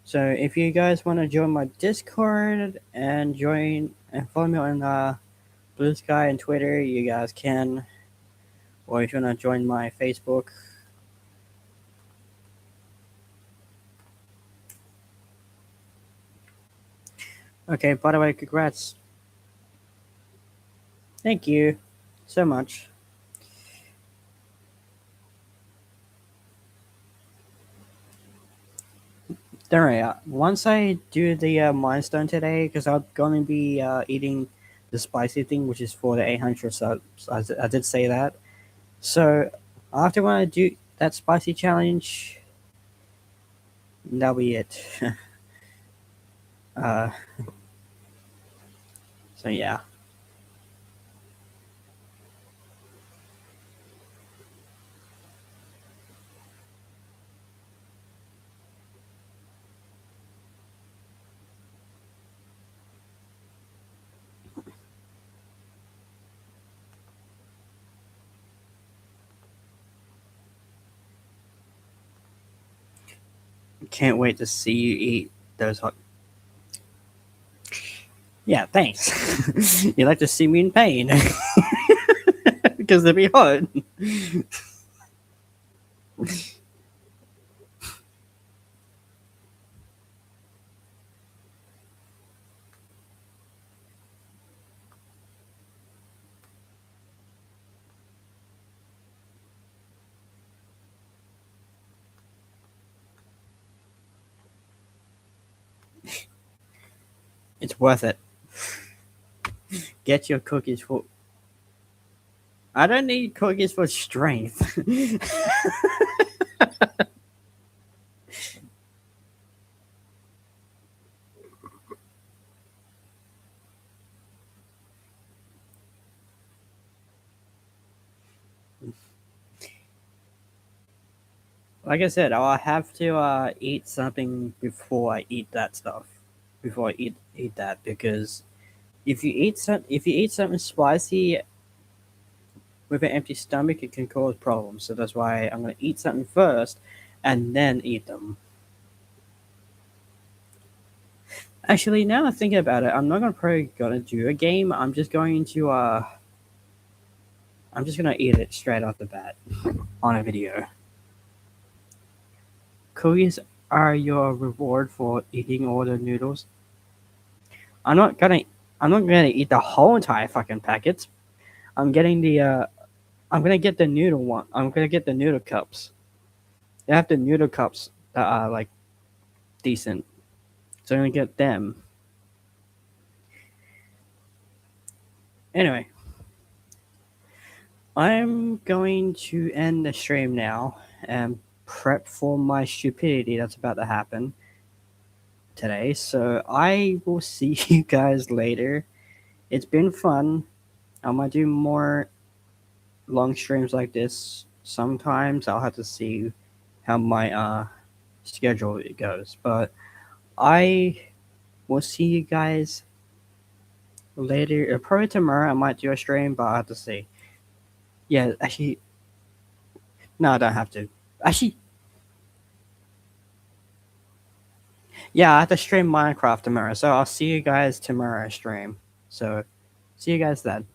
So if you guys want to join my Discord and join and follow me on Blue Sky and Twitter, you guys can. Or if you want to join my Facebook. Okay, by the way, congrats. Thank you so much. Don't worry, once I do the milestone today, because I'm going to be eating the spicy thing, which is for the 800 subs. I did say that. So after when I do that spicy challenge, that'll be it. uh, so yeah. Can't wait to see you eat those hot. Yeah, thanks. You like to see me in pain because they'll be hot. It's worth it. Get your cookies for. I don't need cookies for strength. Like I said, I'll have to eat something before I eat that stuff. Before I eat that, because if you eat something spicy with an empty stomach, it can cause problems. So that's why I'm gonna eat something first, and then eat them. Actually, now I'm thinking about it, I'm not gonna do a game. I'm just gonna eat it straight off the bat on a video. Cookies are your reward for eating all the noodles. I'm not gonna I'm not gonna eat the whole entire fucking packets. I'm getting the I'm gonna get the noodle one. I'm gonna get the noodle cups. They have the noodle cups that are like decent. So I'm gonna get them. Anyway, I'm going to end the stream now and prep for my stupidity that's about to happen today. So I will see you guys later. It's been fun. I might do more long streams like this. Sometimes I'll have to see how my schedule goes. But I will see you guys later. Probably tomorrow I might do a stream, but I have to see. Yeah, actually, no, I don't have to. Actually, yeah, I have to stream Minecraft tomorrow, so I'll see you guys tomorrow stream. So, see you guys then.